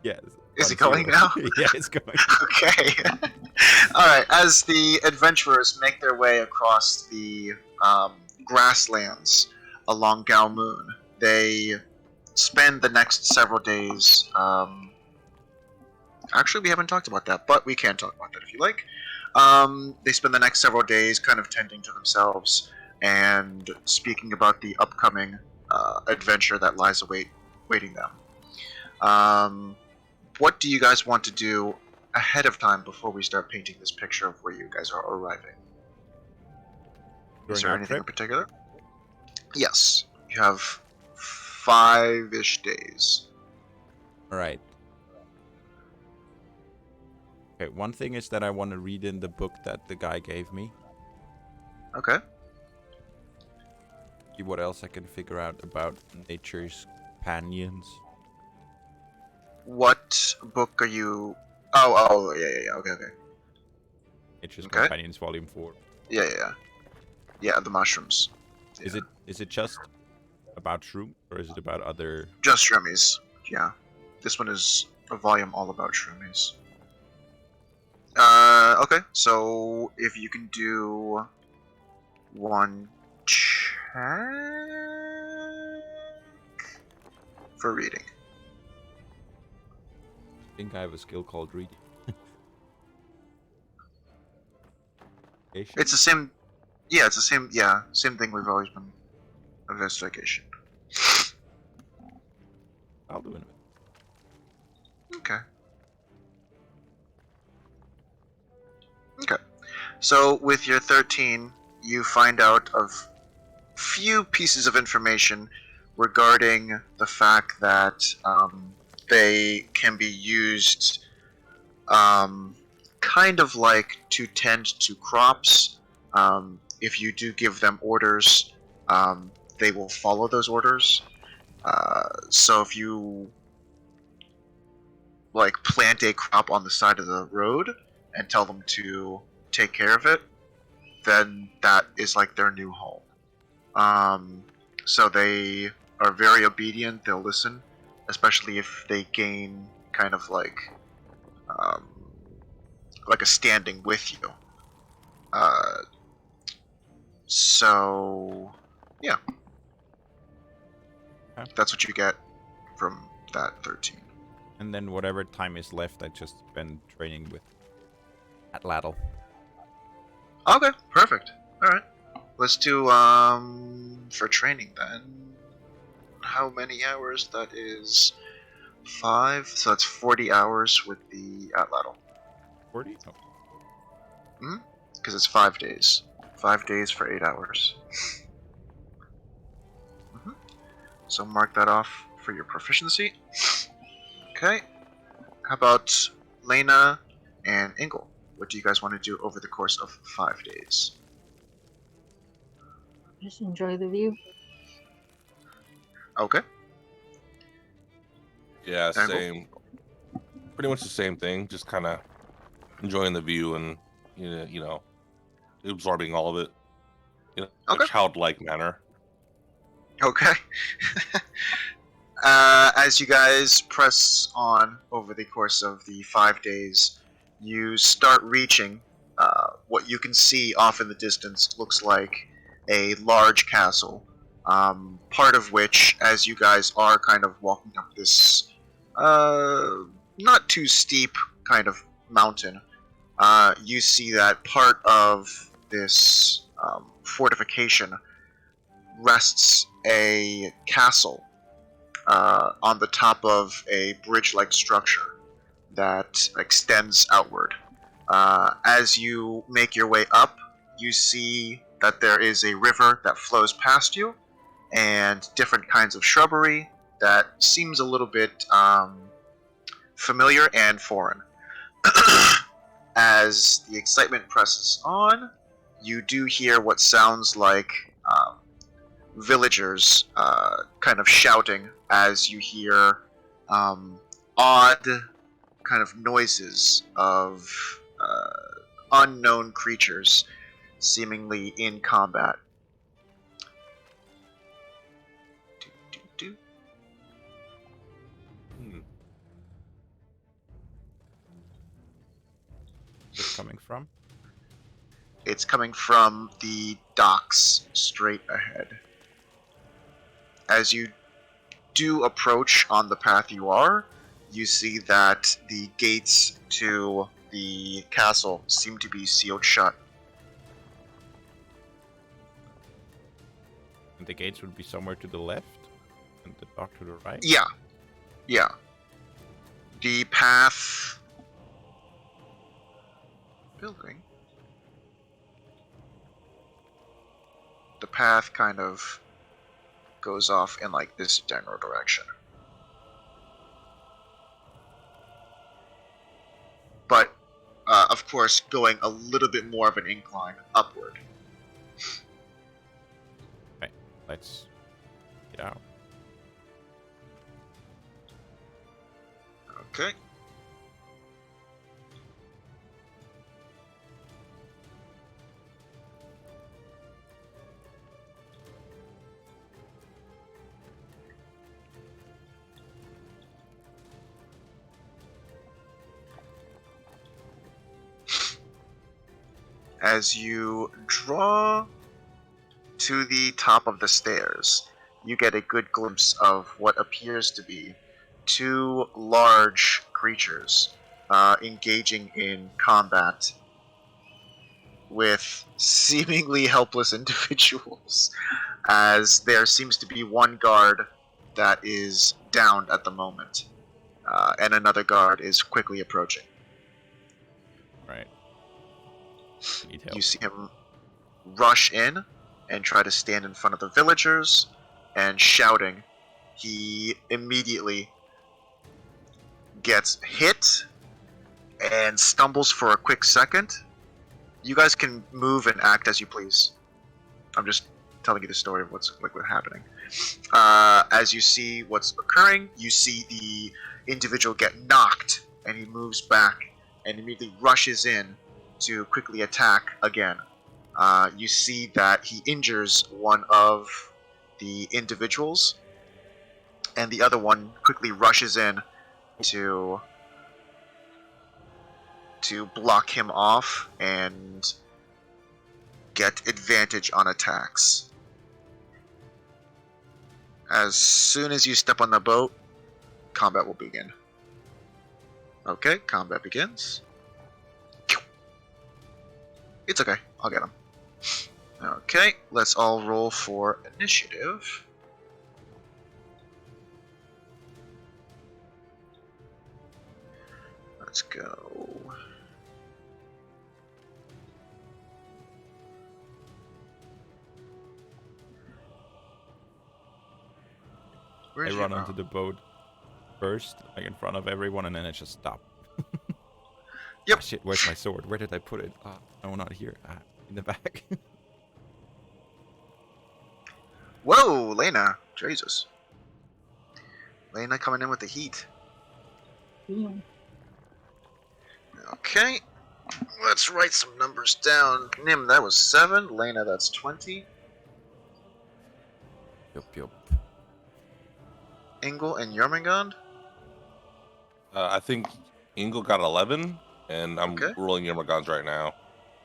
Yes. Is it going now? Yeah, it's going. Okay. Alright, as the adventurers make their way across the grasslands along Galmoon, they spend the next several days. Actually, we haven't talked about that, but we can talk about that if you like. They spend the next several days kind of tending to themselves and speaking about the upcoming adventure that lies awaiting them. What do you guys want to do ahead of time before we start painting this picture of where you guys are arriving? Is there anything in particular? Yes. You have 5-ish days. Alright. Okay, one thing is that I want to read in the book that the guy gave me. Okay. See what else I can figure out about nature's companions. What book are you... Oh, yeah, okay. Nature's Companions, Volume 4. Yeah, the mushrooms. Yeah. Is it just about shroom, or is it about other... Just shroomies, yeah. This one is a volume all about shroomies. Okay, so if you can do one check for reading. I think I have a skill called reading. It's the same. Yeah, it's the same. Yeah, same thing we've always been. Investigation. I'll do it. Okay. Okay. So with your 13, you find out of few pieces of information regarding the fact that they can be used kind of like to tend to crops. If you do give them orders, they will follow those orders. So if you like plant a crop on the side of the road and tell them to take care of it, then that is like their new home. So they are very obedient. They'll listen, especially if they gain kind of like a standing with you. So yeah, okay. That's what you get from that 13. And then whatever time is left, I just spend training with Atlatl. Okay, perfect. All right, let's do for training then. How many hours? That is 5, so that's 40 hours with the Atlatl. 40? Oh. Because it's 5 days. 5 days for 8 hours. So mark that off for your proficiency. Okay. How about Lena and Ingle? What do you guys want to do over the course of 5 days? Just enjoy the view. Okay. Yeah, same. Pretty much the same thing. Just kind of enjoying the view and you know, absorbing all of it in a childlike manner. Okay. As you guys press on over the course of the 5 days, you start reaching what you can see off in the distance looks like a large castle. Part of which, as you guys are kind of walking up this not too steep kind of mountain, you see that part of this fortification rests a castle on the top of a bridge-like structure that extends outward. As you make your way up, you see that there is a river that flows past you, and different kinds of shrubbery that seems a little bit familiar and foreign. As the excitement presses on, you do hear what sounds like villagers kind of shouting as you hear odd kind of noises of unknown creatures seemingly in combat. coming from? It's coming from the docks straight ahead. As you do approach on the path you are, you see that the gates to the castle seem to be sealed shut. And the gates would be somewhere to the left, and the dock to the right? Yeah. The path... building? The path kind of goes off in like this general direction. But, of course, going a little bit more of an incline upward. Okay, let's get out. Okay. As you draw to the top of the stairs, you get a good glimpse of what appears to be two large creatures engaging in combat with seemingly helpless individuals, as there seems to be one guard that is downed at the moment, and another guard is quickly approaching. Right. Need help. You see him rush in and try to stand in front of the villagers, and shouting, he immediately gets hit and stumbles for a quick second. You guys can move and act as you please. I'm just telling you the story of what's happening. As you see what's occurring, you see the individual get knocked, and he moves back and immediately rushes in to quickly attack again. You see that he injures one of the individuals, and the other one quickly rushes in to block him off and get advantage on attacks. As soon as you step on the boat, combat will begin. Okay, combat begins. It's okay, I'll get him. Okay, let's all roll for initiative. Let's go. I run onto the boat first, like in front of everyone, and then I just stop. Yep. Ah, shit, where's my sword? Where did I put it? No, not here. In the back. Whoa, Lena. Jesus. Lena coming in with the heat. Yeah. Okay. Let's write some numbers down. Nim, that was 7. Lena, that's 20. Yup. Engel and Jormungand? I think Ingle got 11, and I'm Okay. rolling Yermagons right now.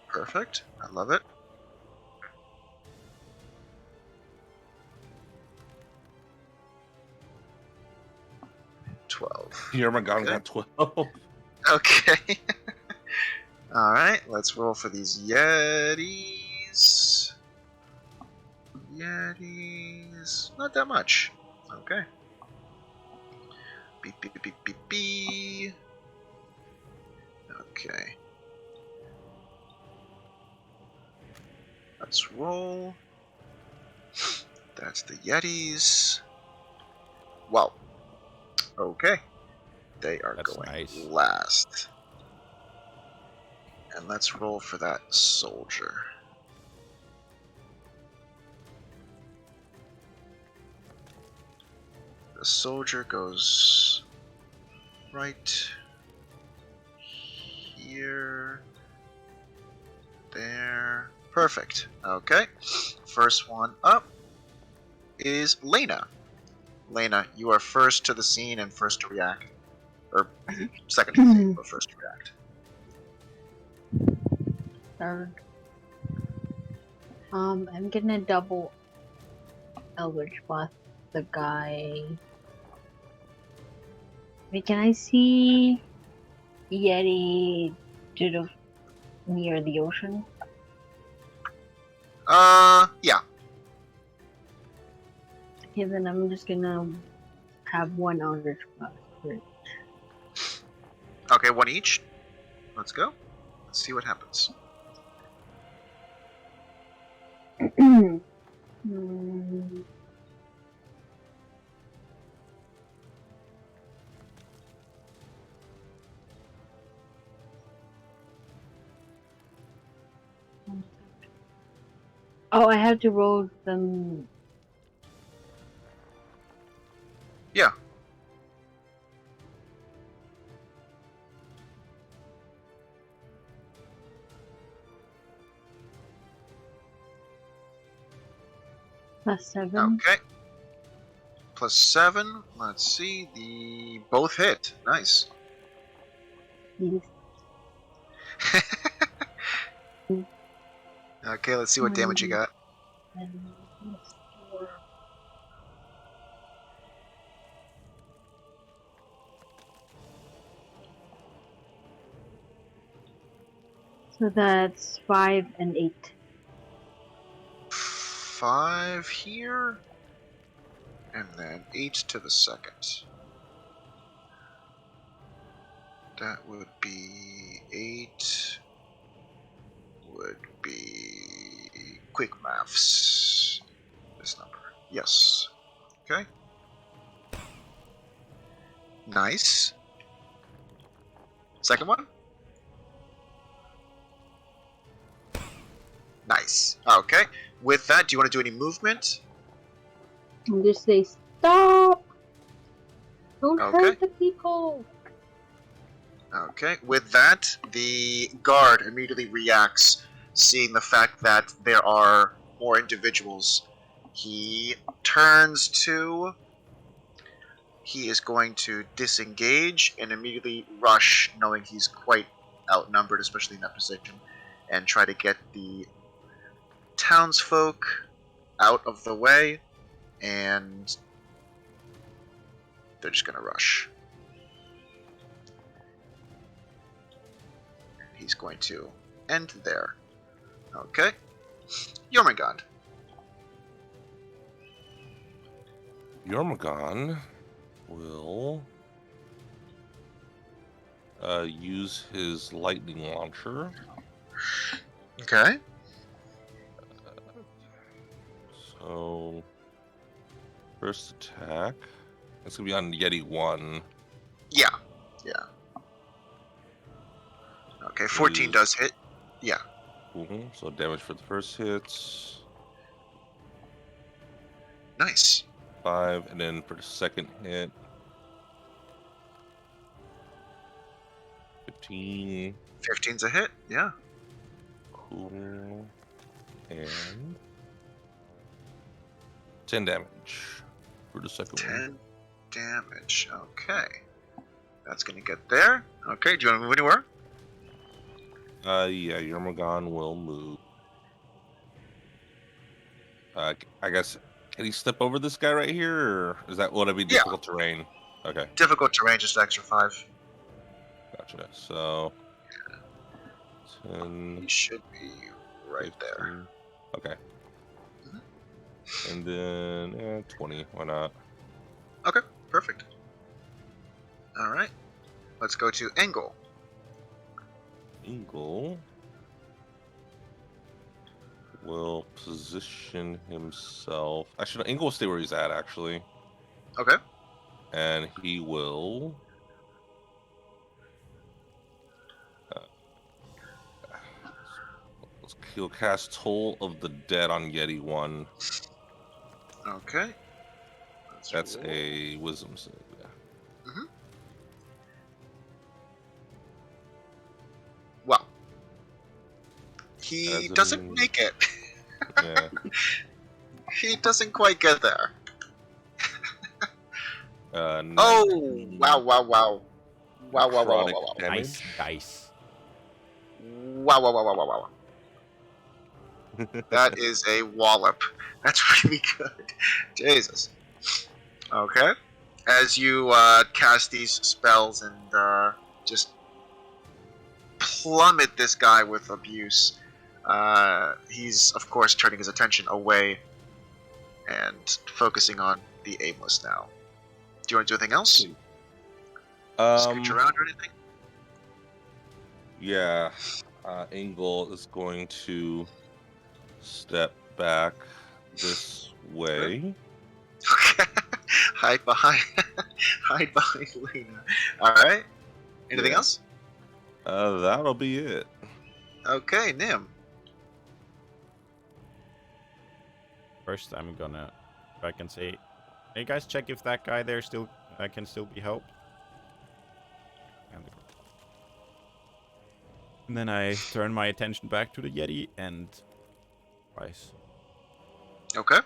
Perfect. I love it. Yermagon Okay. got 12. Okay. Alright, let's roll for these Yetis. Yetis. Not that much. Okay. Beep, beep, beep, beep, beep. Okay. Let's roll. That's the Yetis. Wow. Okay. They are That's going nice. last. And let's roll for that soldier. The soldier goes right here, there. Perfect. Okay. First one up is Lena. Lena, you are first to the scene and first to react. Or second to the scene, but first to react. third. I'm gonna double Eldritch Blast the guy. Wait, can I see Yeti near the ocean? Yeah. Okay, then I'm just gonna have one Eldritch Blast for it. Okay, one each. Let's go. Let's see what happens. Oh, I have to roll them. Yeah. +7. Okay. +7. Let's see. The both hit. Nice. Yes. Okay, let's see what damage you got. And let's do- So that's 5 and 8. 5 here. And then 8 to the second. That would be 8. Would be quick maths. This number. Yes. Okay. Nice. Second one. Nice. Okay. With that, do you want to do any movement? And just say, stop! Don't Okay. hurt the people! Okay. With that, the guard immediately reacts, seeing the fact that there are more individuals. He turns to... He is going to disengage and immediately rush, knowing he's quite outnumbered, especially in that position, and try to get the townsfolk out of the way, and they're just going to rush. He's going to end there. Okay. Jormungand. Jormungand will use his lightning launcher. Okay. So, first attack. It's gonna be on Yeti 1. Yeah. Yeah. Okay, 14 does hit. Yeah. So damage for the first hit. Nice. 5, and then for the second hit, 15. 15's a hit. Yeah. Cool. And 10 damage for the second 10 damage. Okay. That's gonna get there. Okay, do you want to move anywhere? Yeah, Jormungand will move. I guess, can he step over this guy right here, or is that would it be difficult terrain? Okay, Difficult terrain, just extra 5. gotcha. So 10, He should be right 15. there. Okay. Mhm. And then 20. Why not? Okay, perfect. Alright. Let's go to Engel. Engel will position himself. Actually, no, Engel will stay where he's at, actually. Okay. And he will. He'll cast Toll of the Dead on Yeti 1. Okay. That's roll. a wisdom save. Yeah. Mm-hmm. Well, he doesn't make it. Yeah. He doesn't quite get there. Oh, Wow. Wow. Necrotic damage. Nice dice. Wow. That is a wallop. That's really good. Jesus. Okay. As you cast these spells and just plummet this guy with abuse, he's, of course, turning his attention away and focusing on the Aimless now. Do you want to do anything else? Scooch around or anything? Yeah. Angle is going to step back this way. Okay. hide behind Lena. Alright. Anything Yeah. else? That'll be it. Okay, Nim. First, I'm gonna, if I can say, hey guys, check if that guy there still can still be helped. And then I turn my attention back to the Yeti and twice. Okay.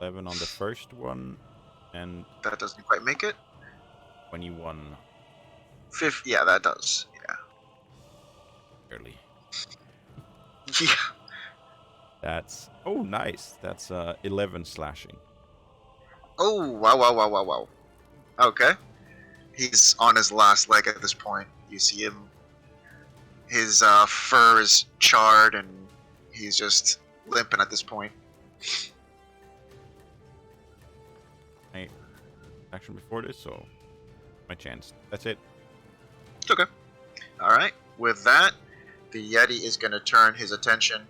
On the first one, and That doesn't quite make it. 21 Yeah, that does. Yeah. early. Yeah. That's nice. That's 11 slashing. Oh, wow. Okay. He's on his last leg at this point. You see him. His fur is charred and he's just limping at this point. Action before this, so my chance. That's it. It's okay. Alright. With that, the Yeti is going to turn his attention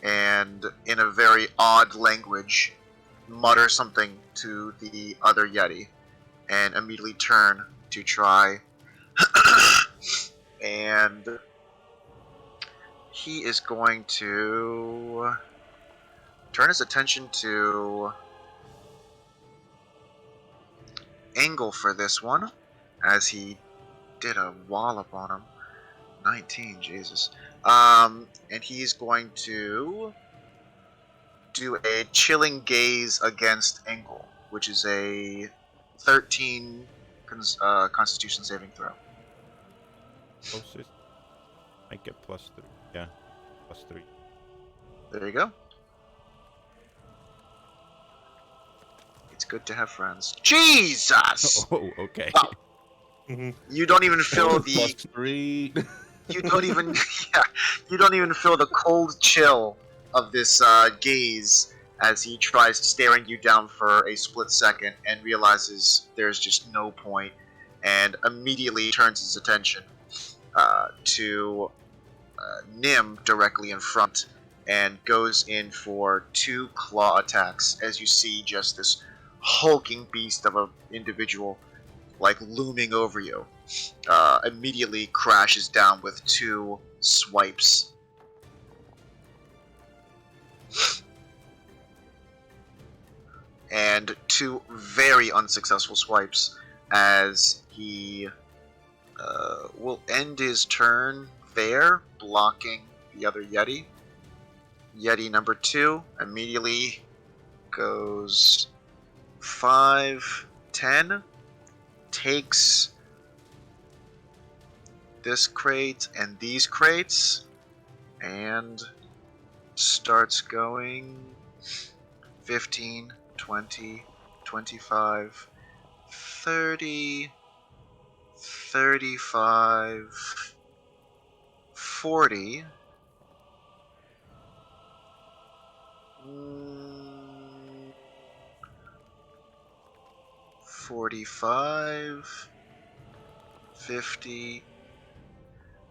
and, in a very odd language, mutter something to the other Yeti and immediately turn to try. And he is going to turn his attention to Angle for this one, as he did a wallop on him. 19, Jesus. And he's going to do a chilling gaze against Angle, which is a 13 Constitution saving throw. Closest. I get +3. Yeah, +3. There you go. It's good to have friends. Jesus! Oh, okay. Wow. You don't even feel the. +3. You don't even. Yeah, you don't even feel the cold chill of this gaze as he tries staring you down for a split second and realizes there's just no point, and immediately turns his attention to Nim directly in front and goes in for 2 claw attacks as you see just this hulking beast of an individual like looming over you. Immediately crashes down with 2 swipes. And 2 very unsuccessful swipes as he will end his turn there, blocking the other Yeti. Yeti number 2 immediately goes 5, 10, takes this crate and these crates, and starts going 15, 20, 25, 30, 35, 40, 45, 50,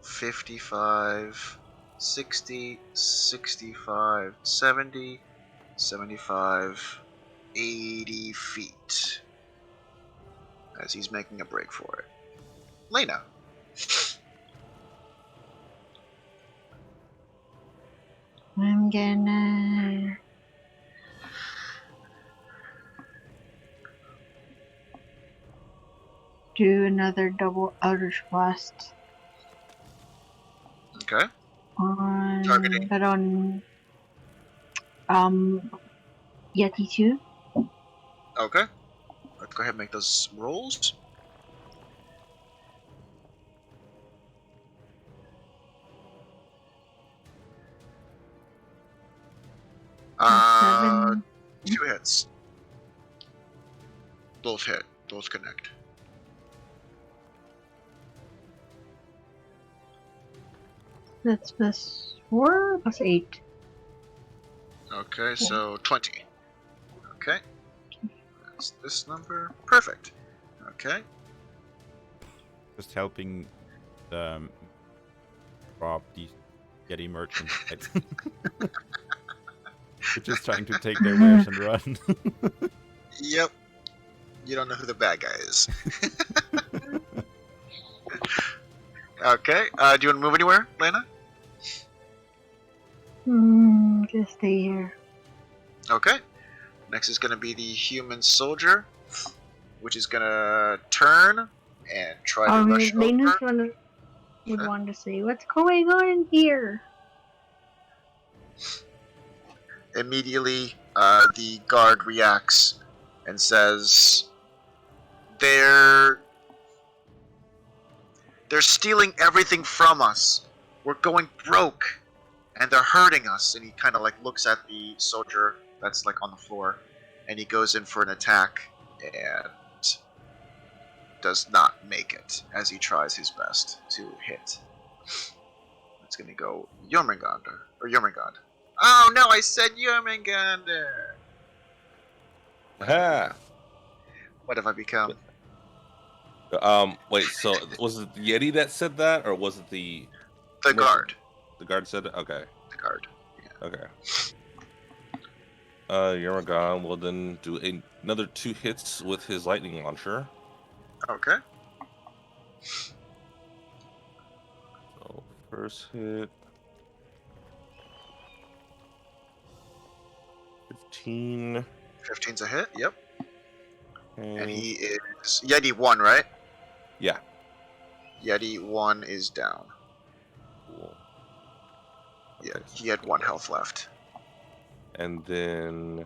55, 60, 65, 70, 75, 80 feet. As he's making a break for it. Lena. I'm gonna do another double Eldritch Blast Okay. on Targeting. but on Yeti 2. Okay. A go ahead and make those rolls. Uh, 7. 2 hits. Both hit. Both connect. That's +4 +8. Okay, so 20. Okay. That's this number. Perfect. Okay. Just helping rob these Yeti merchants. Right? We're just trying to take their wares and run. Yep. You don't know who the bad guy is. Okay. Do you want to move anywhere, Lena? Just stay here. Okay. Next is going to be the human soldier, which is going to turn and try to rush Linus over. would want to say, "What's going on in here?" Immediately, the guard reacts and says, They're stealing everything from us. We're going broke. And they're hurting us." And he kind of like looks at the soldier that's like on the floor, and he goes in for an attack and does not make it as he tries his best to hit. It's gonna go Jormungand. Oh no, I said Jormungand. Ha! What have I become? Wait. So was it the Yeti that said that, or was it the The guard. The guard said it? Okay. The guard. Okay. Yarmagon will then do another 2 hits with his lightning launcher. Okay. So first hit. 15. 15's a hit. Yep. Okay. And he is Yeti 1, right? Yeah. Yeti 1 is down. Cool. Yeah, Okay. he had 1 health left. And then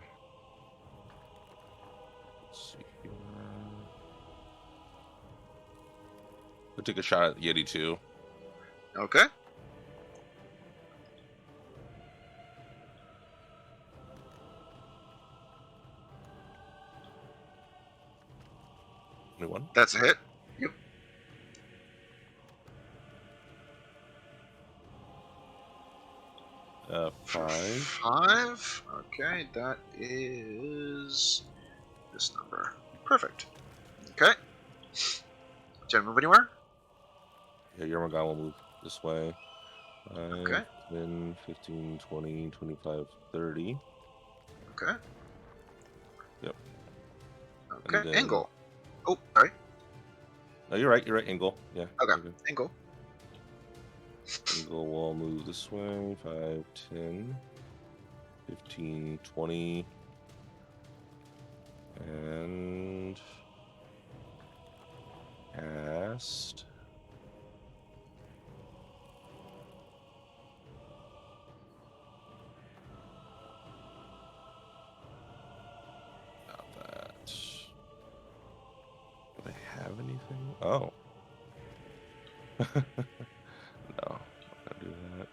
let's see here. We'll take a shot at Yeti 2. Okay. Anyone? That's a hit. Yep. Uh, 5. 5. Okay, that is this number. Perfect. Okay. Do you move anywhere? Yeah, Yarmagon will move this way. 5, Okay. 10, 15, 20, 25, 30. Okay. Yep. Okay. And then- Angle. Oh, sorry. No, you're right. Angle. Yeah. Okay. Angle. Angle will move this way. 5, 10, 15, 20. And cast. About that. Do I have anything? Oh. No, I'm not gonna do that.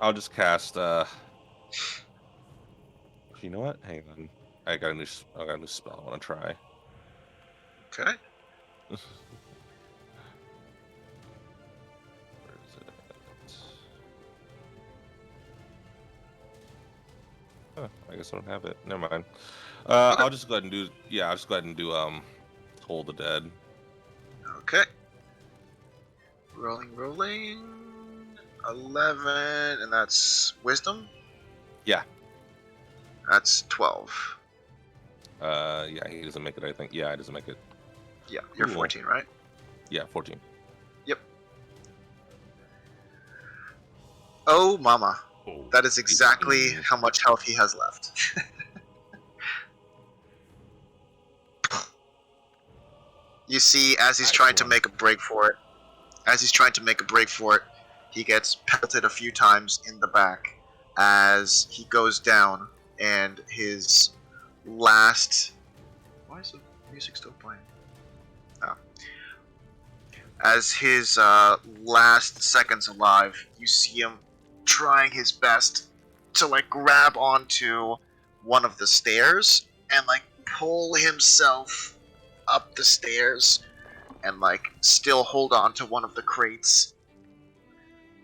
I'll just cast. You know what? Hang on. I got a new spell I want to try. Okay. Where is it? Oh, I guess I don't have it. Never mind. I'll just go ahead and do. Yeah, I'll just go ahead and do Toll the Dead. Okay. Rolling. 11, and that's wisdom? Yeah. That's 12. Yeah, he doesn't make it. I think. Yeah, he doesn't make it. Yeah, you're Cool. 14, right? Yeah, 14. Yep. Oh, mama. Oh, That is exactly how much health he has left. You see, as he's trying to make a break for it, he gets pelted a few times in the back as he goes down, and his last Why is the music still playing? Oh. As his last seconds alive, you see him trying his best to like grab onto one of the stairs and like pull himself up the stairs and like still hold on to one of the crates.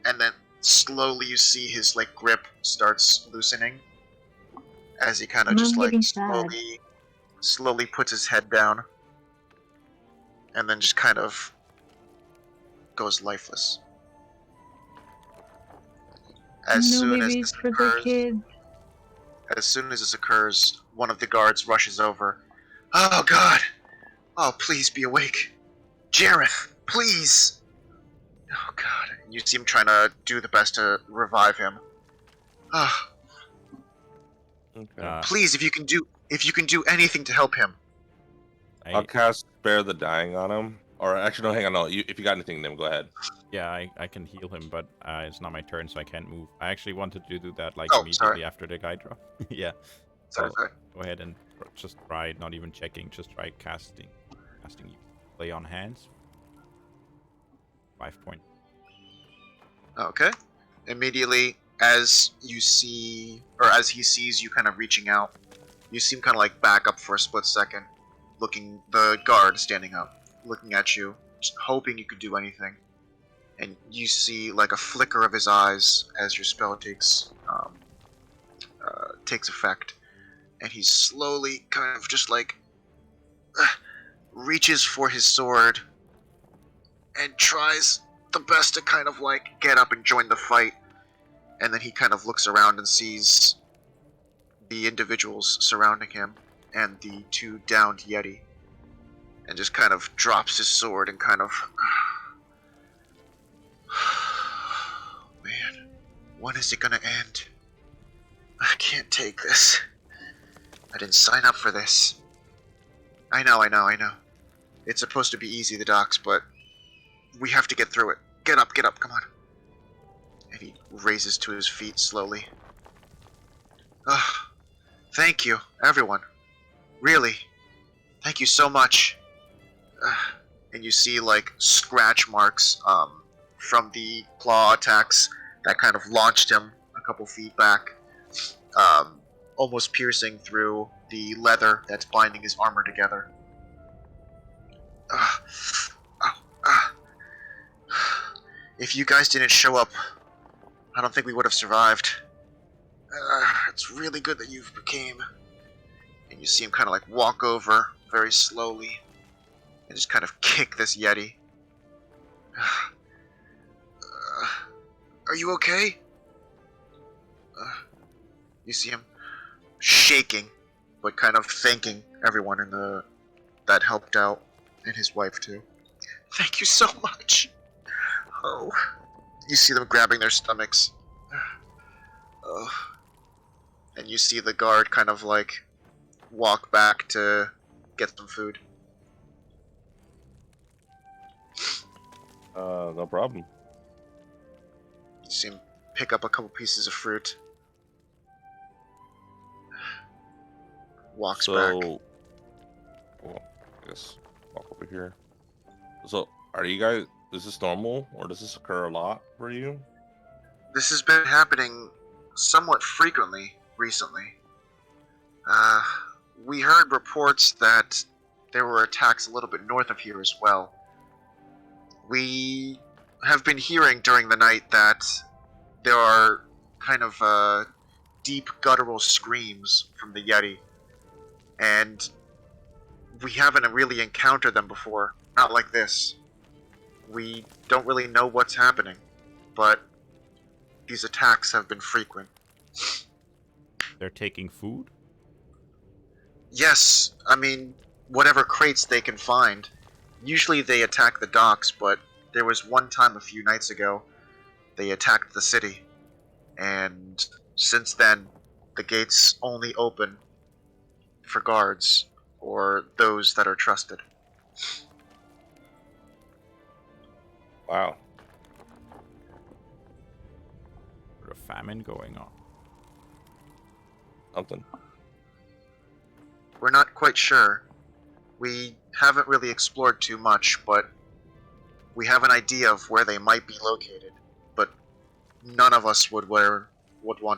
And then slowly you see his like grip starts loosening as he kind of just like getting sad. slowly puts his head down and then just kind of goes lifeless. As soon as this for the occurs, kids. as soon as this occurs, one of the guards rushes over. Oh God! Oh, please be awake, Jareth, please! Oh God! And you see him trying to do the best to revive him. Ah, Okay. please, if you can do anything to help him. I'll cast Spare the Dying on him. Or actually, no, hang on. No, if you got anything, then go ahead. Yeah, I can heal him, but it's not my turn, so I can't move. I actually wanted to do that like Oh, immediately sorry. after the guy drop. Yeah. Sorry, So sorry. go ahead and just try, not even checking, just try casting. You play on hands. 5 point. Okay. Immediately, as you see, or as he sees you kind of reaching out, you see him kind of like back up for a split second, the guard standing up, looking at you, just hoping you could do anything. And you see like a flicker of his eyes as your spell takes effect, and he slowly kind of just like reaches for his sword and tries the best to kind of like get up and join the fight. And then he kind of looks around and sees the individuals surrounding him and the two downed Yeti, and just kind of drops his sword and kind of man, when is it gonna end? I can't take this. I didn't sign up for this. I know. It's supposed to be easy, the docks, but we have to get through it. Get up, come on. And he raises to his feet slowly. Thank you, everyone. Really. Thank you so much. And you see, like, scratch marks from the claw attacks that kind of launched him a couple feet back, almost piercing through the leather that's binding his armor together. If you guys didn't show up, I don't think we would have survived. It's really good that you came. And you see him kind of like walk over very slowly and just kind of kick this Yeti. Are you okay? You see him shaking, but kind of thanking everyone that helped out, and his wife too. Thank you so much. Oh, you see them grabbing their stomachs. And you see the guard kind of like walk back to get some food. No problem. You see him pick up a couple pieces of fruit. Walks back. Well, I guess walk over here. So, are you guys? Is this normal, or does this occur a lot for you? This has been happening somewhat frequently recently. We heard reports that there were attacks a little bit north of here as well. We have been hearing during the night that there are kind of deep guttural screams from the Yeti, and we haven't really encountered them before, not like this. We don't really know what's happening, but these attacks have been frequent. They're taking food? Yes, I mean, whatever crates they can find. Usually they attack the docks, but there was one time a few nights ago they attacked the city. And since then, the gates only open for guards or those that are trusted. Wow. There's a famine going on. Something. We're not quite sure. We haven't really explored too much, but we have an idea of where they might be located. But none of us would want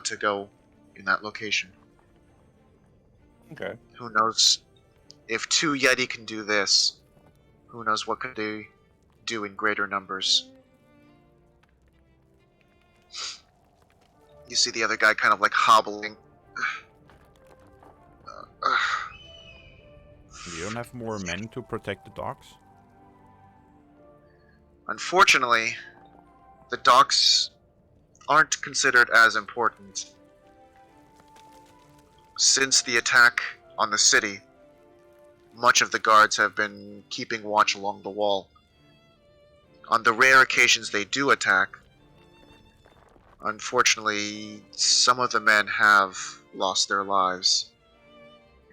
to go in that location. Okay. Who knows? If 2 Yeti can do this, who knows what could they do in greater numbers? You see the other guy kind of like hobbling. You don't have more men to protect the docks? Unfortunately, the docks aren't considered as important. Since the attack on the city, much of the guards have been keeping watch along the wall. On the rare occasions they do attack, unfortunately, some of the men have lost their lives.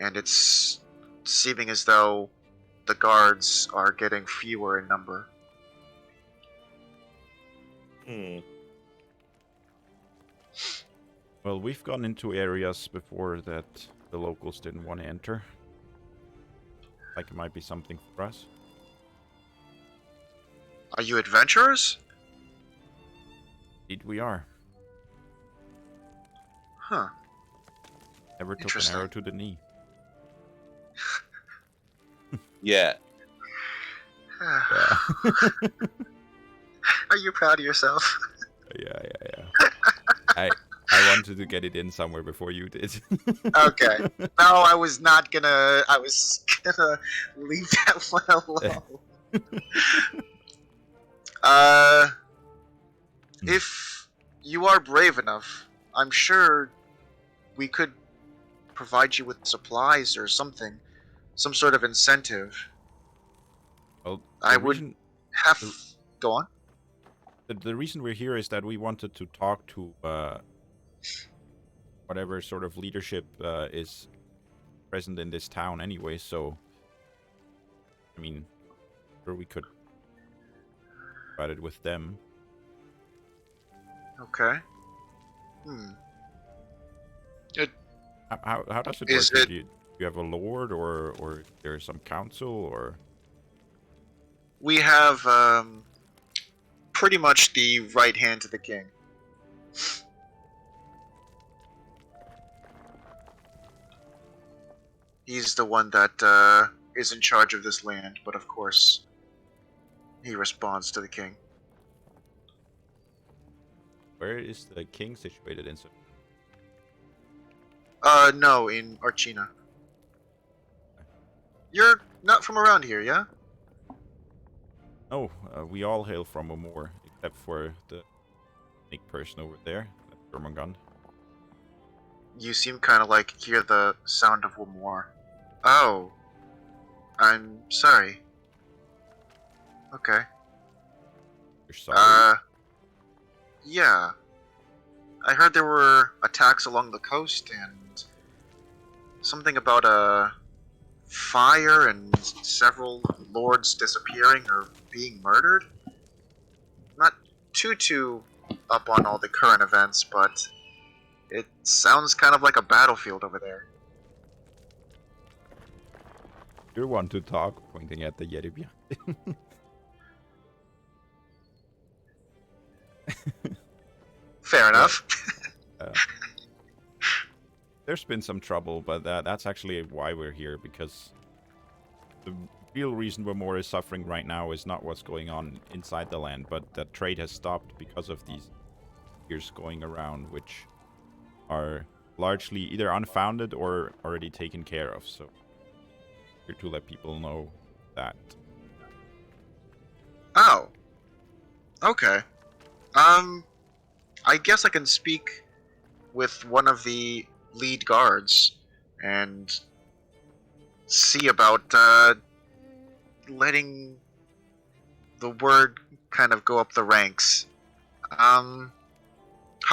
And it's seeming as though the guards are getting fewer in number. Well, we've gone into areas before that the locals didn't want to enter. Like it might be something for us. Are you adventurers? Indeed we are. Huh. Never took an Interesting. arrow to the knee. Yeah. Yeah. Are you proud of yourself? Yeah. I wanted to get it in somewhere before you did. Okay. No, I was not gonna. I was gonna leave that one alone. If you are brave enough, I'm sure we could provide you with supplies or something, some sort of incentive. Well, I would have. Go on. The reason we're here is that we wanted to talk to whatever sort of leadership is present in this town anyway, so I mean, sure we could provide it with them. Okay. How does it Is work? it- Do you have a lord or there's some council or? We have pretty much the right hand to the king. He's the one that is in charge of this land, but of course, he responds to the king. Where is the king situated in? No, in Archina. You're not from around here, yeah? Oh, we all hail from Amor, except for the snake person over there, that Jormungand. You seem kind of like hear the sound of Wamor. Oh. I'm sorry. Okay. You're sorry? Yeah. I heard there were attacks along the coast and something about a fire and several lords disappearing or being murdered. Not too up on all the current events, but it sounds kind of like a battlefield over there. You're one to talk, pointing at the Yeti behind. Fair enough. There's been some trouble, but that's actually why we're here, because the real reason Wamor is suffering right now is not what's going on inside the land, but that trade has stopped because of these fears going around, which are largely either unfounded or already taken care of, so here to let people know that. Oh. Okay. I guess I can speak with one of the lead guards and see about letting the word kind of go up the ranks. How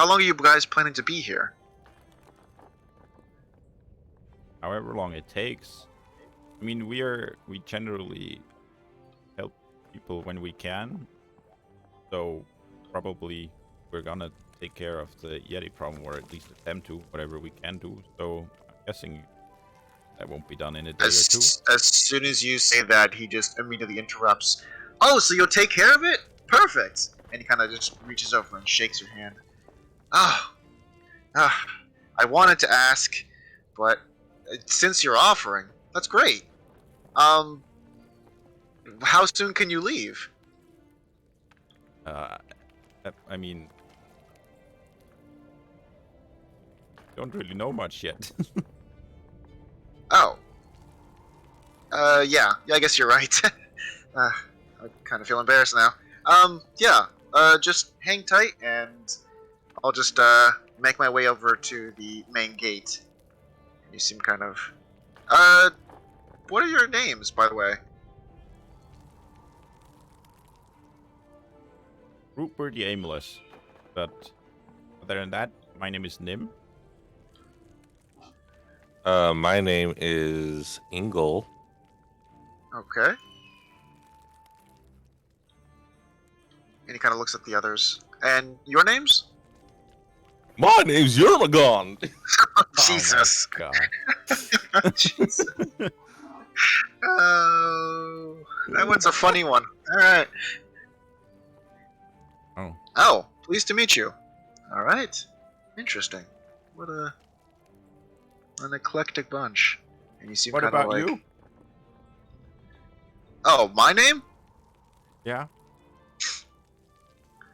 long are you guys planning to be here? However long it takes. I mean, we generally help people when we can, so probably we're gonna take care of the Yeti problem, or at least attempt to, whatever we can do. So I'm guessing That won't be done in a day or two. As soon as you say that, he just immediately interrupts. Oh, so you'll take care of it? Perfect. And he kind of just reaches over and shakes your hand. Ah, I wanted to ask, but since you're offering, that's great. How soon can you leave? I mean, don't really know much yet. Oh. Yeah, I guess you're right. I kind of feel embarrassed now. Yeah, just hang tight and I'll just, make my way over to the main gate. You seem kind of... what are your names, by the way? Rupert the Aimless. But other than that, my name is Nim. My name is Ingle. Okay. And he kind of looks at the others. And your names? My name's Yermagon. Jesus. Oh my God. Jesus. Oh, that one's a funny one. Alright. Oh. Oh, pleased to meet you. Alright. Interesting. What an eclectic bunch. And you seem What kind of about like... you? Oh, my name? Yeah,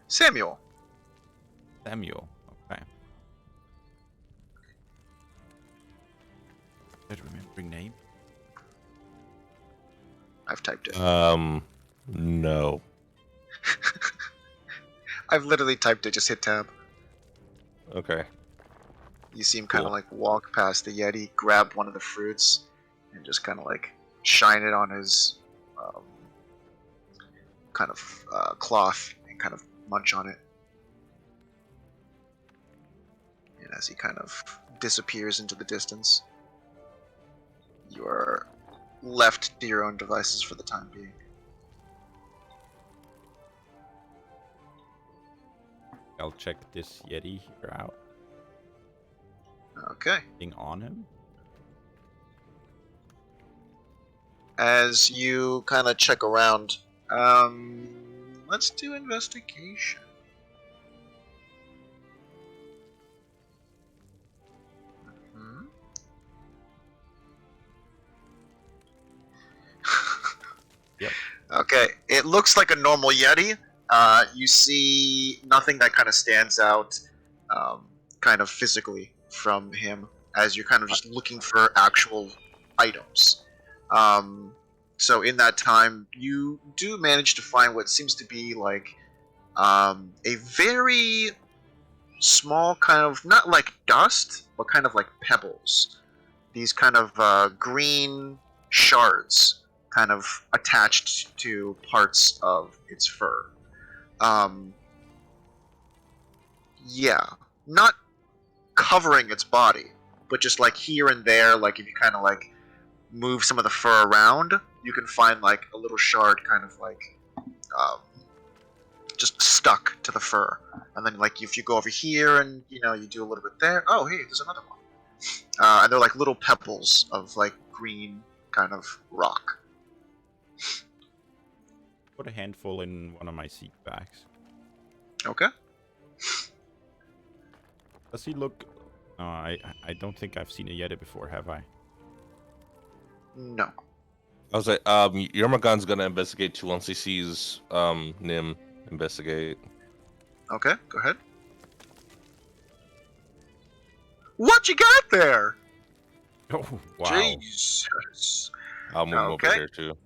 Samuel. Samuel. Okay. That remembering name. I've typed it. No. I've literally typed it, just hit tab. Okay. You see him kind of Cool. like walk past the Yeti, grab one of the fruits, and just kind of like shine it on his kind of cloth and kind of munch on it. And as he kind of disappears into the distance, you are left to your own devices for the time being. I'll check this Yeti here out. Okay. Thing on him. As you kind of check around, let's do investigation. Hmm? Yep. Okay, it looks like a normal Yeti. You see nothing that kind of stands out, kind of physically from him, as you're kind of just looking for actual items. So in that time, you do manage to find what seems to be like a very small kind of, not like dust, but kind of like pebbles. These kind of green shards kind of attached to parts of its fur. Yeah, not covering its body, but just like here and there, like if you kind of like move some of the fur around, you can find like a little shard kind of like just stuck to the fur. And then like if you go over here and you do a little bit there, oh hey, there's another one. And they're like little pebbles of like green kind of rock. Put a handful in one of my seat bags. Okay. Does he look... I don't think I've seen a Yeti before, have I? No. I was like, Yermagon's gonna investigate too once he sees Nim investigate. Okay, go ahead. What you got there? Oh, wow. Jesus. I'll move him over Okay. here too.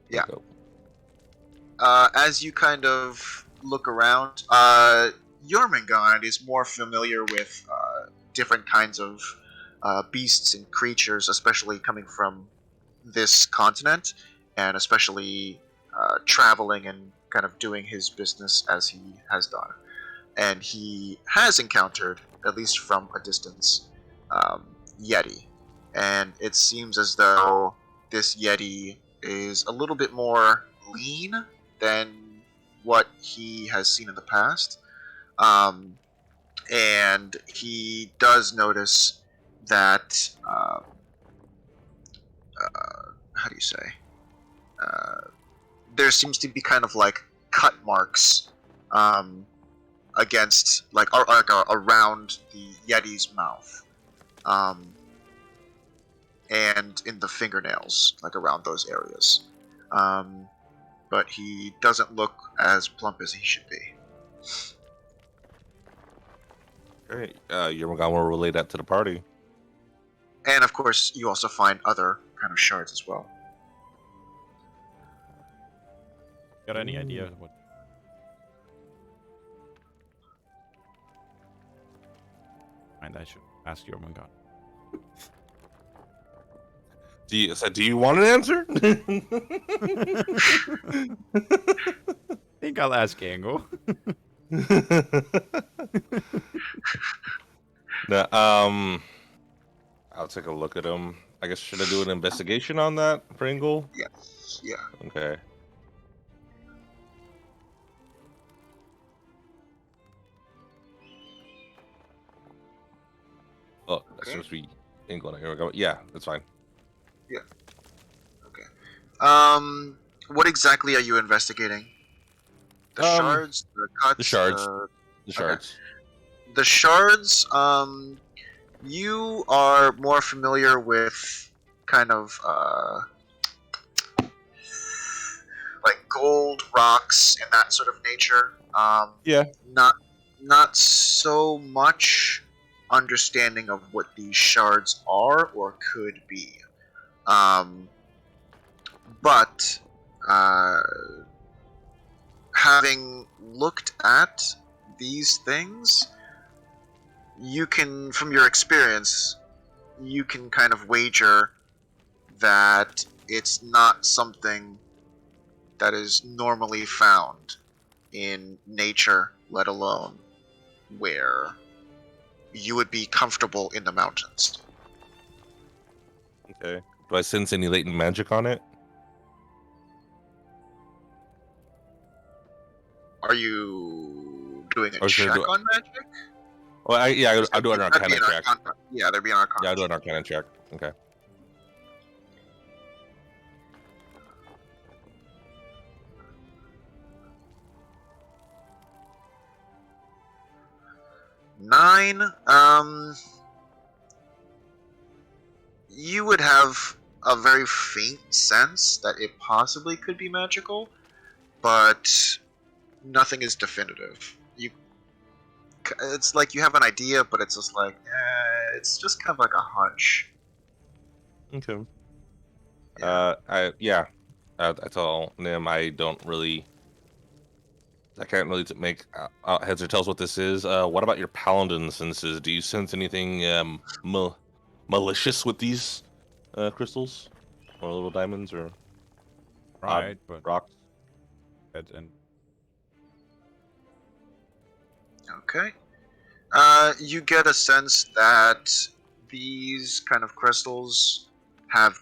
Yeah. Go. As you kind of look around, Jormungand is more familiar with different kinds of beasts and creatures, especially coming from this continent, and especially traveling and kind of doing his business as he has done. And he has encountered, at least from a distance, Yeti. And it seems as though this Yeti is a little bit more lean than what he has seen in the past. And he does notice that how do you say? There seems to be kind of like cut marks against around the Yeti's mouth, and in the fingernails, like around those areas. But he doesn't look as plump as he should be. Okay, Yermagan will relay that to the party. And of course, you also find other kind of shards as well. Got any idea what? And I should ask Jormungand. Do you want an answer? I think I'll ask Angle. No, I'll take a look at him. I guess should I do an investigation on that, Pringle? Yes. Yeah. Okay. Oh, that's Okay. supposed to be England. Here we go. Yeah, that's fine. Okay. What exactly are you investigating? The shards, the cuts, the shards. The shards. The shards. You are more familiar with kind of like gold rocks and that sort of nature. Yeah. Not so much understanding of what these shards are or could be. But having looked at these things, you can, from your experience, you can kind of wager that it's not something that is normally found in nature, let alone where you would be comfortable in the mountains. Okay. Do I sense any latent magic on it? Are you doing a Or should I check do- on magic? Well, I'll do an That'd be Arcana check. Yeah, there'd be an Arcana. Yeah, I'll do an Arcana check. Okay. Nine. You would have a very faint sense that it possibly could be magical, but nothing is definitive. It's like you have an idea, but it's just like, it's just kind of like a hunch. Okay. Yeah. I tell Nim I can't really make heads or tails what this is. What about your Paladin Senses? Do you sense anything malicious with these crystals or little diamonds or Right, but rocks? and Okay. You get a sense that these kind of crystals have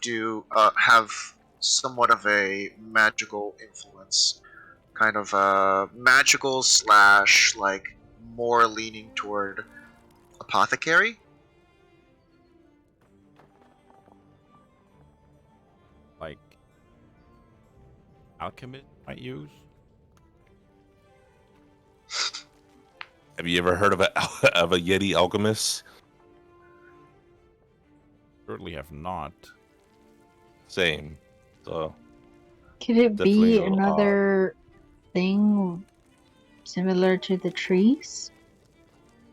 somewhat of a magical influence, kind of magical / like more leaning toward apothecary. like alchemist might use. Have you ever heard of a Yeti alchemist? Certainly have not. Same. So Could it Definitely be a little another thing similar to the trees?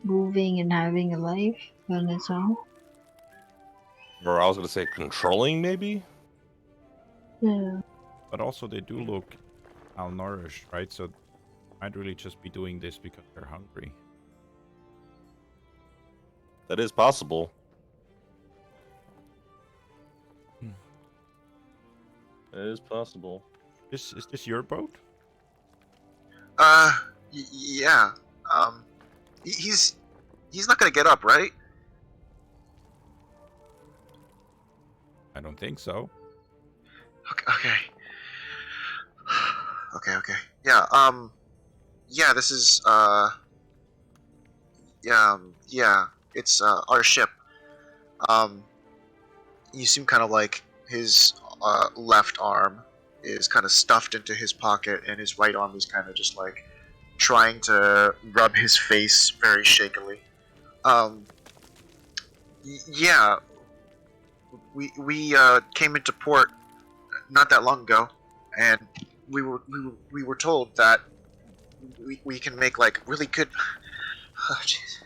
Moving and having a life on its own? or I was gonna say controlling maybe? Yeah. But also they do look malnourished, right? So might really just be doing this because they're hungry. That is possible. It is possible. Is this your boat? Yeah. He's not gonna get up, right? I don't think so. Okay. Okay. Yeah. Yeah. This is. Yeah. It's our ship. You seem kind of like his left arm is kind of stuffed into his pocket, and his right arm is kind of just like trying to rub his face very shakily. Yeah, we came into port not that long ago, and we were told that we can make like really good. Oh, jeez.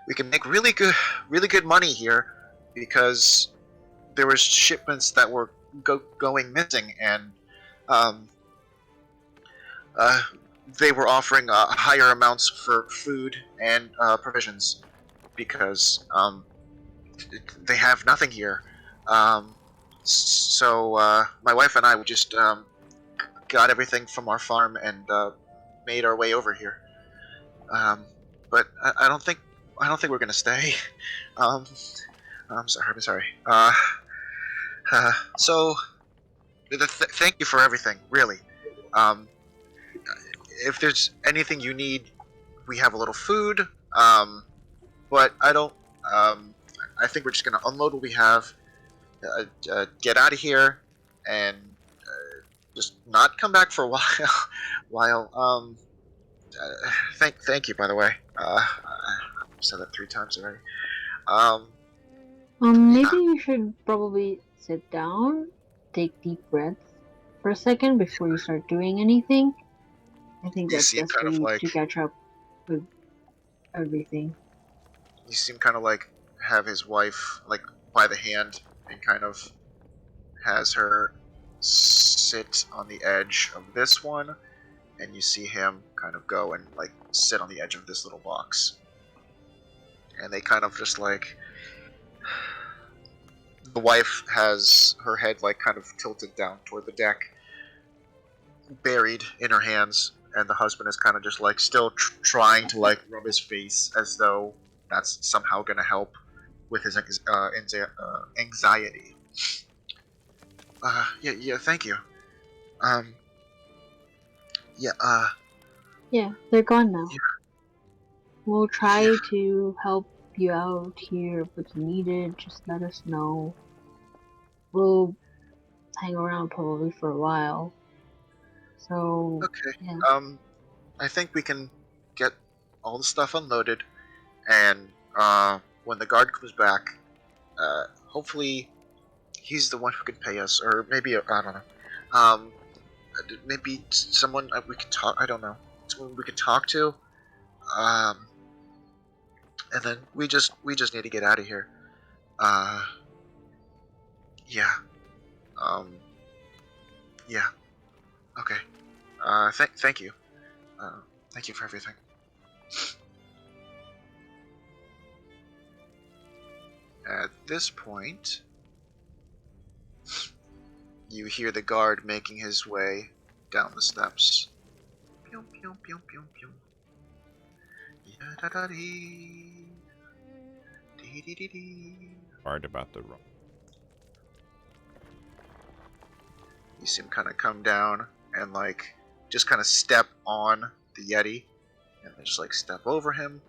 We can make really good money here because there was shipments that were going missing, and um, uh, they were offering higher amounts for food and provisions because they have nothing here. So my wife and I we just got everything from our farm and made our way over here. Um, but I don't think we're gonna stay. Um, I'm sorry. I'm sorry. So thank you for everything, really. Um, if there's anything you need, we have a little food. But I don't. Um, I think we're just gonna unload what we have, get out of here, and just not come back for a while. while thank you, by the way. I've said that 3 times already. Maybe Yeah. you should probably sit down, take deep breaths for a second before you start doing anything. I think You that's seem best for kind of you like to catch up with everything. have his wife like by the hand and kind of has her sit on the edge of this one, and you see him kind of go and like sit on the edge of this little box, and they kind of just like the wife has her head like kind of tilted down toward the deck, buried in her hands, and the husband is kind of just like still trying to like rub his face as though that's somehow gonna help with his anxiety. Yeah, thank you. Um, yeah, Yeah, they're gone now. yeah, We'll yeah. try to help you out here if it's needed. Just let us know. We'll hang around probably for a while. So, Okay. yeah. I think we can get all the stuff unloaded, and when the guard comes back, hopefully he's the one who can pay us, or maybe I don't know. Maybe someone we can talk. I don't know. Someone we can talk to. Um, and then we just need to get out of here. Uh, yeah. Um, yeah. Okay. Thank you. Thank you for everything. At this point, you hear the guard making his way down the steps. Pew, pew, pew, pew, pew. Ya-da-da-dee. Dee-dee-dee-dee. Hard about the rock. You see him kind of come down and like just kind of step on the Yeti, and then just like step over him.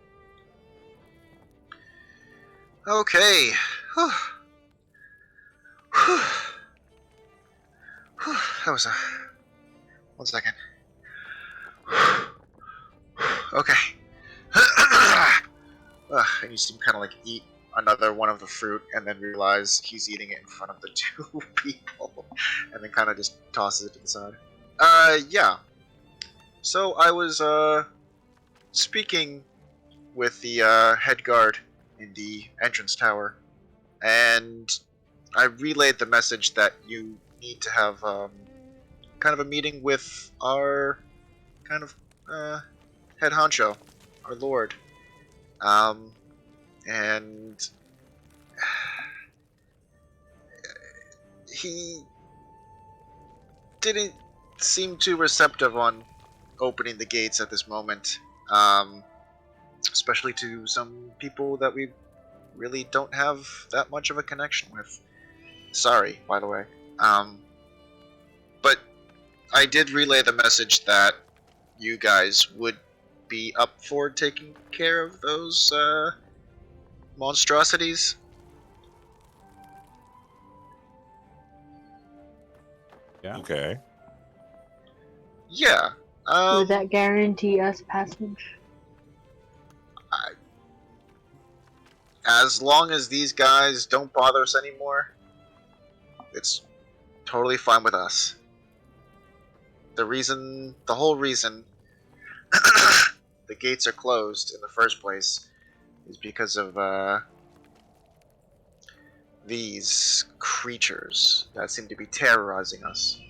Okay. Whew. Whew. Whew. That was a 1 second. Okay. And you see him kind of like eat another one of the fruit, and then realize he's eating it in front of the 2 people, and then kind of just tosses it to the side. Yeah. So I was speaking with the head guard in the entrance tower, and I relayed the message that you need to have kind of a meeting with our kind of head honcho, our lord. And he didn't seem too receptive on opening the gates at this moment, especially to some people that we really don't have that much of a connection with. Sorry, by the way. But I did relay the message that you guys would be up for taking care of those monstrosities. Yeah. Okay. Yeah. Would that guarantee us passage? As long as these guys don't bother us anymore, it's totally fine with us. The whole reason the gates are closed in the first place is because of these creatures that seem to be terrorizing us.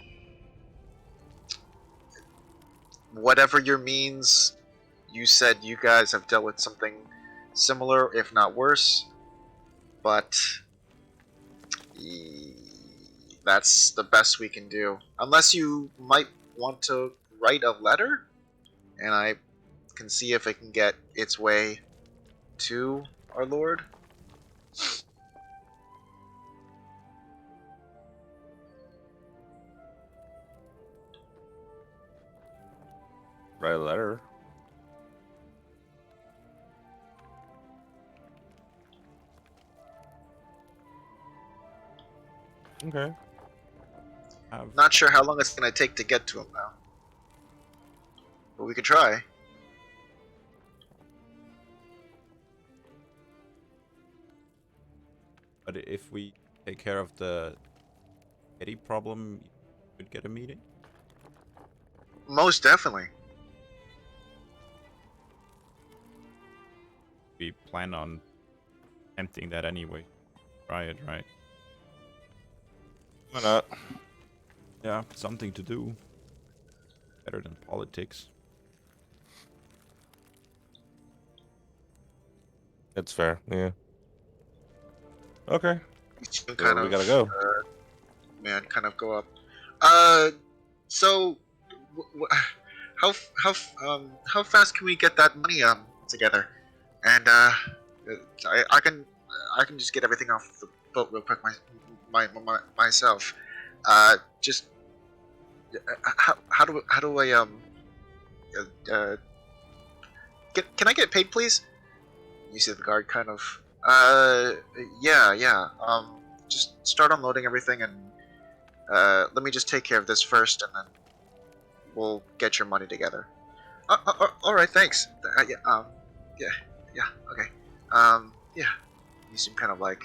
Whatever your means, you said you guys have dealt with something similar, if not worse, but that's the best we can do. Unless you might want to write a letter, and I can see if it can get its way to our Lord. Write a letter. Okay. Not sure how long it's going to take to get to him now, but we could try. But if we take care of the Eddie problem, we could get a meeting. Most definitely. We plan on attempting that anyway. Try it, right? Why not? Yeah, something to do. Better than politics. It's fair. Yeah. Okay. You can So we gotta go. kind of go up. So, how fast can we get that money together? And I can just get everything off the boat real quick myself. Just how do I uh, can I get paid, please? You see the guard kind of yeah. Just start unloading everything, and let me just take care of this first, and then we'll get your money together. All right, thanks. Yeah, okay. Yeah. You seem kind of like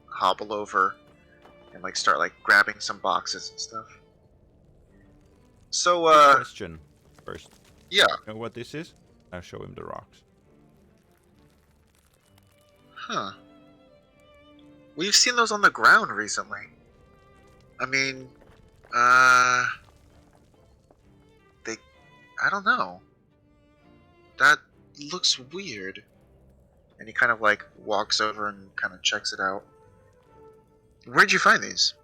hobble over and like start like grabbing some boxes and stuff. So Quick question first. yeah. You know what this is? I'll show him the rocks. Huh. We've seen those on the ground recently. I mean, they, I don't know. That looks weird. And he kind of like walks over and kind of checks it out. Where'd you find these?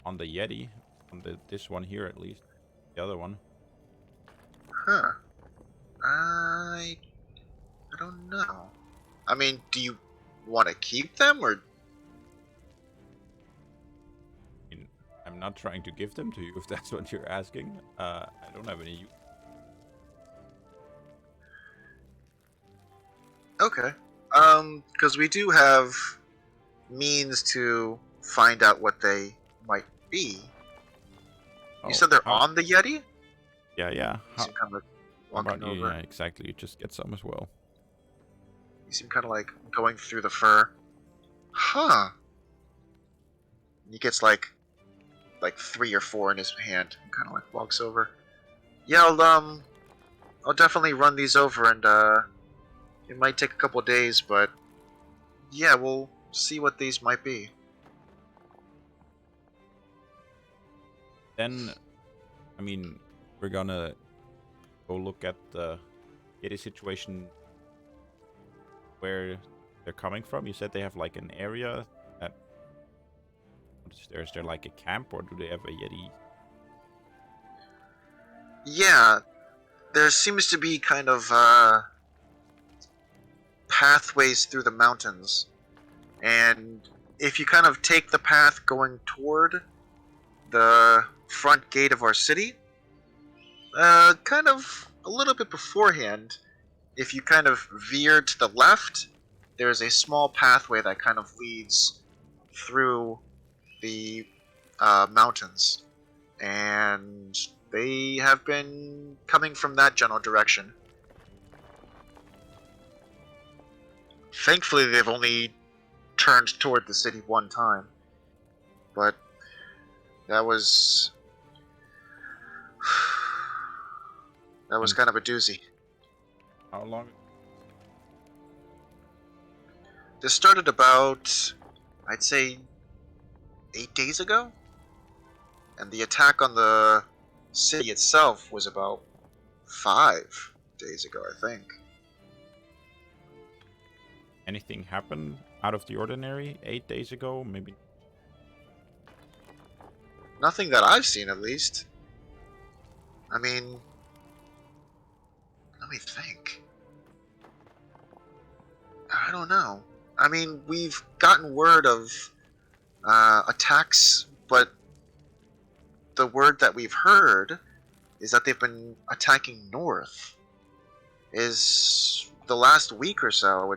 On the Yeti. On this one here at least. The other one. Huh. I don't know. I mean, do you want to keep them, or? I mean, I'm not trying to give them to you if that's what you're asking. I don't have any. Okay. Because we do have means to find out what they might be. You said they're on the Yeti? Yeah. You seem kind of How about walking you? over. Yeah, exactly. You just get some as well. You seem kind of like going through the fur. Huh. He gets like 3 or 4 in his hand and kind of like walks over. Yeah, I'll definitely run these over, and it might take a couple days, but yeah, we'll see what these might be. Then, I mean, we're gonna go look at the Yeti situation where they're coming from. You said they have like an area that. What is there? Is there like a camp, or do they have a Yeti? Yeah, there seems to be kind of pathways through the mountains, and if you kind of take the path going toward the front gate of our city, kind of a little bit beforehand, if you kind of veer to the left, there's a small pathway that kind of leads through the mountains, and they have been coming from that general direction. Thankfully, they've only turned toward the city one time, but that was kind of a doozy. How long? This started about, I'd say, 8 days ago, and the attack on the city itself was about 5 days ago, I think. Anything happened out of the ordinary 8 days ago? Maybe. Nothing that I've seen, at least. I mean, let me think. I don't know. I mean, we've gotten word of attacks, but the word that we've heard is that they've been attacking north. Is the last week or so,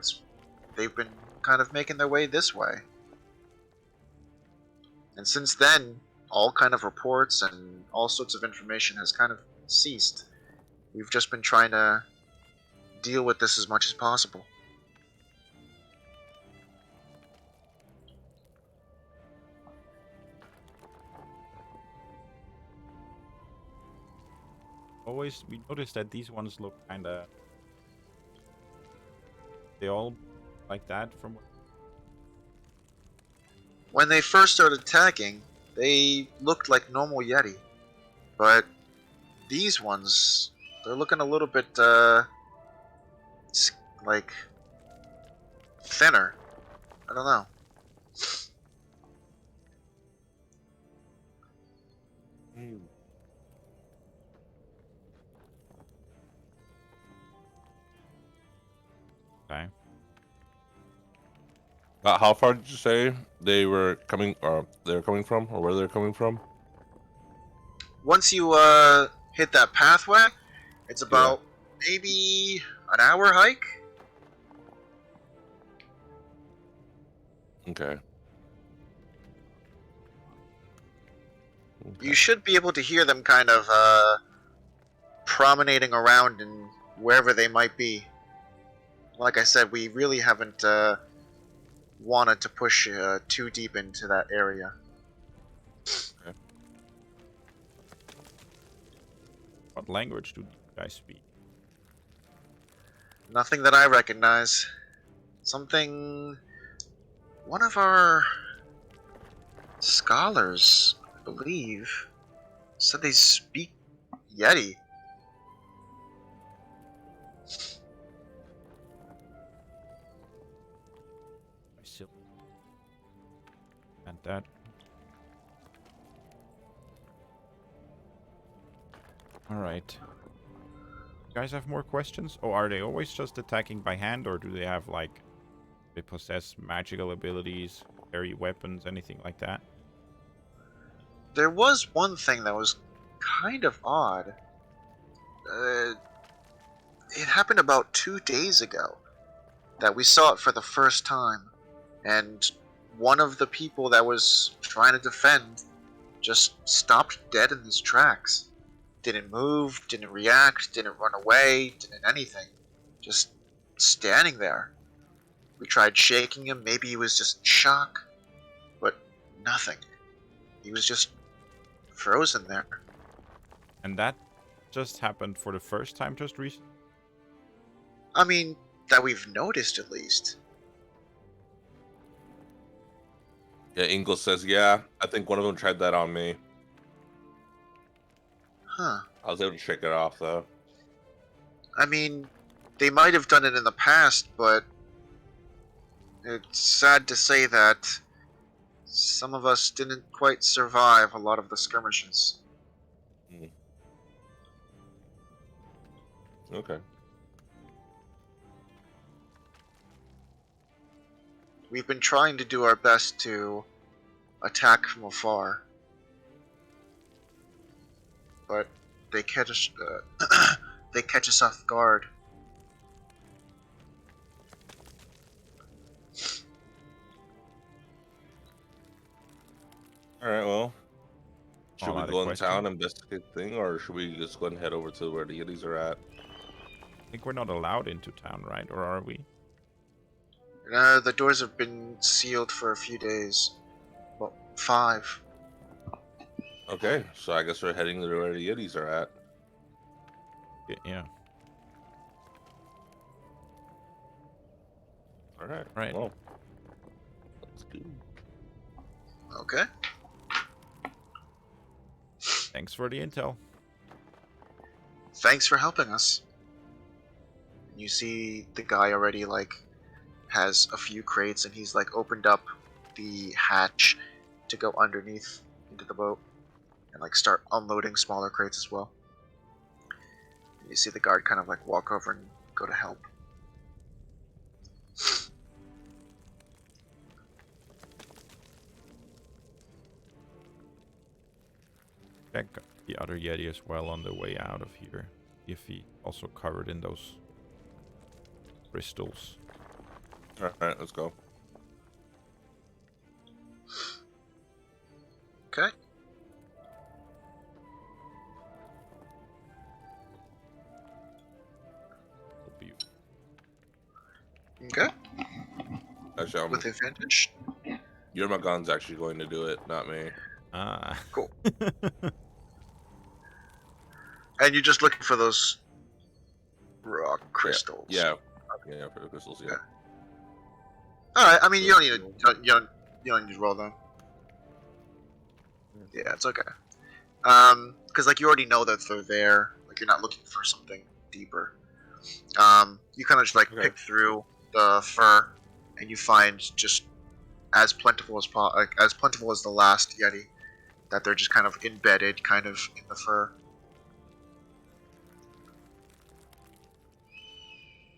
they've been kind of making their way this way. And since then, all kind of reports and all sorts of information has kind of ceased. We've just been trying to deal with this as much as possible. We noticed that these ones look kind of. They all like that from. When they first started attacking, they looked like normal Yeti. But these ones, they're looking a little bit, like, thinner. I don't know. Okay. How far did you say they were coming, or they're coming from, or where they're coming from? Once you, hit that pathway, it's about maybe an hour hike. Okay. You should be able to hear them kind of, promenading around in wherever they might be. Like I said, we really haven't, wanted to push, too deep into that area. Okay. What language do you guys speak? Nothing that I recognize. Something... One of our scholars, I believe, said they speak Yeti. And that. Alright. You guys have more questions? Oh, are they always just attacking by hand, or do they have, like, they possess magical abilities, carry weapons, anything like that? There was one thing that was kind of odd. It happened about 2 days ago that we saw it for the first time, and one of the people that was trying to defend just stopped dead in his tracks. Didn't move, didn't react, didn't run away, didn't anything. Just standing there. We tried shaking him, maybe he was just in shock, but nothing. He was just frozen there. And that just happened for the first time just recently? I mean, that we've noticed at least. Yeah, Ingles says, yeah, I think one of them tried that on me. Huh. I was able to shake it off, though. I mean, they might have done it in the past, but it's sad to say that some of us didn't quite survive a lot of the skirmishes. Okay. We've been trying to do our best to attack from afar, but they catch us. They catch us off guard. All right. Well, Should All we out of go in question. town, investigate the thing, or should we just go ahead and head over to where the Yetis are at? I think we're not allowed into town, right? Or are we? The doors have been sealed for a few days. Well, 5. Okay, so I guess we're heading to where the Yetis are at. Yeah. All right. Right. Well, let's go. Okay. Thanks for the intel. Thanks for helping us. You see the guy already, like, has a few crates, and he's, like, opened up the hatch to go underneath into the boat and, like, start unloading smaller crates as well. And you see the guard kind of, like, walk over and go to help. Check the other Yeti as well on the way out of here. If he also covered in those crystals. All right, let's go. Okay. Hope you- Okay. Actually, With advantage. Yermagon's actually going to do it, not me. Ah. Cool. And you're just looking for those rock crystals. Yeah, for the crystals. Yeah. Okay. All right. I mean, you don't need to roll them. Yeah, it's okay. Because like you already know that they're there. Like you're not looking for something deeper. You kind of just like Okay. pick through the fur, and you find just as plentiful as as plentiful as the last Yeti. That they're just kind of embedded, kind of in the fur.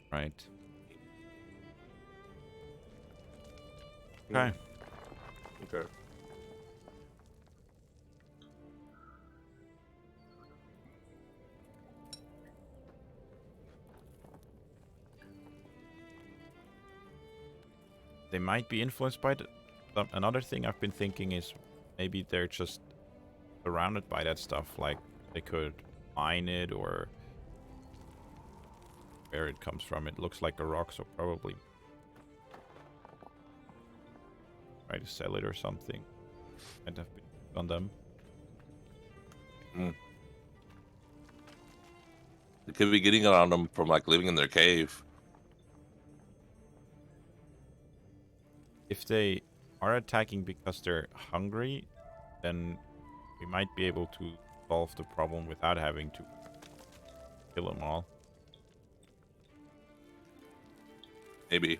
Right. Okay. Okay. They might be influenced by another thing I've been thinking is maybe they're just surrounded by that stuff. Like they could mine it or where it comes from. It looks like a rock, so probably try to sell it or something. Might have been on them. They could be getting it on them from like living in their cave. If they are attacking because they're hungry, then we might be able to solve the problem without having to kill them all. Maybe.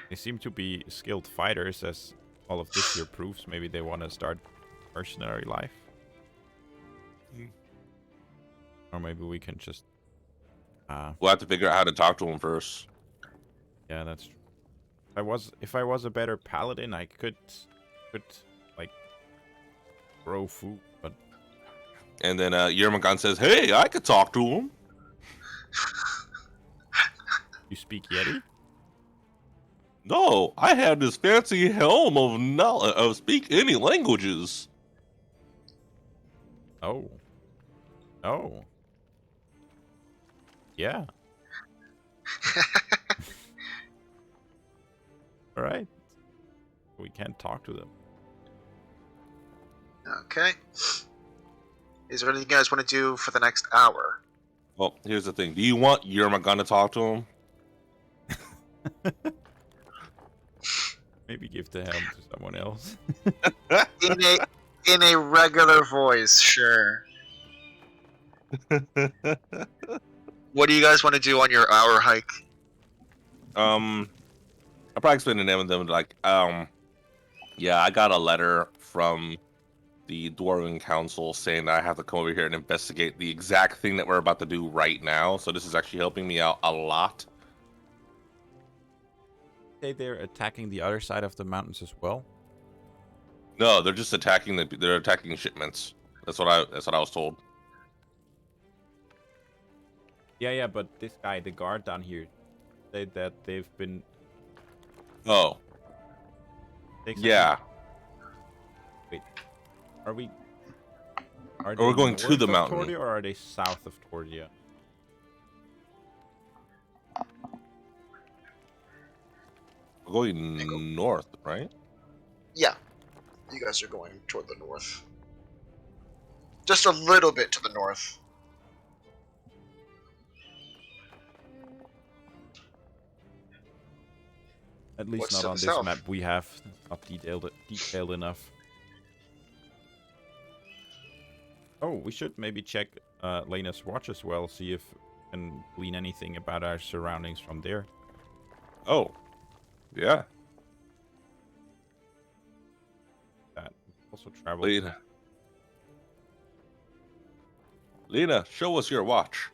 They seem to be skilled fighters, as all of this here proves. Maybe they want to start mercenary life. Or maybe we can just... We'll have to figure out how to talk to them first. yeah, that's true. If I was a better paladin, I could like grow food, but And then Yermagon says, "Hey, I could talk to him." you speak Yeti? No, I have this fancy helm of knowledge of speak any languages. Oh. Oh. Yeah. All right. We can't talk to them. Okay. Is there anything you guys want to do for the next hour? Well, here's the thing. Do you want Yermagon to talk to him? Maybe give the helm to someone else. In a regular voice, sure. What do you guys want to do on your hour hike? I'll probably explain to them and them like, yeah, I got a letter from the Dwarven Council saying that I have to come over here and investigate the exact thing that we're about to do right now. So this is actually helping me out a lot. Say they're attacking the other side of the mountains as well. No, they're just attacking they're attacking shipments. That's what I was told. Yeah, but this guy, the guard down here, said that they've been... Oh. Take Yeah. Wait, Are we? Are Or we're they going to north the of mountain. Tordia, or are they south of Tordia? We're going north, right? Yeah, you guys are going toward the north. Just a little bit to the north. At least What's not to on the this south? map. We have not detailed enough. Oh, we should maybe check Lena's watch as well. See if we can glean anything about our surroundings from there. Oh, yeah. That also travel. Lena, show us your watch.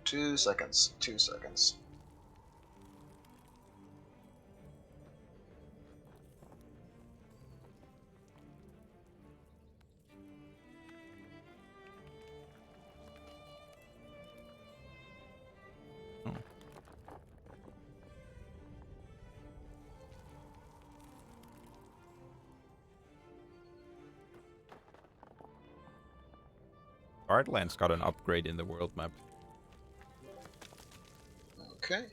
Two seconds. 2 seconds. Guardland's got an upgrade in the world map. Okay.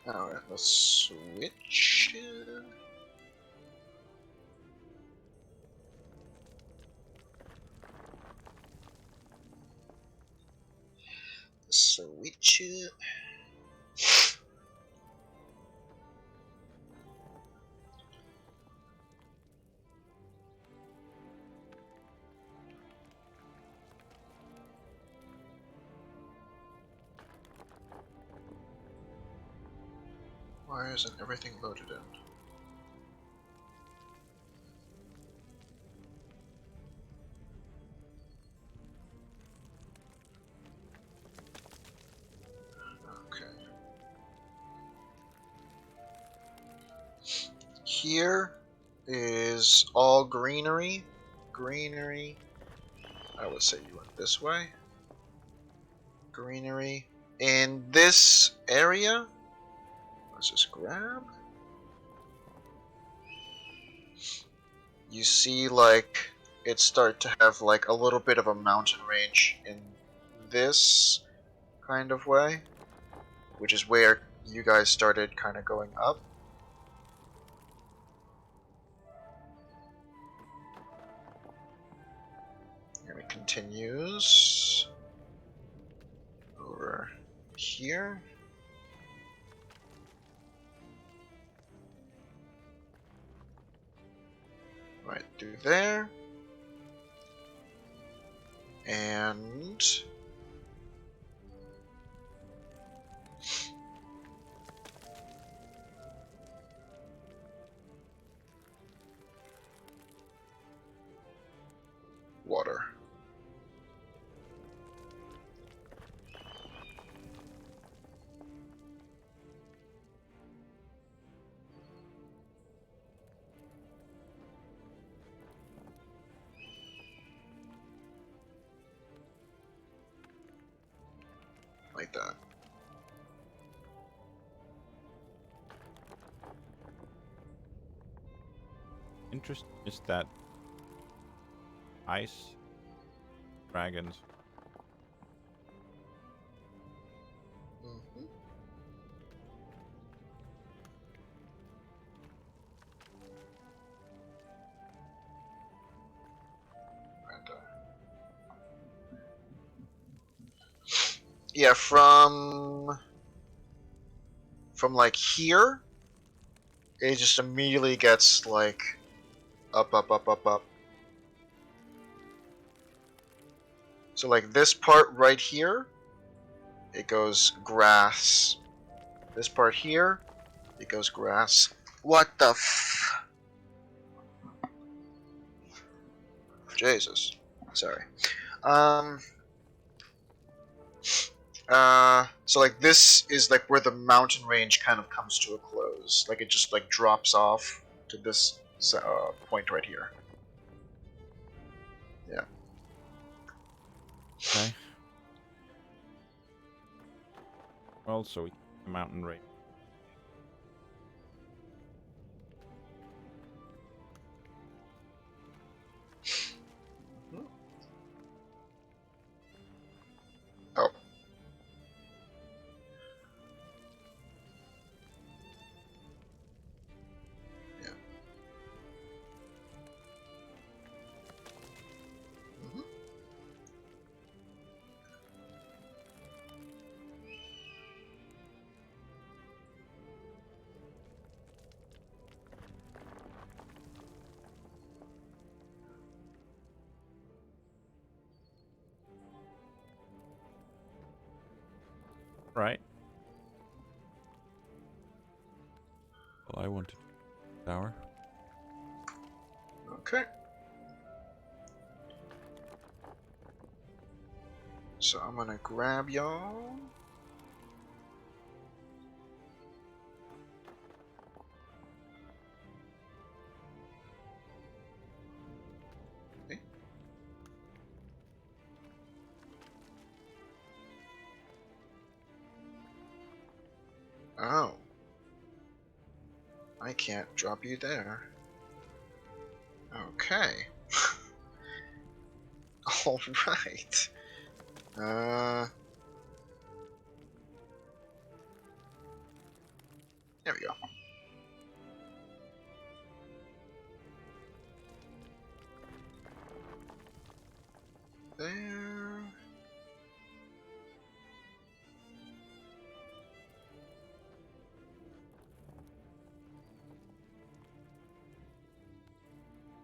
Alright, let's switch. Switch it. Why isn't everything loaded in? Okay. Here is all greenery. Greenery. I would say you went this way. Greenery. In this area, let's just grab. You see, like, it start to have, like, a little bit of a mountain range in this kind of way, which is where you guys started kind of going up. And it continues over here. Right through there. And water. Like that. Interest is that ice dragons. Mm-hmm. And, yeah, from like here, it just immediately gets like up, up, up, up, up. So like this part right here, it goes grass. This part here, it goes grass. What the f... Jesus. Sorry. So like this is like where the mountain range kind of comes to a close. Like it just like drops off to this point right here. Yeah. Okay. Also, a mountain range. Oh. Yeah. Mhm. Right. Well, I wanted tower. Okay. So I'm gonna grab y'all. Okay. Oh. I can't drop you there. Okay. Alright. There we go. There.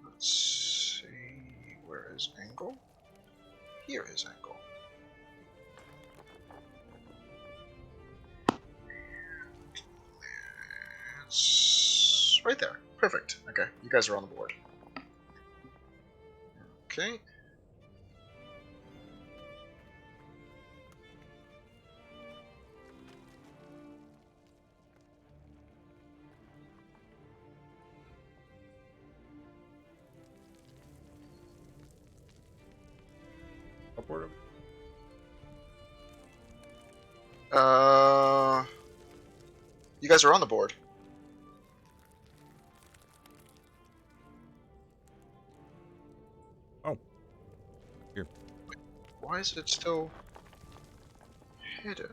Let's see. Where is Angle? Here is Angle. It's right there. Perfect. Okay, you guys are on the board. Okay. Upward. You guys are on the board. Oh. Here. Why is it still hidden?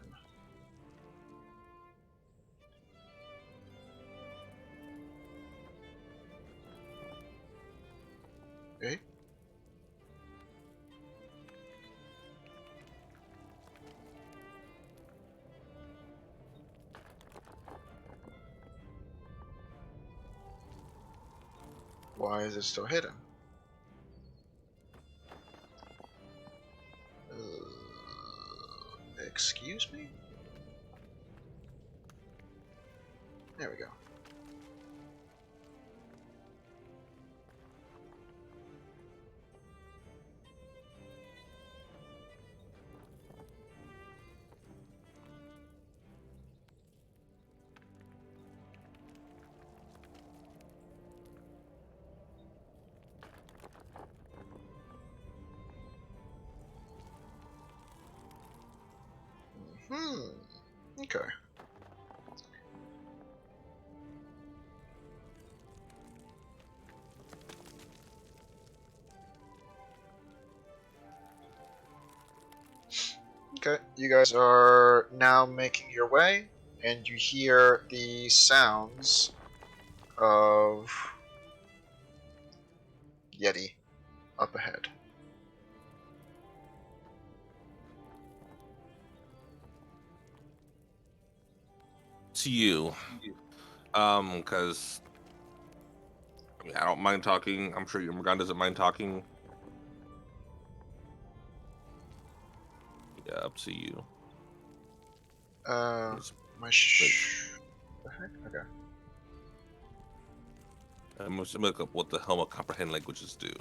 Eh? Why is it still hidden? Excuse me? There we go. Okay. Okay, you guys are now making your way, and you hear the sounds of Yeti up ahead. To you, because I mean, I don't mind talking. I'm sure Yumurgan doesn't mind talking. Yeah, up to you. Let's My the heck? Okay. I'm just look up what the hell my comprehend languages do.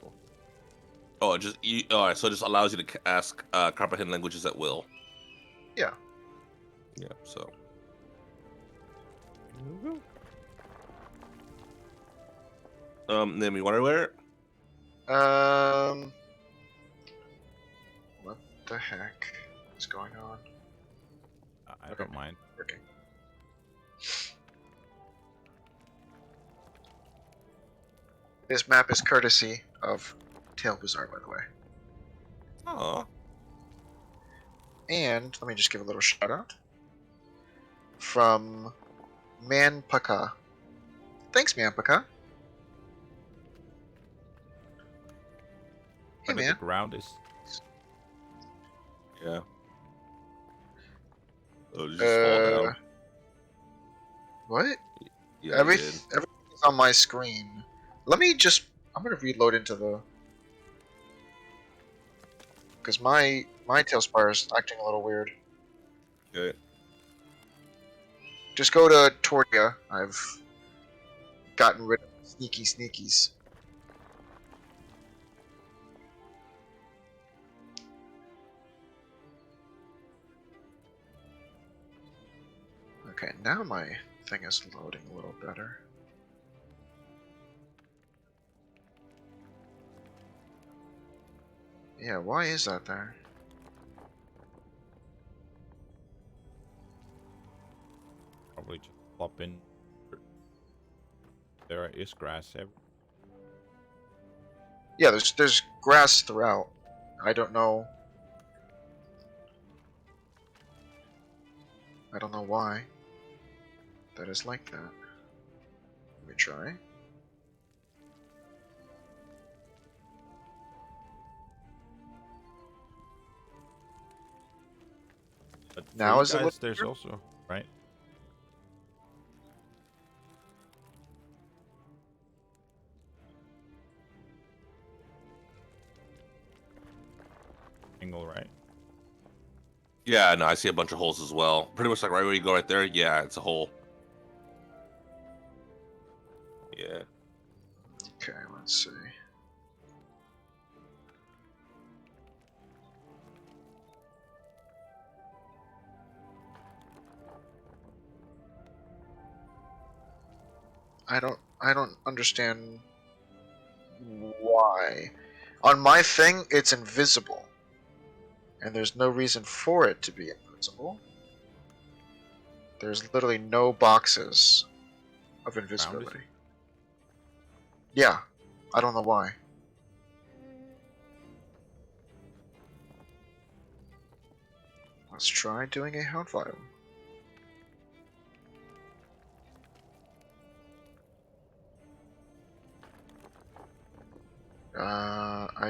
Oh, all right. So it just allows you to ask comprehend languages at will. Yeah. Yeah. So. Name you want to wear it? What the heck is going on? I don't mind. Working. This map is courtesy of TaleSpire, by the way. Oh, And let me just give a little shout out from Manpaka. Thanks, Manpaka. Hey, But man. the ground is yeah. Oh, did you just fall down? What? Yeah, you did. Everything's on my screen. Let me just. I'm gonna reload into the. Because my TaleSpire is acting a little weird. Okay. Just go to Tordia. I've gotten rid of sneaky sneakies. Okay, now my thing is loading a little better. Yeah, why is that there? probably just plop in. There is grass everywhere. Yeah, there's grass throughout. I don't know. I don't know why that is like that. Let me try. But for Now you is it guys, looking there's better? also right. Angle, right? Yeah, no, I see a bunch of holes as well. Pretty much like right where you go right there. Yeah, it's a hole. Yeah. Okay, let's see. I don't understand why. On my thing, it's invisible. And there's no reason for it to be invisible. There's literally no boxes of Round is invisibility. it? Yeah, I don't know why. Let's try doing a hound file.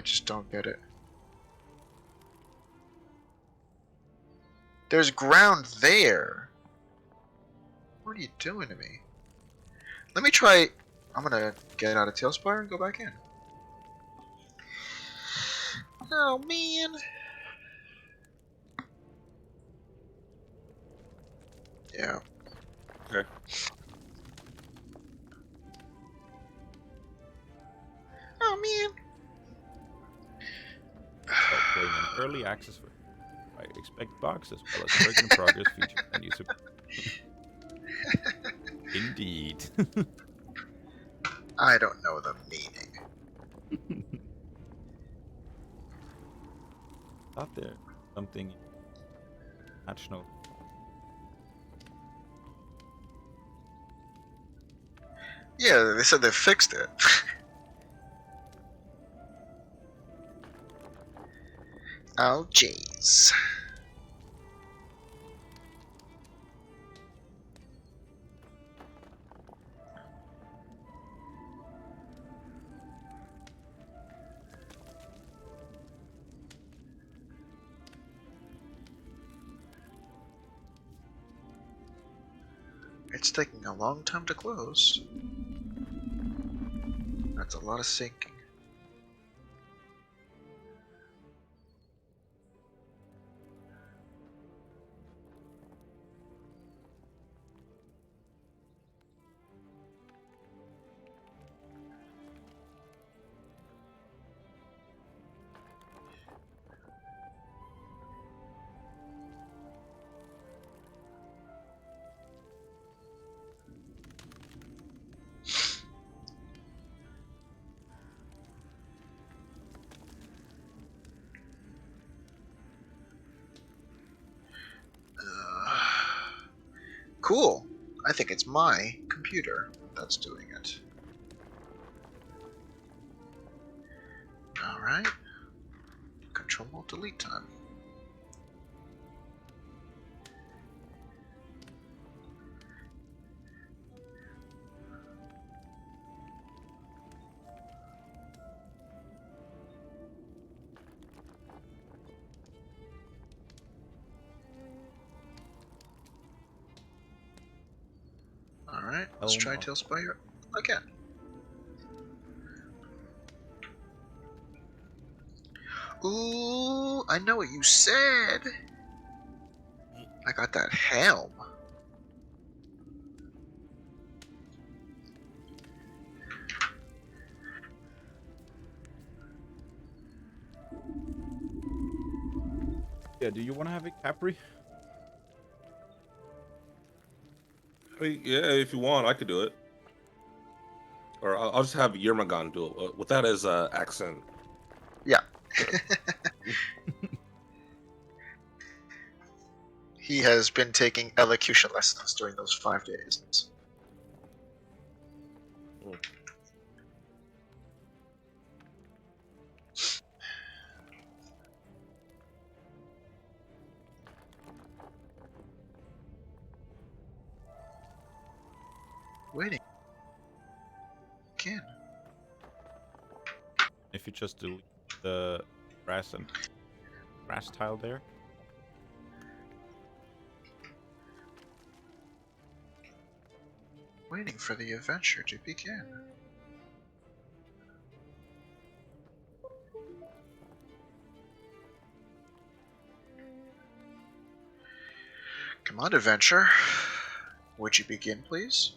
I just don't get it. There's ground there. What are you doing to me? Let me try. I'm gonna get out of TaleSpire and go back in. Oh man. Yeah. Okay. Oh man. Start playing an early access for. I expect bugs as well as work in progress features and user. Indeed. I don't know the meaning. Thought there something national. Yeah, they said they fixed it. Oh jeez. It's taking a long time to close. That's a lot of syncing. Cool. I think it's my computer that's doing it. Alright. Control-Alt-Delete time. Alright, let's try TaleSpire again. Ooh, I know what you said. I got that helm. Yeah, do you want to have it, Capri? Yeah, if you want, I could do it. Or I'll just have Yermagan do it with that as accent. Yeah. He has been taking elocution lessons during those 5 days. Waiting. Again. If you just delete the grass and grass tile there. Waiting for the adventure to begin. Come on, adventure. Would you begin, please?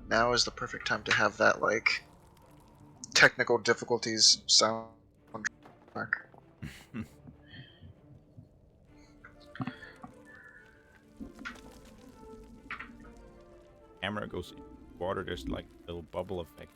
Now is the perfect time to have that, like, technical difficulties soundtrack. Camera goes in water, there's like a little bubble effect.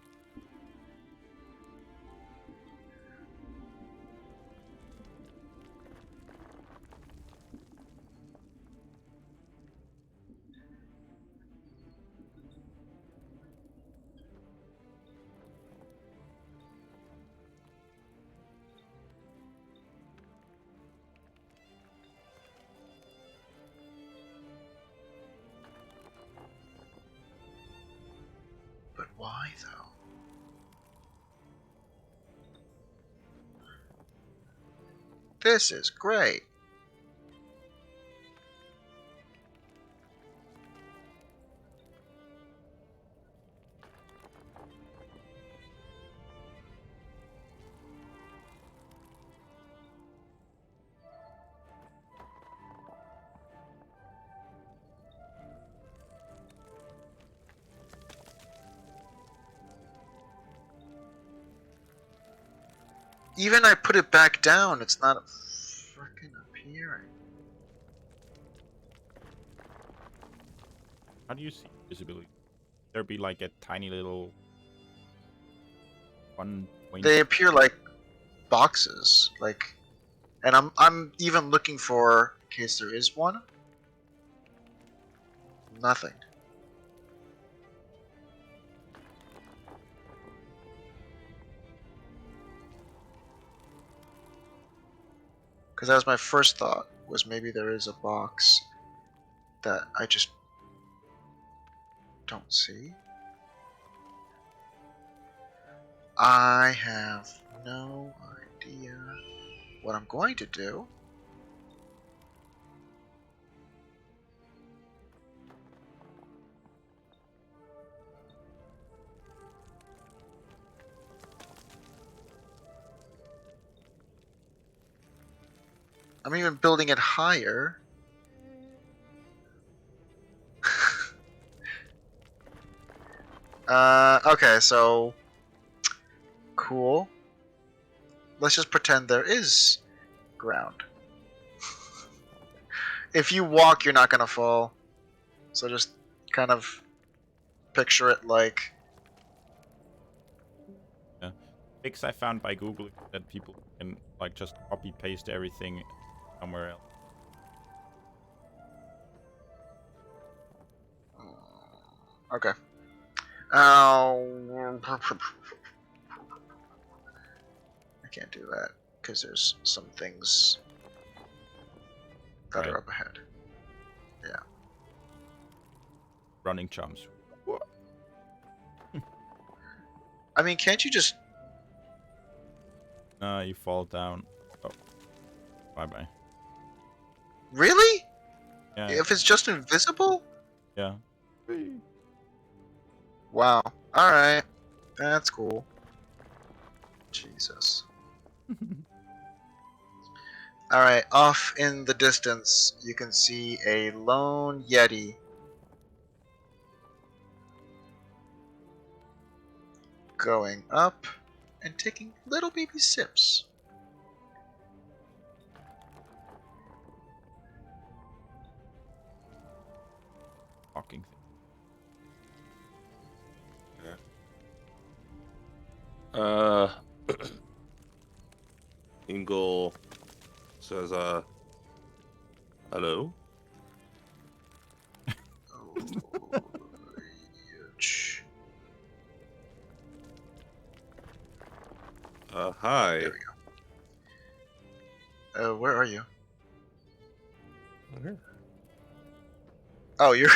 But why, though? This is great. Even I put it back down, it's not freaking appearing. How do you see visibility? There be like a tiny little 1 point. They appear like boxes, like, and I'm even looking for, in case there is one. Nothing. Because that was my first thought, was maybe there is a box that I just don't see. I have no idea what I'm going to do. I'm even building it higher. Okay, so cool. Let's just pretend there is ground. If you walk, you're not gonna fall. So just kind of picture it like... Fix I found by Googling that people can like just copy paste everything somewhere else. Okay. I can't do that because there's some things that Right. are up ahead. Yeah. Running chums. I mean, can't you just? You fall down. Oh. Bye-bye. Really? Yeah. If it's just invisible? Yeah. Wow. All right. That's cool. Jesus. All right. Off in the distance, you can see a lone Yeti. Going up and taking little baby sips. Talking thing. Ingle says, hello? Oh, huge. Hi. There we go. Where are you? I'm here. Oh, you're.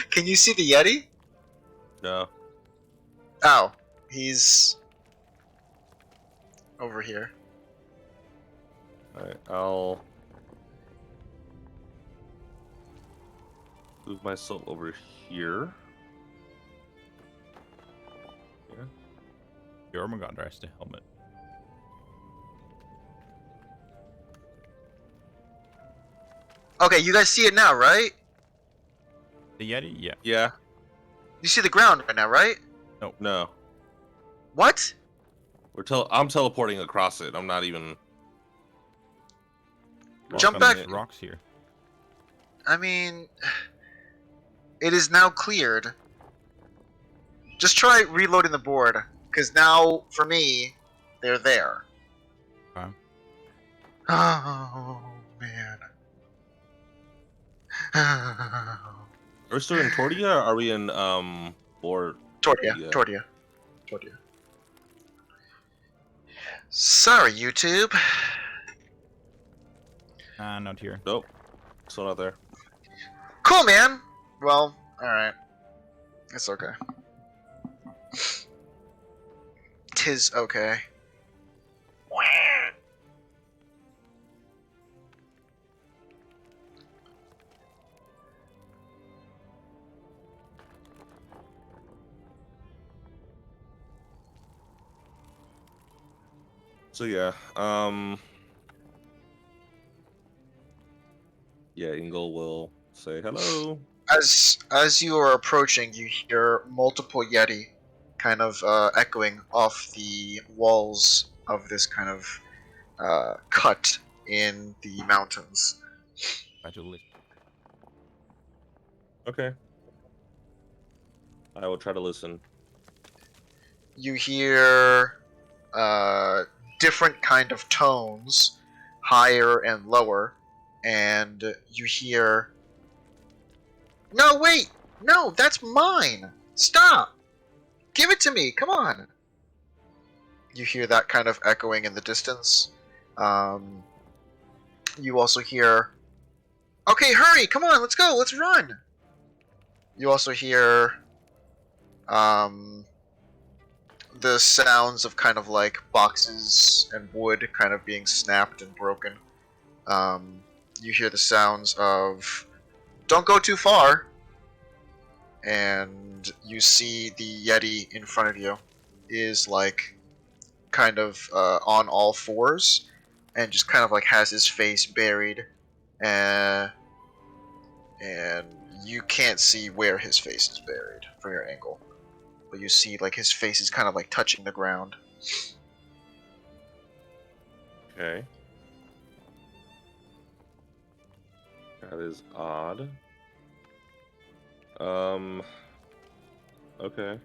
Can you see the Yeti? No. Oh, he's over here. Alright, I'll move myself over here. Yeah. Jormungandr has the helmet. Okay, you guys see it now, right? The Yeti? Yeah. Yeah. You see the ground right now, right? No. What? I'm teleporting across it. I'm not even. Jump on back. these rocks here. I mean, it is now cleared. Just try reloading the board, because now, for me, they're there. Okay. Oh, man. Are we still in Tordia or are we in or Tordia. Sorry, YouTube. Not here. Nope. Still not there. Cool, man. Well, alright. It's okay. Tis okay. So yeah, yeah, Ingle will say hello. As you are approaching, you hear multiple Yeti kind of echoing off the walls of this kind of cut in the mountains. Try to listen. Okay. I will try to listen. You hear different kind of tones, higher and lower, and you hear, "No, wait! No, that's mine! Stop! Give it to me! Come on!" You hear that kind of echoing in the distance. You also hear, "Okay, hurry! Come on, let's go! Let's run!" You also hear the sounds of kind of like boxes and wood kind of being snapped and broken. You hear the sounds of "Don't go too far," and you see the Yeti in front of you is like kind of on all fours and just kind of like has his face buried, and you can't see where his face is buried from your angle, but you see like his face is kind of like touching the ground. Okay. That is odd. Okay.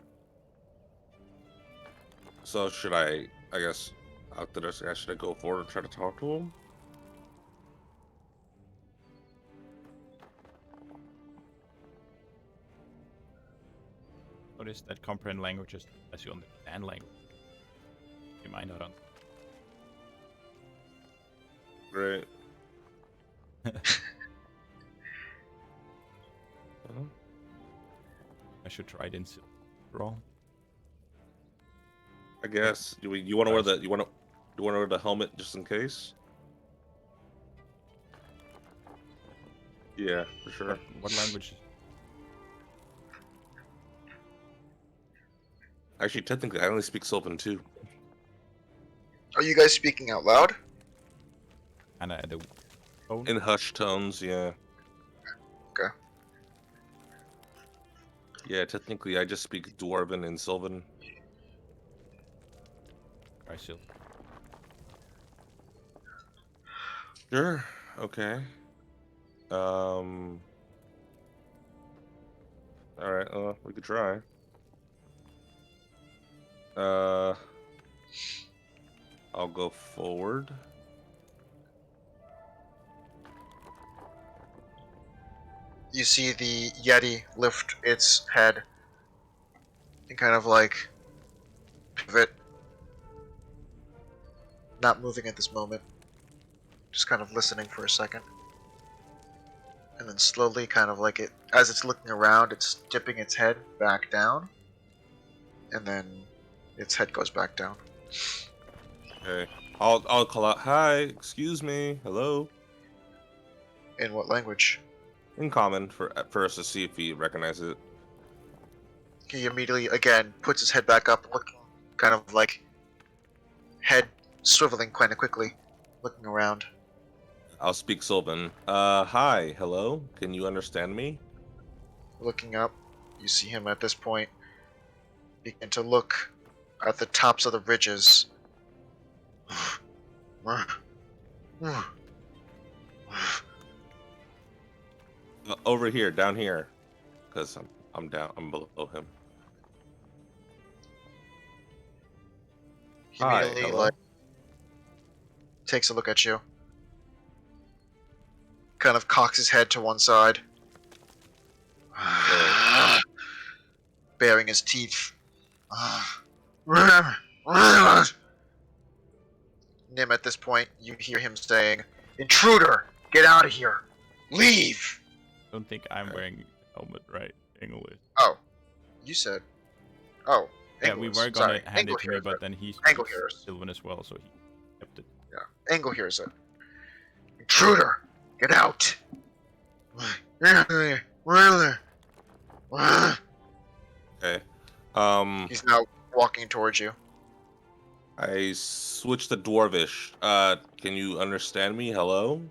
So should I guess, after this, should I go forward and try to talk to him? What is that? Comprehend languages as you understand language. You might not understand. Great. I should try it in silver roll. I guess. You want to wear the you want to wear the helmet just in case? Yeah, for sure. What language? Actually, technically, I only speak Sylvan too. Are you guys speaking out loud? And the tone? In hushed tones, yeah. Okay. Yeah, technically, I just speak Dwarven and Sylvan. Try silver. Sure. Okay. All right. We could try. I'll go forward. You see the Yeti lift its head and kind of like pivot. Not moving at this moment. Just kind of listening for a second. And then slowly, kind of like as it's looking around, it's dipping its head back down. And then its head goes back down. Okay. I'll call out, "Hi, excuse me, hello," In what language? in common for us to see if he recognizes it. He immediately, again, puts his head back up, looking kind of like head swiveling kind of quickly, looking around. I'll speak Sylvan. Hi, hello. Can you understand me? Looking up, you see him at this point begin to look at the tops of the ridges. Over here, down here, because I'm down. I'm below him. He Hi, immediately hello. takes a look at you. Kind of cocks his head to one side. Baring his teeth. Nim, at this point, you hear him saying, "Intruder! Get out of here! Leave!" I don't think I'm wearing a helmet, right? English. Oh. You said... Oh. Yeah, we English. were gonna Sorry, hand Angle it to me, hears but it. then he Angle speaks hears. Sylvan as well, so he kept it. Yeah. Angle hears it. "Intruder! Get out!" Okay. He's now walking towards you. I switched to Dwarvish. Can you understand me? Hello?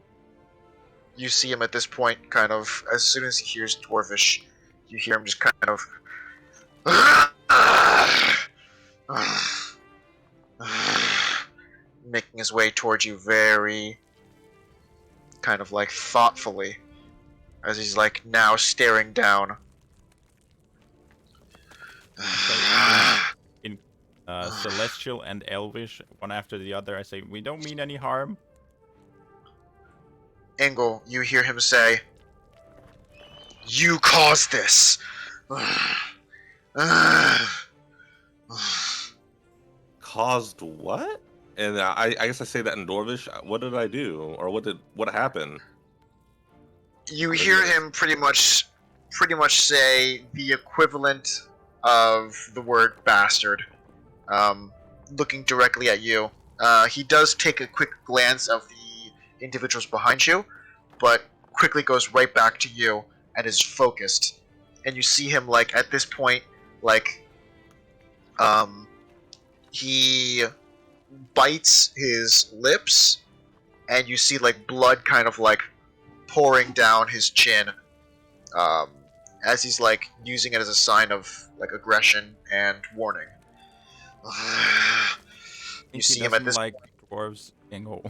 You see him at this point, kind of, as soon as he hears Dwarvish, you hear him just kind of... making his way towards you very... kind of like thoughtfully, as he's like now staring down. In Celestial and Elvish, one after the other, I say, we don't mean any harm. Engel, you hear him say, "You caused this!" Caused what? And I guess I say that in Dwarvish. What did I do, or what happened? You hear him pretty much say the equivalent of the word bastard, looking directly at you. He does take a quick glance of the individuals behind you, but quickly goes right back to you and is focused. And you see him, like, at this point, like, he bites his lips, and you see, like, blood kind of, like, pouring down his chin, as he's, like, using it as a sign of, like, aggression and warning. You see him at this like dwarves, Engel.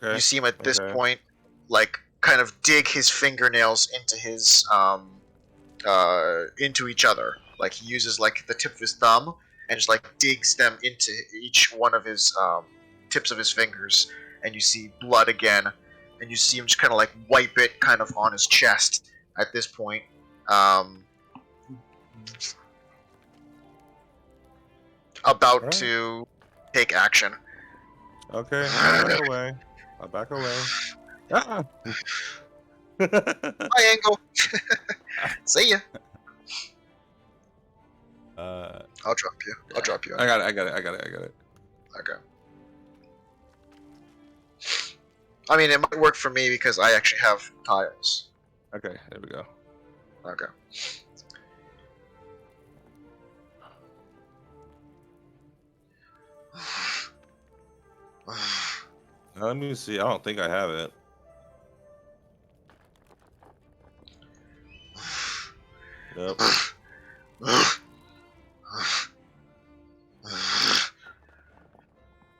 Okay. You see him at this Okay. point, like, kind of dig his fingernails into his, into each other. Like, he uses, like, the tip of his thumb and just, like, digs them into each one of his, tips of his fingers. And you see blood again. And you see him just kind of, like, wipe it kind of on his chest at this point. about Alright. to take action. Okay, I'll back away. I'll back away. Ah! Bye, Angle. See ya. I'll drop you. I'll drop you. I got it. Okay. I mean, it might work for me because I actually have tiles. Okay, there we go. Okay. Let me see. I don't think I have it. Yep.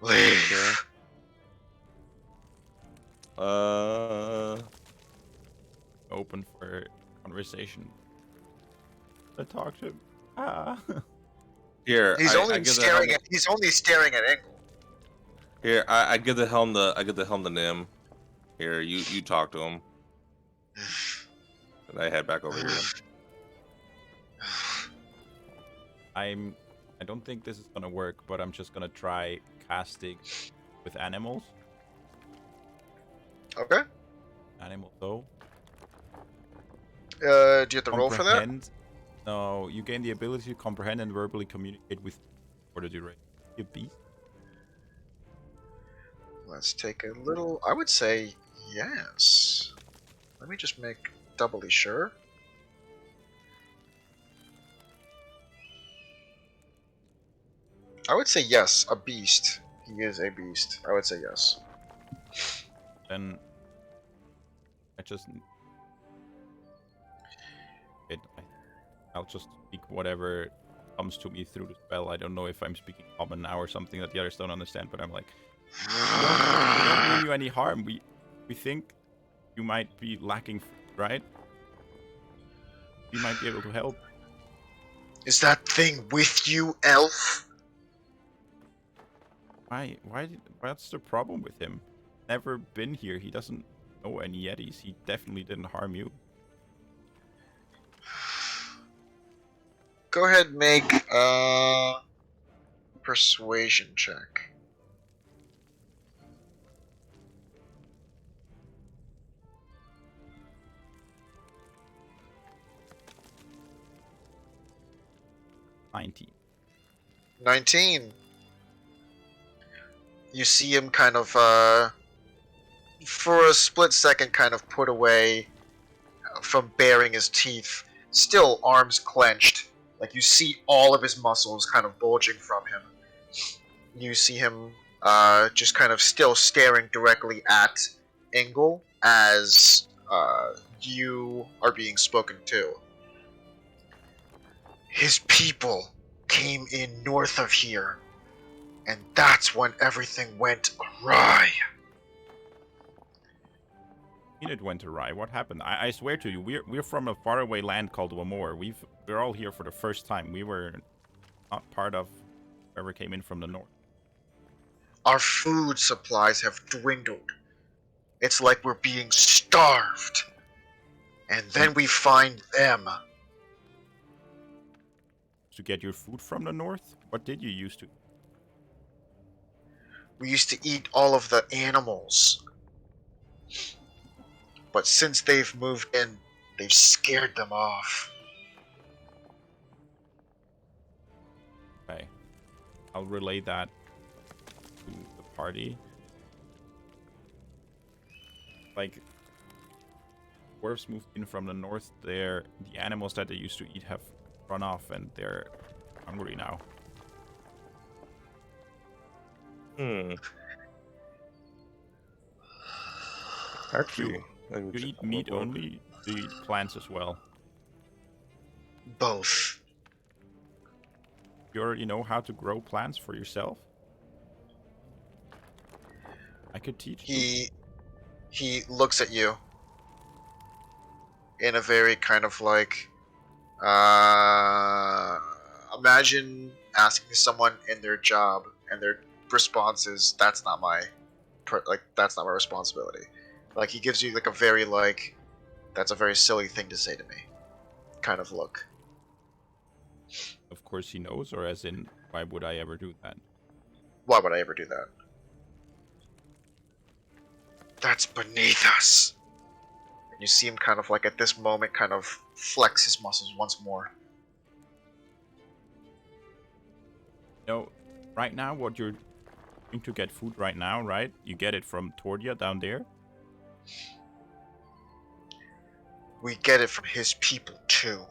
Leave. Open for conversation. To talk to him. Ah. Here, He's I only give the staring helm, at. He's only staring at Angle. Here, I give the helm to Nim. Here, you talk to him. And I head back over here. I don't think this is gonna work, but I'm just gonna try casting with animals. Okay. Animal though. Do you have to roll for that? Comprehend. No, you gain the ability to comprehend and verbally communicate with for the duration. You beast. Let's take a little. I would say yes. Let me just make doubly sure. I would say yes. A beast. He is a beast. I would say yes. Then I just I'll just speak whatever comes to me through the spell. I don't know if I'm speaking common now or something that the others don't understand, but I'm like, we don't mean you any harm. We think you might be lacking, right? We might be able to help. Is that thing with you, elf? Why? What's the problem with him? Never been here. He doesn't know any Yetis. He definitely didn't harm you. Go ahead and make a persuasion check. $19. 19. You see him kind of, for a split second, kind of put away from baring his teeth, still arms clenched. Like you see all of his muscles kind of bulging from him. You see him just kind of still staring directly at Engel as you are being spoken to. His people came in north of here, and that's when everything went awry. It went awry. What happened? I swear to you, we're from a faraway land called Wamor. We're all here for the first time. We were not part of whoever came in from the north. Our food supplies have dwindled. It's like we're being starved. And then we find them. To get your food from the north? What did you use to? We used to eat all of the animals. But since they've moved in, they've scared them off. Okay. I'll relay that to the party. Like, dwarves moved in from the north there. The animals that they used to eat have run off and they're hungry now. Actually, You eat meat only? Do you eat plants as well? Both. You already know how to grow plants for yourself? I could teach you. He looks at you in a very kind of like imagine asking someone in their job and their response is that's not my responsibility. Like he gives you like a very like that's a very silly thing to say to me kind of look. Of course he knows, or as in Why would I ever do that? Why would I ever do that? That's beneath us. And you see him kind of like at this moment kind of flex his muscles once more. No, right now, what you're going to get food right now, right? You get it from Tordia down there. We get it from his people too.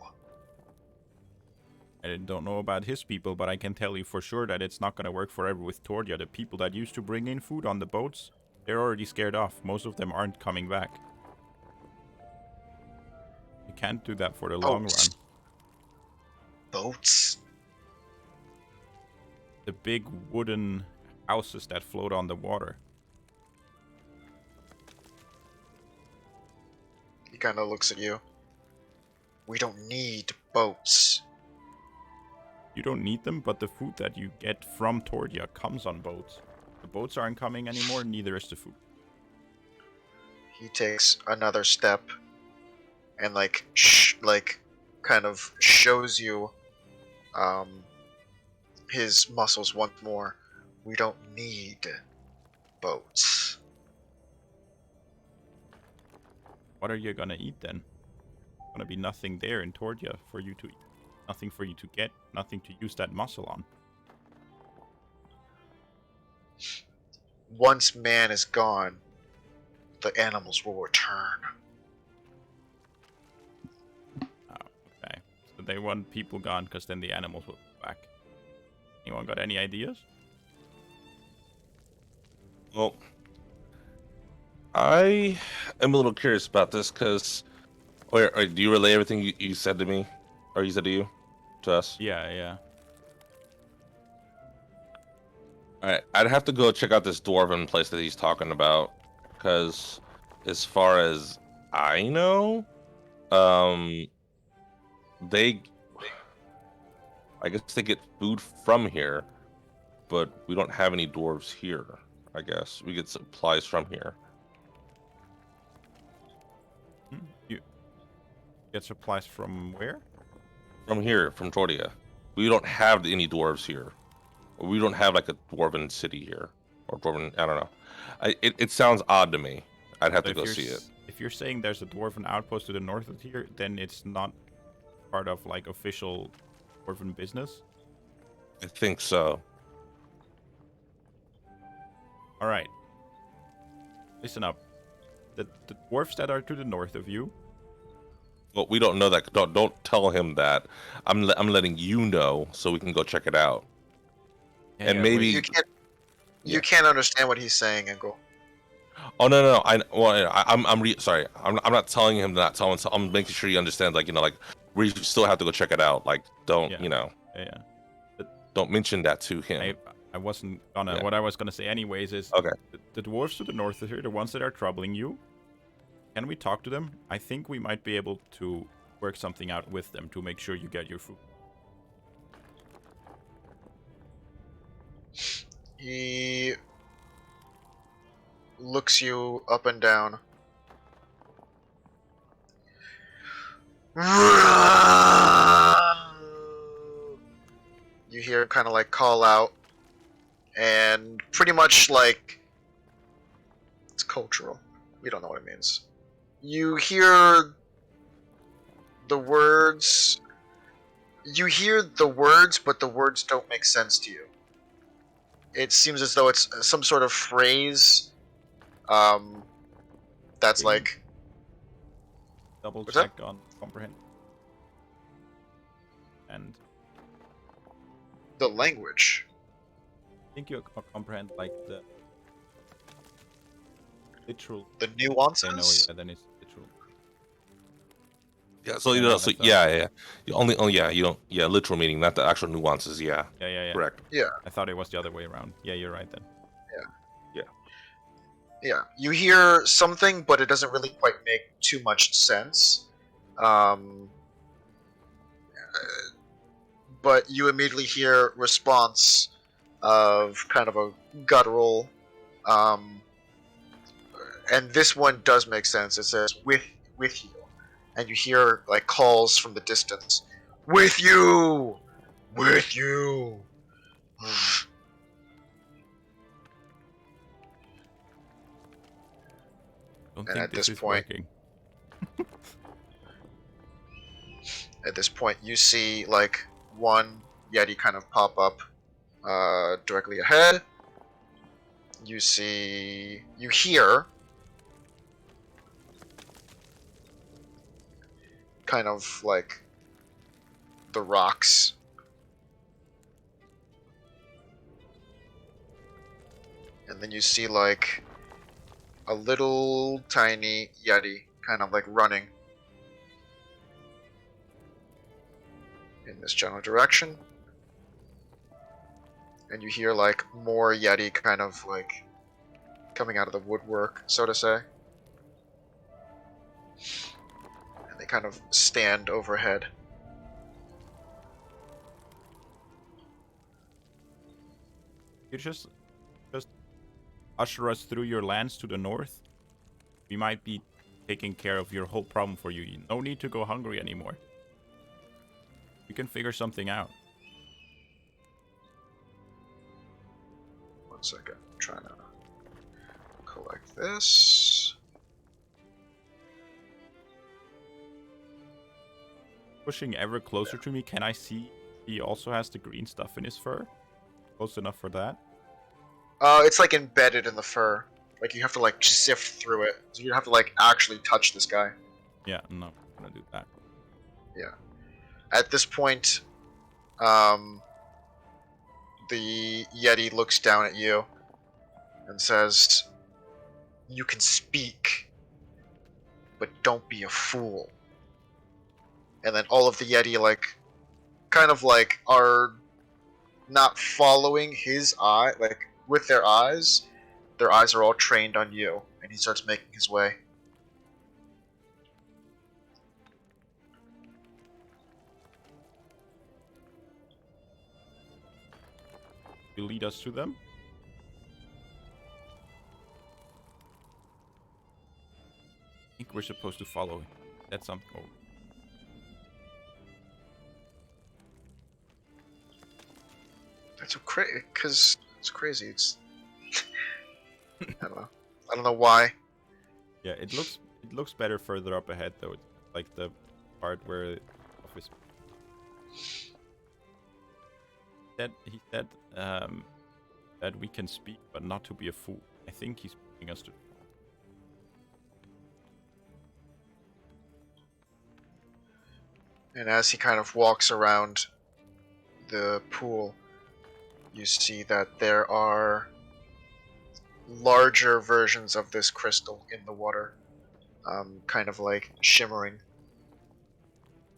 I don't know about his people, but I can tell you for sure that it's not going to work forever with Tordia. The people that used to bring in food on the boats, they're already scared off. Most of them aren't coming back. You can't do that for the long run. Boats? The big wooden houses that float on the water. He kind of looks at you. We don't need boats. You don't need them, but the food that you get from Tordia comes on boats. The boats aren't coming anymore, neither is the food. He takes another step and kind of shows you his muscles once more. We don't need boats. What are you gonna eat then? Gonna be nothing there in Tordia for you to eat. Nothing for you to get, nothing to use that muscle on. Once man is gone, the animals will return. Okay. So they want people gone because then the animals will be back. Anyone got any ideas? Well, I am a little curious about this because, or do you relay everything you said to me, or you said to you, to us? Yeah. All right, I'd have to go check out this dwarven place that he's talking about, because as far as I know, they, I guess they get food from here, but we don't have any dwarves here. I guess we get supplies from here. You get supplies from where? From here, from Tordia. We don't have any dwarves here. We don't have like a dwarven city here, or dwarven. I don't know. It sounds odd to me. I'd have to go see it. If you're saying there's a dwarven outpost to the north of here, then it's not part of like official dwarven business. I think so. All right. Listen up. The dwarfs that are to the north of you. Well, we don't know that. Don't tell him that. I'm letting you know so we can go check it out. Yeah, and maybe You can't understand what he's saying, Uncle. Oh no. Sorry. I'm not telling him to not tell him. I'm making sure he understands. Like like we still have to go check it out. Like don't Yeah. Don't mention that to him. I wasn't gonna. Yeah. What I was gonna say anyways is okay. The dwarves to the north of here, the ones that are troubling you. Can we talk to them? I think we might be able to work something out with them to make sure you get your food. He looks you up and down. You hear kind of like call out, and pretty much like it's cultural. We don't know what it means. You hear the words. You hear the words, but the words don't make sense to you. It seems as though it's some sort of phrase. That's like. Double check on comprehend. And. The language. I think you comprehend like the literal. The nuances. I know, yeah. Then it's literal. Yeah. So yeah. You only you don't. Yeah, literal meaning, not the actual nuances. Yeah. Yeah. Correct. Yeah. I thought it was the other way around. Yeah, you're right then. Yeah. You hear something, but it doesn't really quite make too much sense. But you immediately hear response of kind of a guttural, and this one does make sense. It says with you, and you hear like calls from the distance, with you, Don't And think at this this is point, working. you see like one Yeti kind of pop up directly ahead. You hear kind of like the rocks. And then you see like a little tiny Yeti kind of like running in this general direction. And you hear like more Yeti kind of like coming out of the woodwork, so to say. And they kind of stand overhead. You just usher us through your lands to the north. We might be taking care of your whole problem for you. No need to go hungry anymore. We can figure something out. 1 second. I'm trying to collect this. Pushing ever closer to me, can I see he also has the green stuff in his fur? Close enough for that? It's like embedded in the fur. Like you have to like sift through it. So you have to like actually touch this guy. Yeah, no, I'm gonna do that. Yeah. At this point, the Yeti looks down at you and says, "You can speak, but don't be a fool." And then all of the Yeti like kind of like are not following his eye, like with their eyes. Their eyes are all trained on you, and he starts making his way. You lead us to them? I think we're supposed to follow him. That's something. Oh. That's so crazy, because it's crazy. It's I don't know. I don't know why. Yeah, it looks better further up ahead though. It's like the part where office he said that we can speak but not to be a fool. I think he's bringing us to. And as he kind of walks around the pool, you see that there are larger versions of this crystal in the water, kind of like shimmering.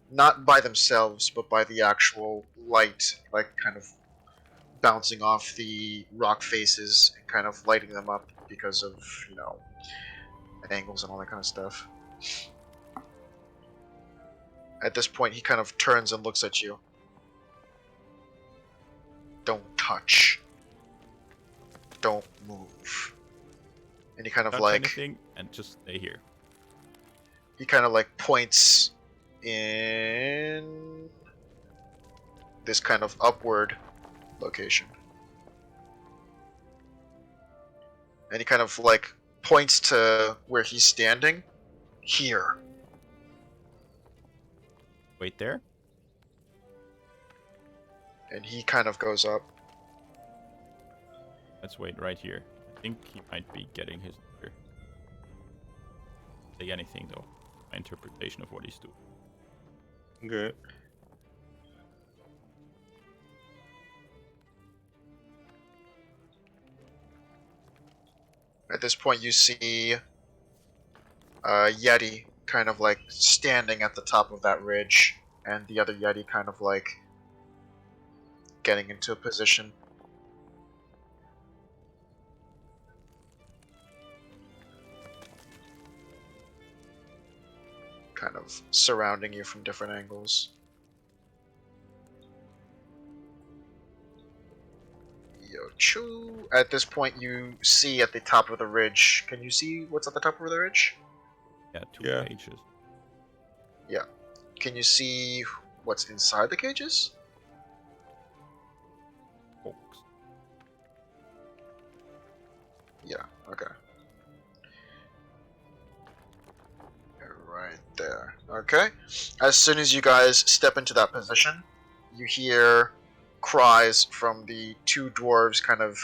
Not by themselves, but by the actual light, like kind of bouncing off the rock faces and kind of lighting them up because of, angles and all that kind of stuff. At this point, he kind of turns and looks at you. Don't touch. Don't move. And he kind of Touch like anything and just stay here. he kind of like points in this kind of upward location. And he kind of like points to where he's standing. Here. Wait there. And he kind of goes up. Let's wait right here. I think he might be getting his number. Say anything though. My interpretation of what he's doing. Okay. At this point, you see Yeti kind of like standing at the top of that ridge, and the other Yeti kind of like getting into a position. Kind of surrounding you from different angles. Yo-choo. At this point, you see at the top of the ridge. Can you see what's at the top of the ridge? Yeah, two Yeah. pages. Yeah. Can you see what's inside the cages? Folks. there. Okay. As soon as you guys step into that position, you hear cries from the two dwarves kind of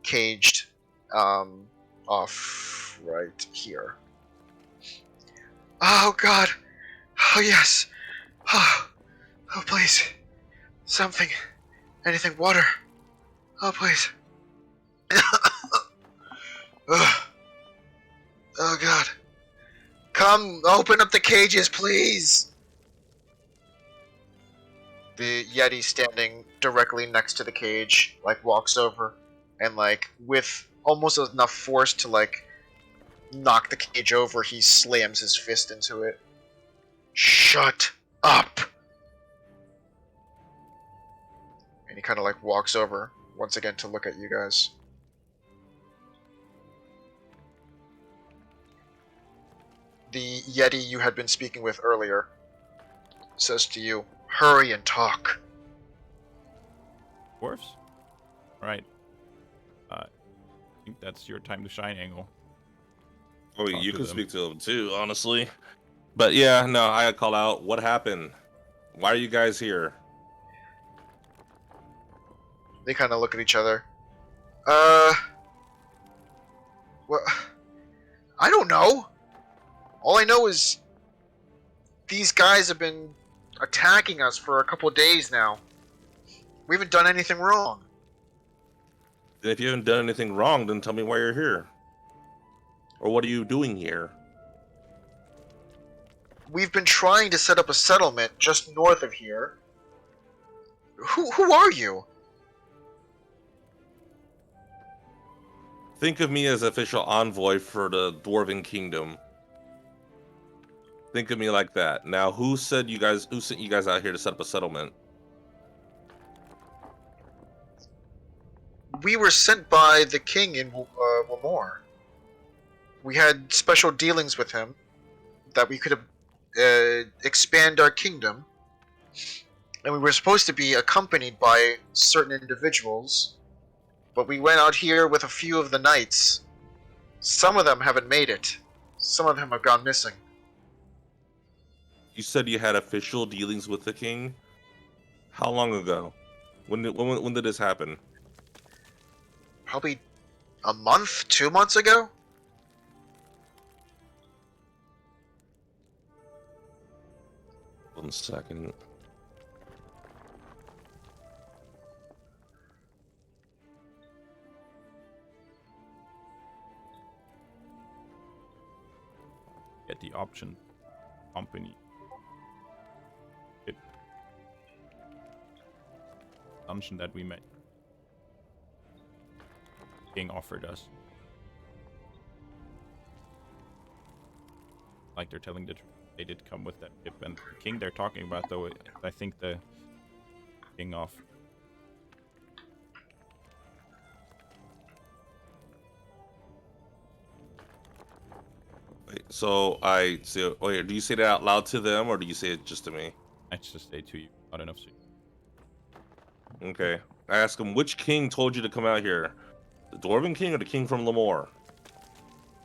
caged off right here. Oh god! Oh yes! Oh, oh please! Something! Anything! Water! Oh please! Ugh. Oh god! Come, open up the cages, please! The Yeti standing directly next to the cage, like, walks over, and, like, with almost enough force to, like, knock the cage over, he slams his fist into it. Shut up! And he kind of, like, walks over, once again, to look at you guys. The Yeti you had been speaking with earlier says to you, hurry and talk. Dwarves? Right. I think that's your time to shine, Angle. Oh, Talk you to can them. speak to them too, honestly. But yeah, no, I call out. What happened? Why are you guys here? They kind of look at each other. What? I don't know. All I know is these guys have been attacking us for a couple of days now. We haven't done anything wrong. And if you haven't done anything wrong, then tell me why you're here. Or what are you doing here? We've been trying to set up a settlement just north of here. Who are you? Think of me as official envoy for the Dwarven Kingdom. Think of me like that. Now, who sent you guys out here to set up a settlement? We were sent by the king in Wamor. We had special dealings with him that we could expand our kingdom, and we were supposed to be accompanied by certain individuals, but we went out here with a few of the knights. Some of them haven't made it. Some of them have gone missing. You said you had official dealings with the king? How long ago? When did this happen? Probably a month, 2 months ago? One second. Get the option. Company. It. Assumption that we made. King offered us. Like they're telling the truth. They did come with that ship, and the king they're talking about, though, I think the king off. Wait, so I say, wait, do you say that out loud to them, or do you say it just to me? I just say to you, not enough. Okay. I ask him, which king told you to come out here? The Dwarven King or the king from Lamore?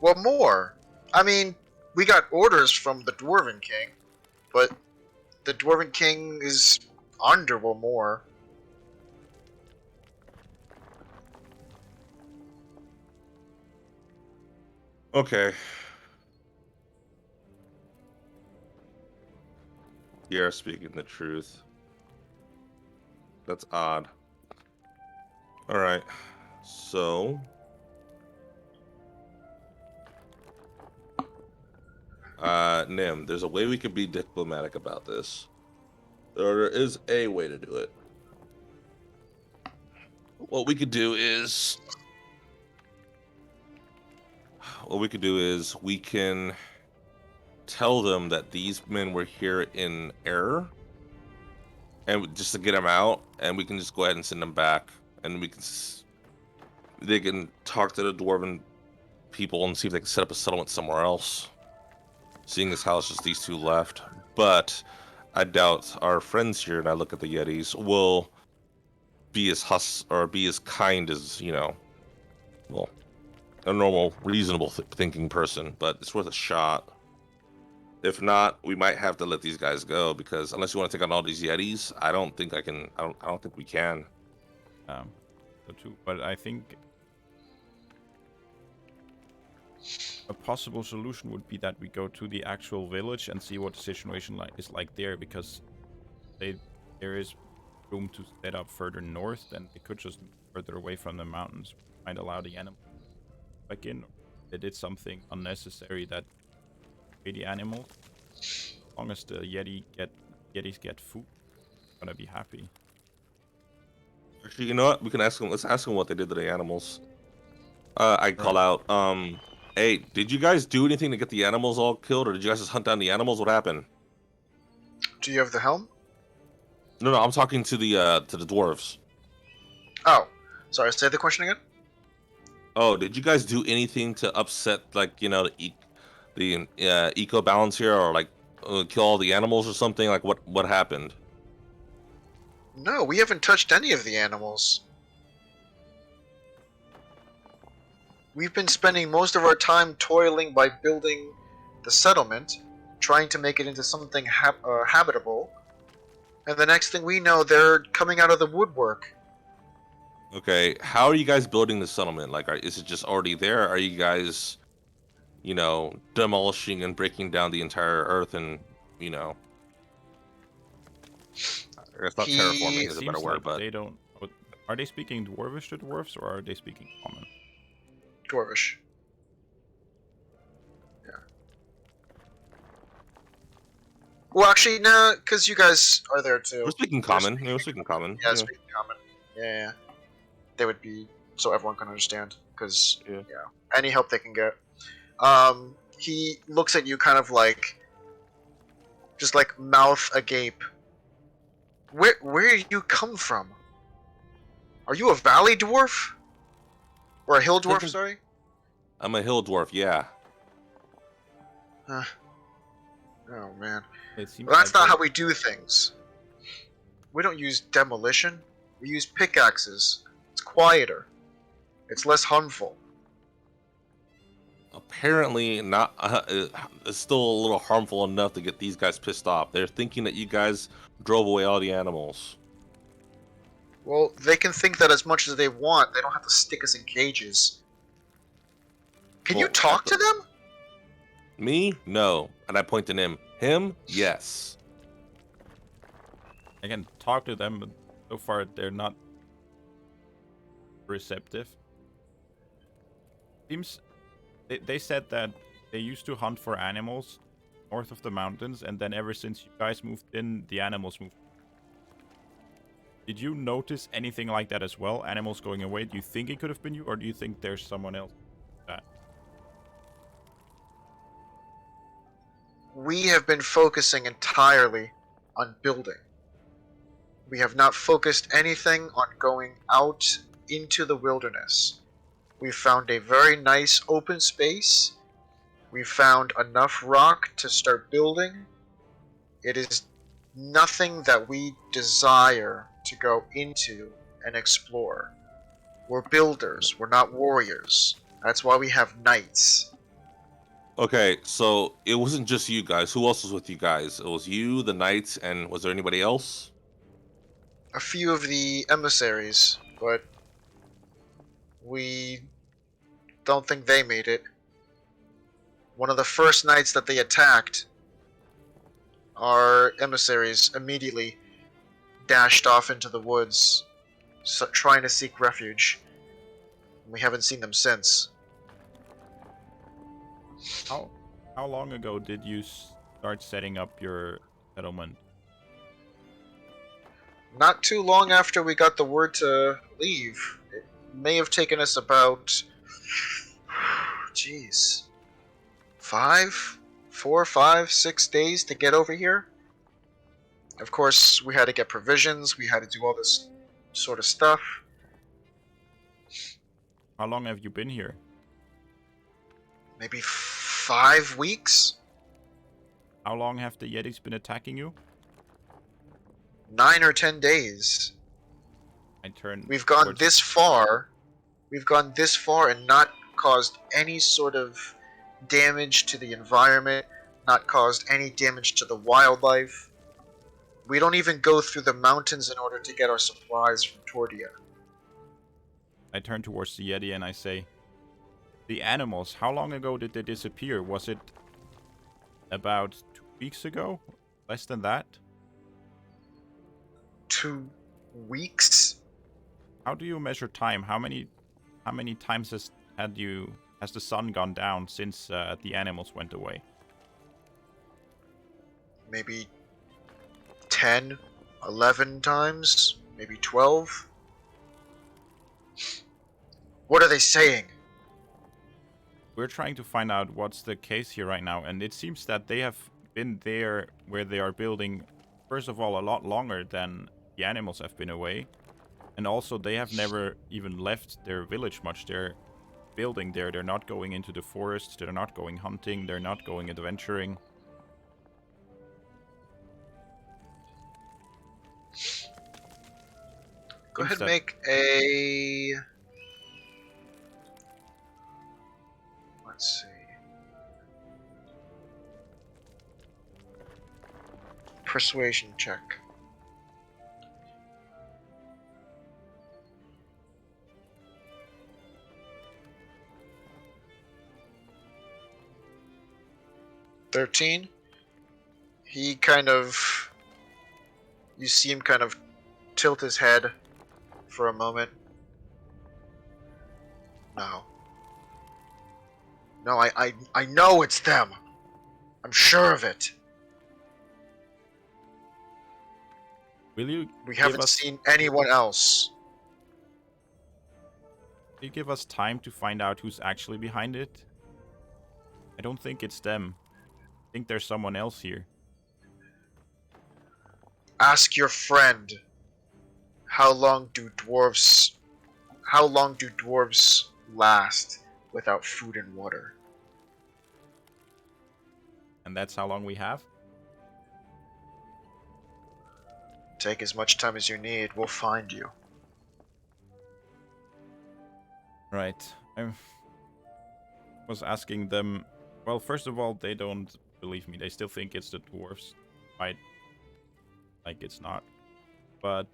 Well, more. I mean, we got orders from the Dwarven King, but the Dwarven King is under Wamor. Okay. You're speaking the truth. That's odd. Alright. So... Nim, there's a way we could be diplomatic about this. There is a way to do it. What we could do is... we can tell them that these men were here in error, and just to get them out, and we can just go ahead and send them back, and they can talk to the Dwarven people and see if they can set up a settlement somewhere else. Seeing as how it's just these two left, but I doubt our friends here, and I look at the Yetis, will be as kind as, you know, well, a normal, reasonable thinking person. But it's worth a shot. If not, we might have to let these guys go because unless you want to take on all these Yetis, I don't think I can. I don't think we can. So too, but I think a possible solution would be that we go to the actual village and see what the situation is like there, because there is room to set up further north, and they could just move further away from the mountains. Might allow the animals back in. They did something unnecessary that made the animals. As long as the Yetis get food, I'm gonna be happy. Actually, you know what? We can ask them. Let's ask them what they did to the animals. I call out. Hey, did you guys do anything to get the animals all killed, or did you guys just hunt down the animals? What happened? Do you have the helm? No, I'm talking to the dwarves. Oh, sorry. Say the question again. Oh, did you guys do anything to upset, like, the eco balance here, or like kill all the animals or something? Like, what happened? No, we haven't touched any of the animals. We've been spending most of our time toiling by building the settlement, trying to make it into something habitable, and the next thing we know, they're coming out of the woodwork. Okay, how are you guys building the settlement? Like, is it just already there? Are you guys, demolishing and breaking down the entire earth and, it's not terraforming is a better word, but they don't. Are they speaking Dwarvish to dwarves, or are they speaking Common? Dwarvish. Yeah. Well, actually, no, because you guys are there too. we're speaking Common. We're speaking Common. Yeah, speaking Common. Yeah. They would be, so everyone can understand, because, Yeah. any help they can get. He looks at you kind of like, just like mouth agape. Where you come from? Are you a valley dwarf? Or a hill dwarf, sorry? I'm a hill dwarf, yeah. Oh, man. It seems Well, that's like not how we do things. We don't use demolition. We use pickaxes. It's quieter. It's less harmful. Apparently not. It's still a little harmful enough to get these guys pissed off. They're thinking that you guys drove away all the animals. Well, they can think that as much as they want. They don't have to stick us in cages. Can you Well, talk to them? Me? No. And I point to him. Him? Yes. I can talk to them, but so far they're not receptive. Seems they said that they used to hunt for animals north of the mountains, and then ever since you guys moved in, the animals moved. Did you notice anything like that as well? Animals going away? Do you think it could have been you, or do you think there's someone else? That We have been focusing entirely on building. We have not focused anything on going out into the wilderness. We found a very nice open space. We found enough rock to start building. It is nothing that we desire to go into and explore. We're builders, we're not warriors. That's why we have knights. Okay, so it wasn't just you guys. Who else was with you guys? It was you, the knights, and was there anybody else? A few of the emissaries, but we don't think they made it. One of the first knights that they attacked, our emissaries immediately dashed off into the woods, trying to seek refuge. We haven't seen them since. How long ago did you start setting up your settlement? Not too long after we got the word to leave. It may have taken us about, jeez, 4, 5, 6 days to get over here. Of course, we had to get provisions, we had to do all this sort of stuff. How long have you been here? Maybe 5 weeks? How long have the Yetis been attacking you? 9 or 10 days. We've gone this far. We've gone this far and not caused any sort of damage to the environment, not caused any damage to the wildlife. We don't even go through the mountains in order to get our supplies from Tordia. I turn towards the Yeti and I say, the animals, how long ago did they disappear? Was it about 2 weeks ago? Less than that? 2 weeks? How do you measure time? How many times has the sun gone down since the animals went away? Maybe 10, 11 times? Maybe 12? What are they saying? We're trying to find out what's the case here right now, and it seems that they have been there where they are building, first of all, a lot longer than the animals have been away. And also, they have never even left their village much. They're building there. They're not going into the forest. They're not going hunting. They're not going adventuring. Go ahead and make a... Let's see. Persuasion check. $13. He kind of... You see him kind of tilt his head for a moment. No. No, I know it's them. I'm sure of it. Will you? We haven't seen anyone else. Will you give us time to find out who's actually behind it? I don't think it's them. I think there's someone else here. Ask your friend. How long do dwarves last without food and water? And that's how long we have? Take as much time as you need. We'll find you. Right. I was asking them... Well, first of all, they don't believe me. They still think it's the dwarves. Right? Like it's not. But...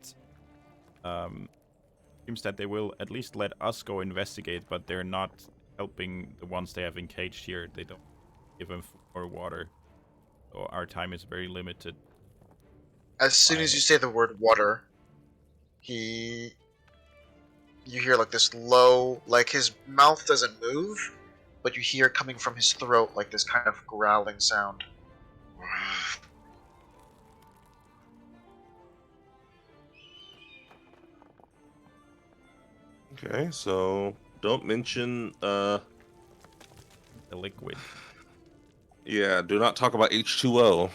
seems that they will at least let us go investigate, but they're not helping the ones they have encaged here. They don't give them food or water. So our time is very limited. As soon as you say the word water, you hear like this low, like his mouth doesn't move, but you hear coming from his throat like this kind of growling sound. Okay, so don't mention The liquid. yeah, do not talk about H2O.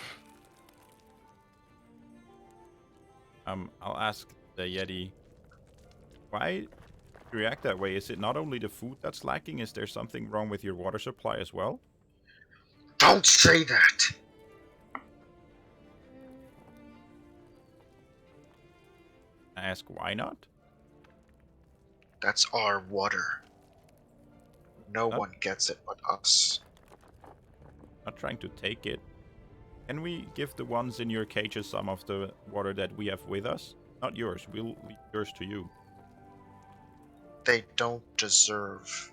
I'll ask the Yeti, why do you react that way? Is it not only the food that's lacking? Is there something wrong with your water supply as well? Don't say that! I ask, why not? That's our water. No one gets it but us. Not trying to take it. Can we give the ones in your cages some of the water that we have with us? Not yours. We'll leave yours to you. They don't deserve.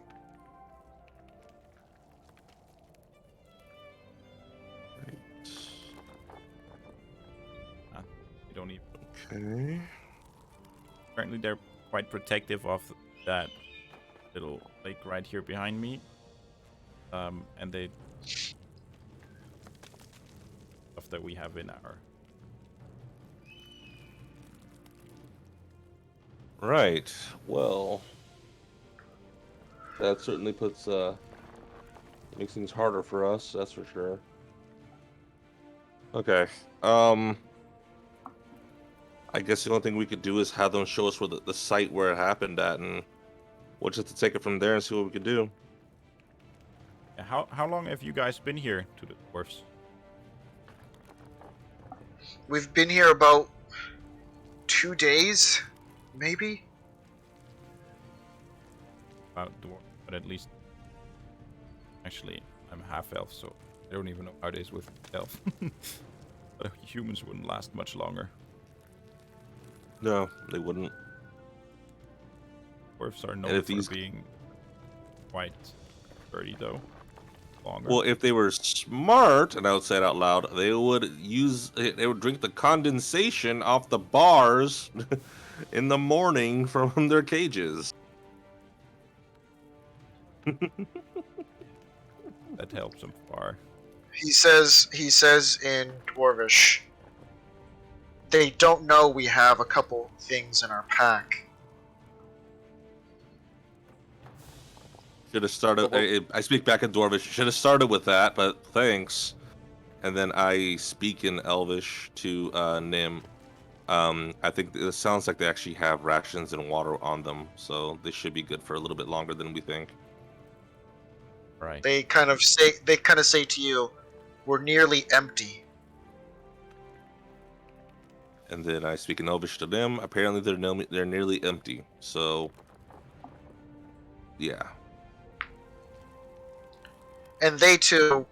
We don't even... Okay. Apparently they're quite protective of that little lake right here behind me. And they... stuff that we have in our... Right. Well, that certainly makes things harder for us, that's for sure. Okay. I guess the only thing we could do is have them show us where the site where it happened at, and we'll just have to take it from there and see what we can do. How long have you guys been here to the dwarfs? We've been here about 2 days, maybe? About dwarf, but at least... Actually, I'm half elf, so I don't even know how it is with elf. But humans wouldn't last much longer. No, they wouldn't. Dwarves are And known if for these, being quite sturdy, though. Longer. well, if they were smart, and I would say it out loud, they would drink the condensation off the bars in the morning from their cages. That helps them far. He says in Dwarvish, they don't know we have a couple things in our pack. Should have started. I speak back in Dwarvish. Should have started with that, but thanks. And then I speak in Elvish to Nim. I think it sounds like they actually have rations and water on them, so they should be good for a little bit longer than we think. Right. They kind of say to you, we're nearly empty. And then I speak in Elvish to them. Apparently, they're nearly empty. So, yeah. And they too,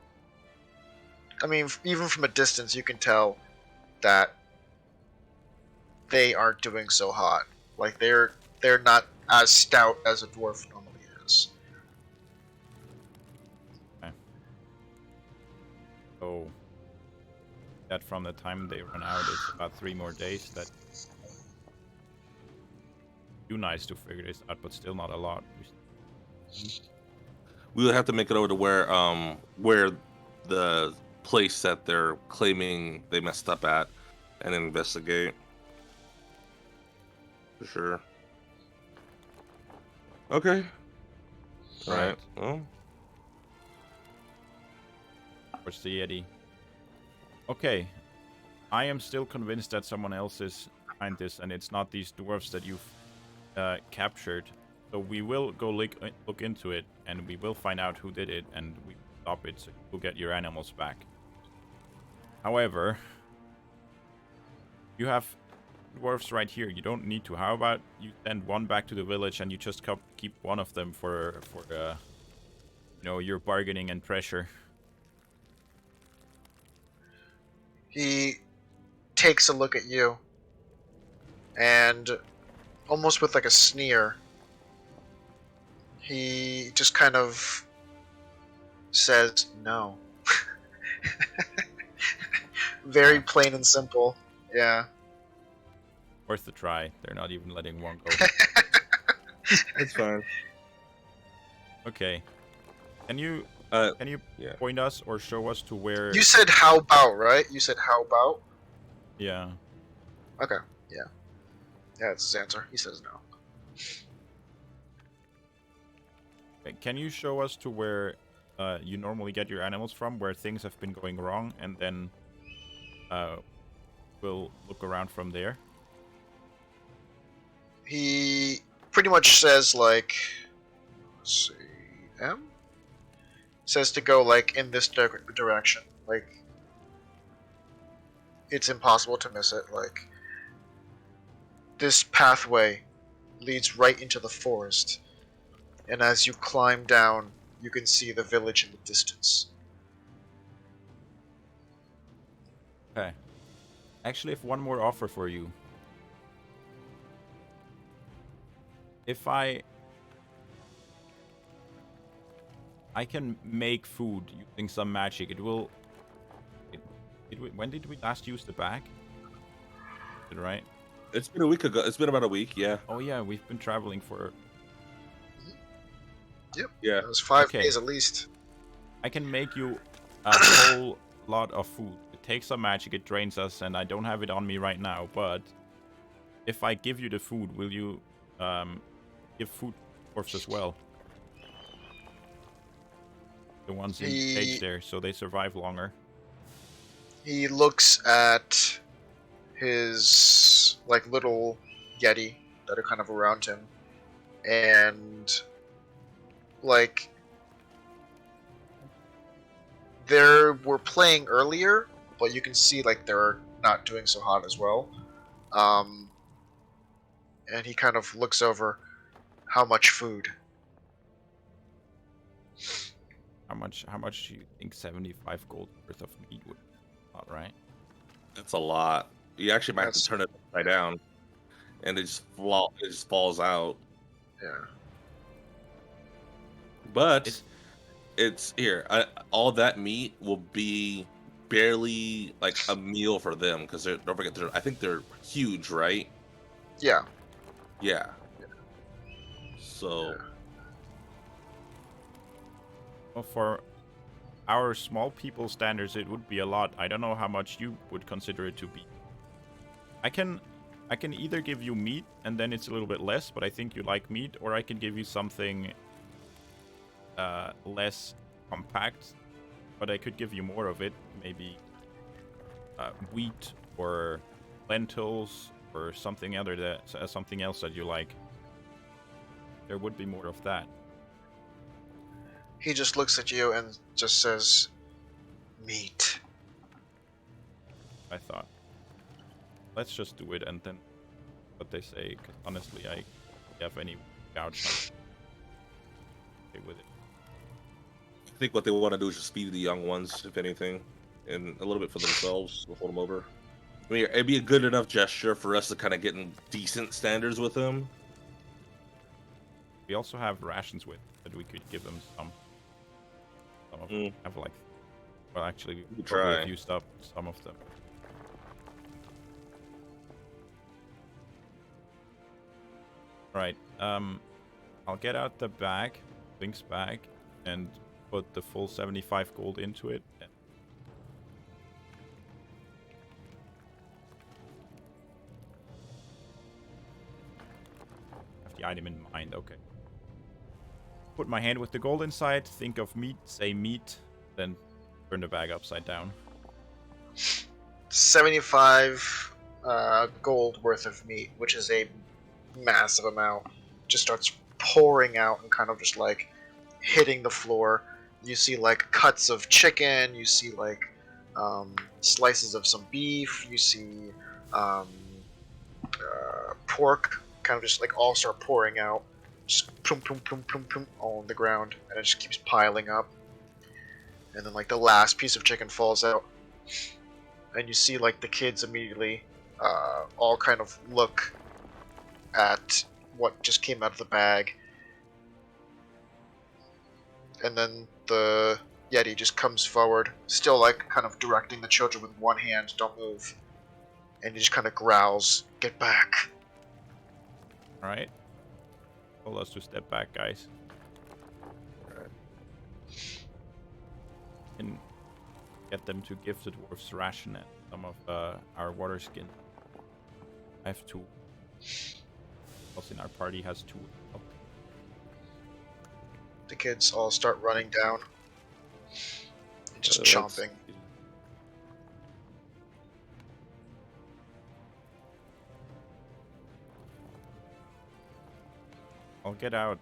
I mean, even from a distance, you can tell that they aren't doing so hot. Like they're not as stout as a dwarf normally is. Okay. So that from the time they run out, it's about 3 more days. That too nice to figure this out, but still not a lot. We would have to make it over to where the place that they're claiming they messed up at, and investigate. For sure. Okay. All right. Well, Where's the Yeti? Okay. I am still convinced that someone else is behind this, and it's not these dwarves that you've captured. So we will go look into it, and we will find out who did it, and we stop it so you'll get your animals back. However, you have dwarves right here. You don't need to. How about you send one back to the village, and you just keep one of them for your bargaining and pressure. He takes a look at you, and almost with like a sneer, he just kind of says no. Very plain and simple. Yeah. Worth a try. They're not even letting one go. it's fine. Okay. Can you Yeah. point us or show us to where? You said how about, right? You said how about? Yeah. Okay. Yeah. Yeah, that's his answer. He says no. Can you show us to where you normally get your animals from, where things have been going wrong, and then we'll look around from there? He pretty much says like, let's see, says to go like in this direction. Like it's impossible to miss it. Like this pathway leads right into the forest, and as you climb down, you can see the village in the distance. Okay. Actually, I have one more offer for you. If I can make food using some magic, it will. When did we last use the bag? Right? It's been a week ago. It's been about a week. Yeah. Oh yeah, we've been traveling for. Yep. Yeah. It was 5 Okay. days at least. I can make you a whole lot of food. It takes some magic, it drains us, and I don't have it on me right now, but if I give you the food, will you give food to dwarves as well? The ones in the cage there, so they survive longer. He looks at his like little yeti that are kind of around him, and like they were playing earlier, but you can see like they're not doing so hot as well. And he kind of looks over how much food. How How much do you think 75 gold worth of meat would be? All right. That's a lot. You actually might have to That's- turn it upside down, and it just falls out. Yeah. But it's here. All that meat will be barely like a meal for them because don't forget I think they're huge, right? Yeah. Yeah. So Well, for our small people standards, it would be a lot. I don't know how much you would consider it to be. I can either give you meat and then it's a little bit less, but I think you like meat, or I can give you something less compact, but I could give you more of it. Maybe wheat or lentils or something something else that you like. There would be more of that. He just looks at you and just says, "Meat." I thought, let's just do it and then what they say. 'Cause honestly, I don't have any gouge on okay with it. I think what they want to do is just feed the young ones, if anything, and a little bit for themselves. We'll hold them over. I mean, it'd be a good enough gesture for us to kind of get in decent standards with them. We also have rations with that we could give them some. Some of them have like, well, actually, we could probably try. have used up some of them. Right. I'll get out the bag, Link's bag, and put the full 75 gold into it. Have the item in mind. Okay. Put my hand with the gold inside. Think of meat. Say meat. Then turn the bag upside down. 75 gold worth of meat, which is a massive amount, just starts pouring out and kind of just like hitting the floor. You see like cuts of chicken, you see like slices of some beef, you see pork kind of just like all start pouring out, just plum plum plum plum plum all on the ground, and it just keeps piling up. And then like the last piece of chicken falls out, and you see like the kids immediately all kind of look at what just came out of the bag, and then the Yeti just comes forward, still like kind of directing the children with one hand, don't move, and he just kind of growls, "Get back!" All right. Told us to step back, guys. And get them to give the dwarves ration and some of our water skin. I have two. Else in our party has two. Oh. The kids all start running down and just chomping. I'll get out.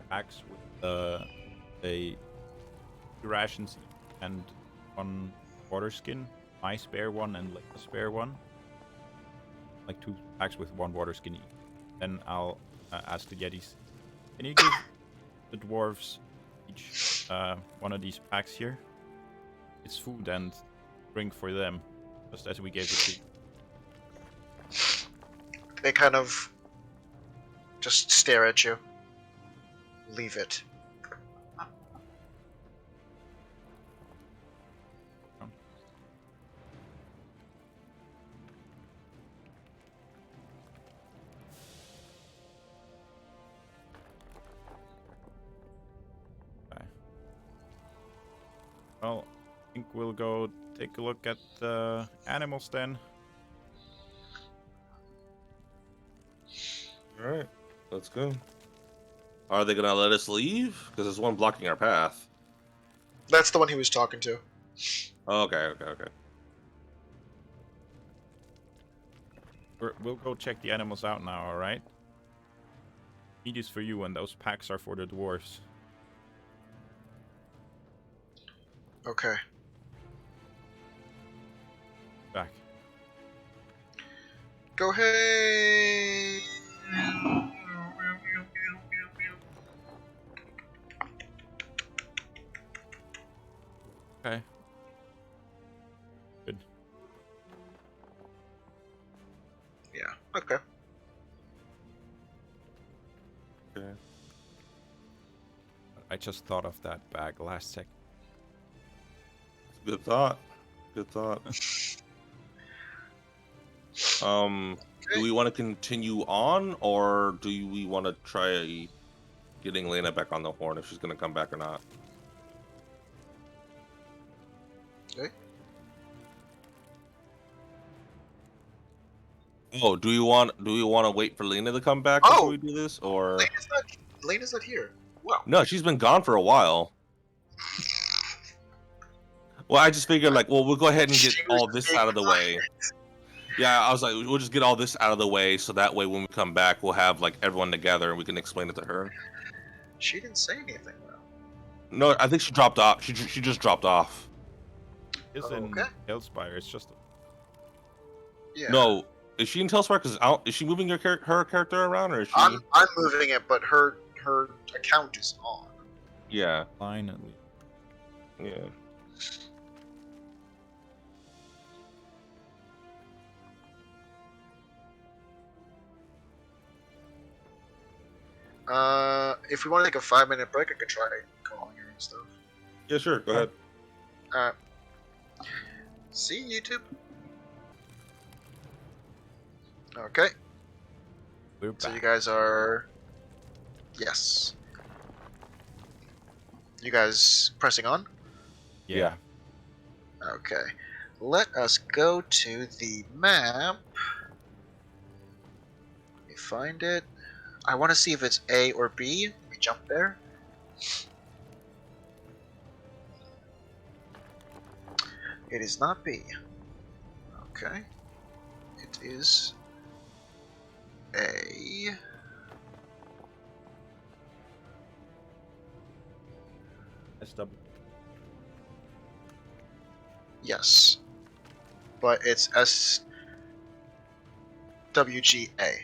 Packs with a rations and one water skin, my spare one and like a spare one. Like 2 packs with 1 water skin each. Then I'll ask the Yetis, can you give the dwarves each one of these packs here? It's food and drink for them, just as we gave it to you. They kind of just stare at you. Leave it. Okay. Well, I think we'll go take a look at the animals then. All right, let's go. Are they gonna let us leave? Because there's one blocking our path. That's the one he was talking to. Okay. We'll go check the animals out now, alright? Meat is for you and those packs are for the dwarves. Okay. Back. Go hey. Okay. Good. Yeah. Okay. Okay. I just thought of that bag last sec. Good thought. Good thought. Do we want to continue on, or do we want to try getting Lena back on the horn if she's going to come back or not? Okay. Oh, do we want to wait for Lena to come back Oh! before we do this, or Lena's not here. Wow. no? She's been gone for a while. Well, I just figured like, well, we'll go ahead and get She was all this being out of the way. Yeah, I was like, we'll just get all this out of the way, so that way when we come back, we'll have like everyone together and we can explain it to her. She didn't say anything though. No, I think she dropped off. She just dropped off. It's in Okay. TaleSpire. It's just Yeah. No, is she in TaleSpire? Because is she moving her character around, or is she? I'm moving it, but her account is on. Yeah, line at least. yeah. If we want to take a 5-minute break, I could try calling her and stuff. Yeah, sure. Go ahead. See YouTube. Okay. We're So back. you guys are. Yes. You guys pressing on? Yeah. Okay. Let us go to the map. Let me find it. I want to see if it's A or B. Let me jump there. It is not B. Okay. It is A. SW. Yes. But it's SWGA.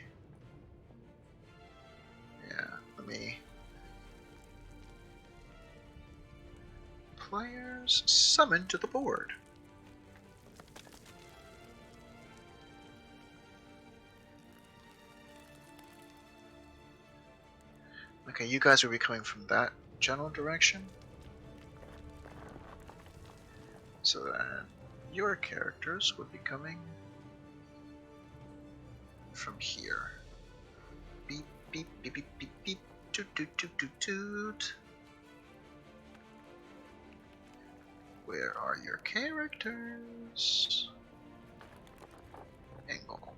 Yeah, let me. Players summoned to the board. Okay, you guys will be coming from that general direction. So then your characters would be coming from here. Beep, beep, beep, beep, beep, beep. Toot, toot, toot, toot, toot. Where are your characters? Angle.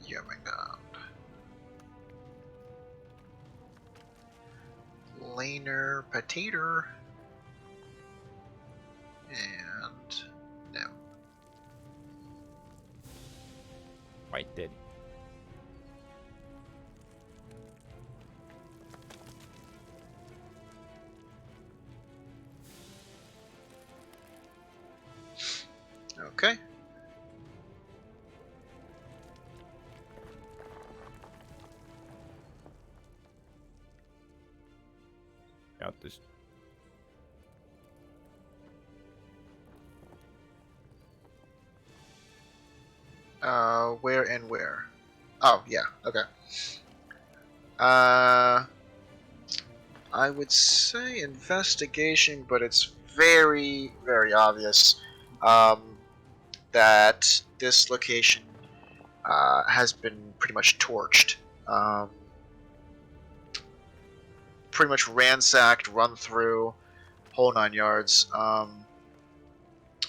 Yummingham. Laner Potato. And Nim. White dead. Okay. Got this. Where and where? Oh, yeah, okay. I would say investigation, but it's very, very obvious that this location has been pretty much torched. Pretty much ransacked, run through, whole 9 yards.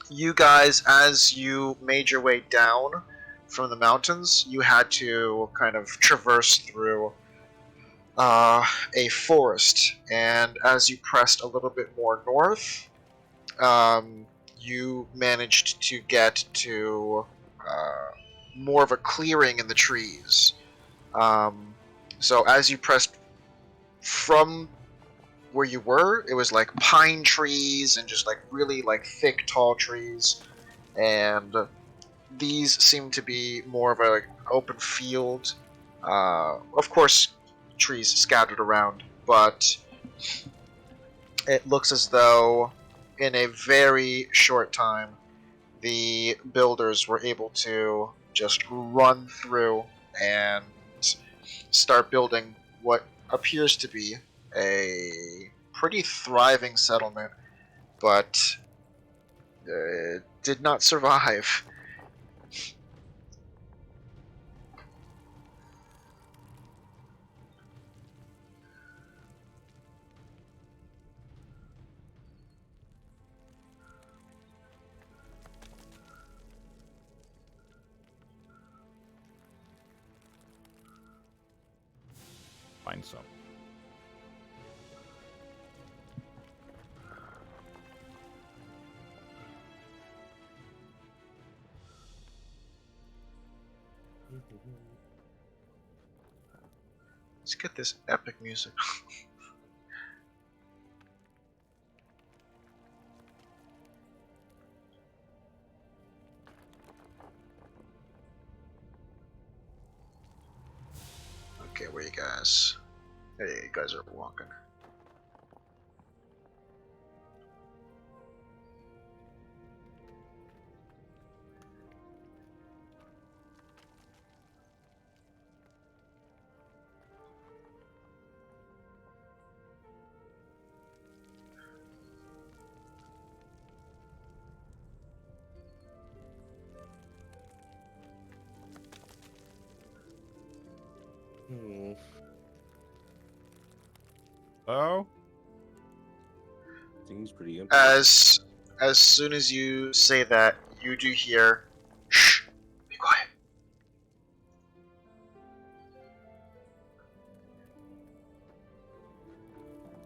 You guys, as you made your way down from the mountains, you had to kind of traverse through a forest, and as you pressed a little bit more north, you managed to get to more of a clearing in the trees. So as you pressed from where you were, it was like pine trees and just like really like thick, tall trees, and these seem to be more of a like, open field. Of course, trees scattered around, but it looks as though in a very short time, the builders were able to just run through and start building what appears to be a pretty thriving settlement, but did not survive. Find some. Let's get this epic music. Okay, where you guys? Hey, you guys are walking. Oh? Seems pretty empty. As soon as you say that, you do hear, "Shh, be quiet."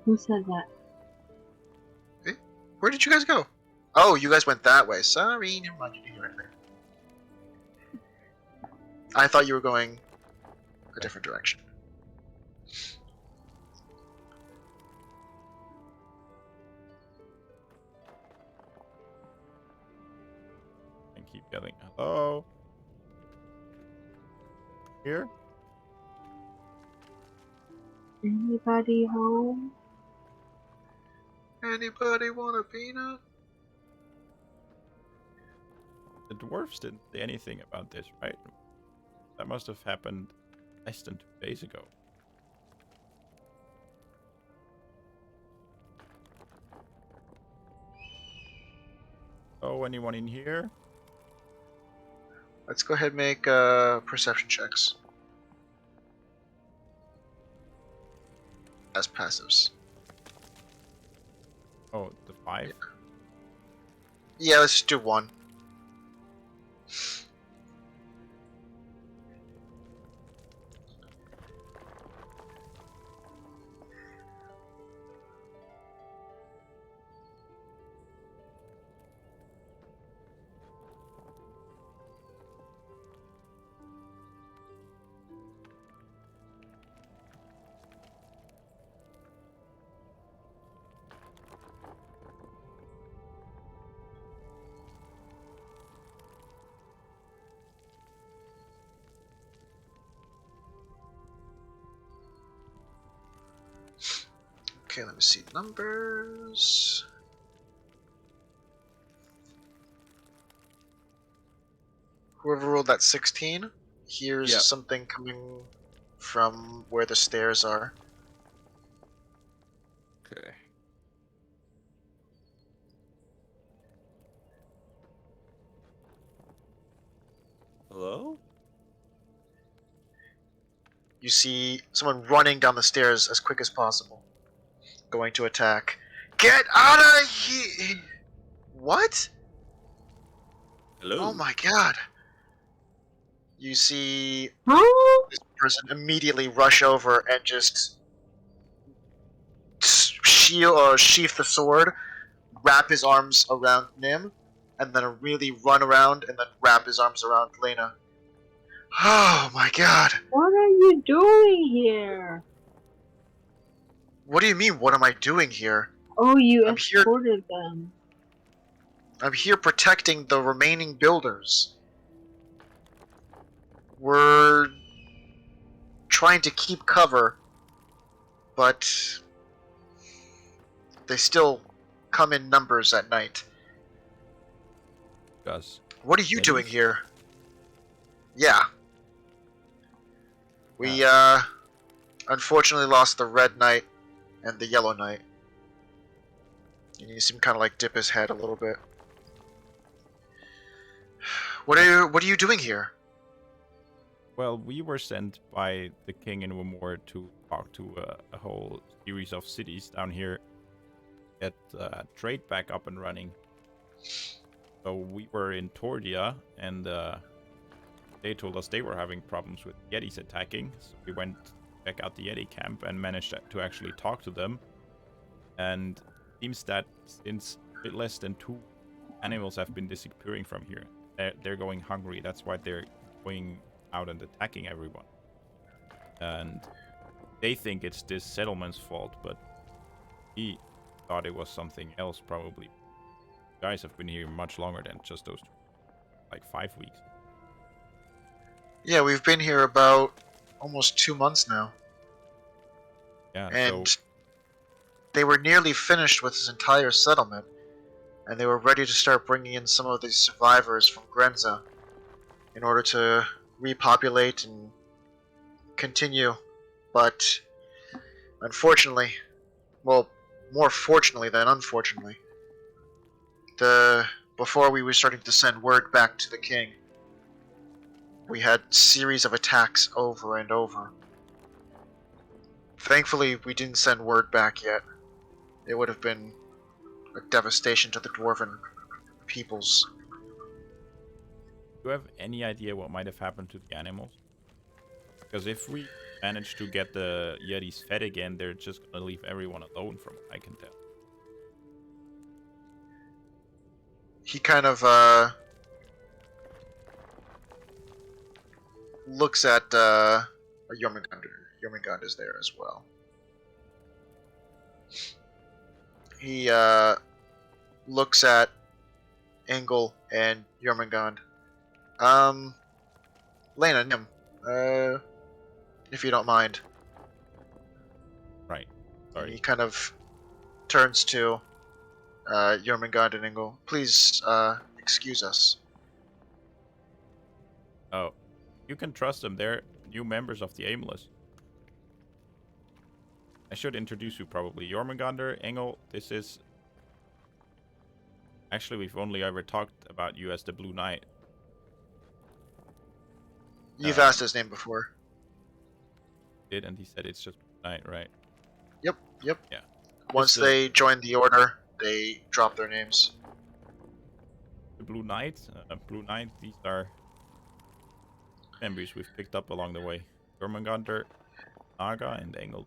Who said that? Where did you guys go? Oh, you guys went that way. Sorry, never mind. You didn't hear anything. I thought you were going a different direction. And keep yelling, hello? Here? Anybody home? Anybody want a peanut? The dwarves didn't say anything about this, right? That must have happened less than 2 days ago. Oh, anyone in here? Let's go ahead and make perception checks as passives. Oh, the 5? Yeah, let's just do one. Okay, let me see numbers. Whoever rolled that 16, here's Yep. something coming from where the stairs are. Okay. Hello? You see someone running down the stairs as quick as possible, going to attack. Get out of here! What? Hello? Oh my god. You see Huh? this person immediately rush over and just sheath the sword, wrap his arms around Nim, and then really run around and then wrap his arms around Lena. Oh my god. What are you doing here? What do you mean, what am I doing here? Oh, you I'm here- escorted them. I'm here protecting the remaining builders. We're trying to keep cover, but they still come in numbers at night. Gus. What are you doing Yetis? here? Yeah. We, unfortunately lost the Red Knight and the Yellow Knight. And you see him kind of like dip his head a little bit. What are you doing here? Well, we were sent by the king in Wimore to talk to a whole series of cities down here, get trade back up and running. So we were in Tordia, and they told us they were having problems with Yetis attacking. So we went check out the Yeti camp and managed to actually talk to them. And it seems that since a bit less than 2 animals have been disappearing from here, they're going hungry. That's why they're going out and attacking everyone. And they think it's this settlement's fault, but he thought it was something else probably. You guys have been here much longer than just those 5 weeks. Yeah, we've been here about almost 2 months now. Yeah, And so they were nearly finished with this entire settlement, and they were ready to start bringing in some of the survivors from Grenza in order to repopulate and continue. But unfortunately, well, more fortunately than unfortunately, before we were starting to send word back to the king, we had series of attacks over and over. Thankfully, we didn't send word back yet. It would have been a devastation to the dwarven peoples. do you have any idea what might have happened to the animals? Because if we manage to get the Yetis fed again, they're just gonna leave everyone alone, from what I can tell. He kind of looks at Jormungand. Jormungand is there as well. He looks at Engel and Jormungand. Lena, Nim, if you don't mind. Right. And Sorry. he kind of turns to Jormungand and Engel. Please, excuse us. Oh, you can trust them. They're new members of the Aimless. I should introduce you probably. Jormungandr, Engel, this is... Actually, we've only ever talked about you as the Blue Knight. You've asked his name before. And he said it's just Blue Knight, right? Yep. Yeah. Once Just, they join the order, they drop their names. The Blue Knight, these are members we've picked up along the way. Jormungandr, Naga, and Engel.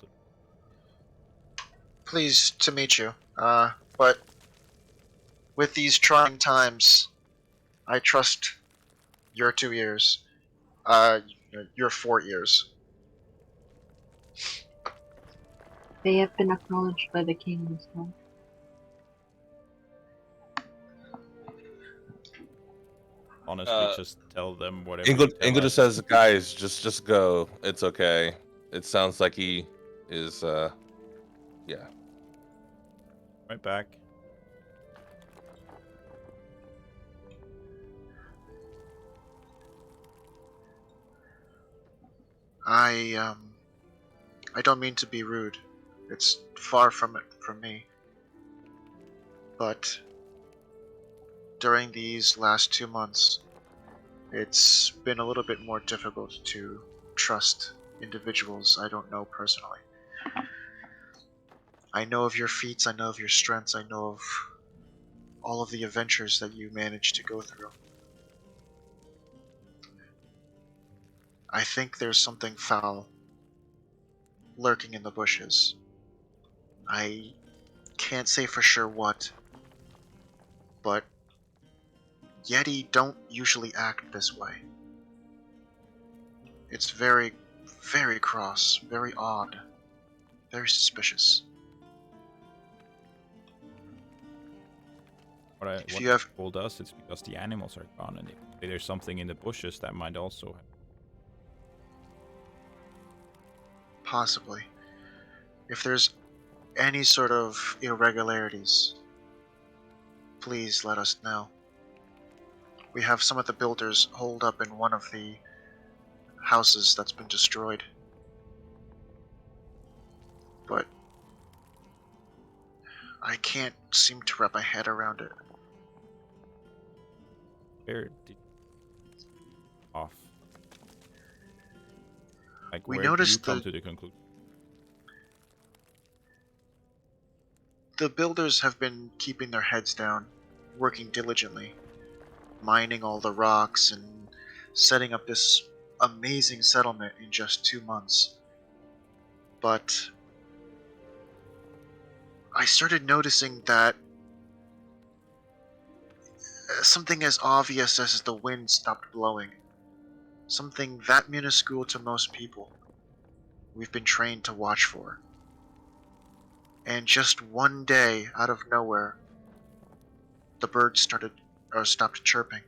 Pleased to meet you. But with these trying times, I trust your 2 years. Your 4 years. They have been acknowledged by the king as well. Honestly, just tell them whatever. Engel just says, "Guys, just go. It's okay." It sounds like he is, yeah. Right back. I don't mean to be rude. It's far from it from me. But during these last 2 months, it's been a little bit more difficult to trust individuals I don't know personally. I know of your feats, I know of your strengths, I know of all of the adventures that you managed to go through. I think there's something foul lurking in the bushes. I can't say for sure what, but Yeti don't usually act this way. It's very, very cross, very odd. Very suspicious. What If you have told us, it's because the animals are gone, and if there's something in the bushes that might also. Possibly. If there's any sort of irregularities, please let us know. We have some of the builders holed up in one of the houses that's been destroyed. But I can't seem to wrap my head around it. Where did off? Like, We where do you noticed come to the conclusion? The builders have been keeping their heads down, working diligently, mining all the rocks and setting up this amazing settlement in just 2 months. But I started noticing that something as obvious as the wind stopped blowing, something that minuscule to most people, we've been trained to watch for. And just one day, out of nowhere, the birds stopped chirping.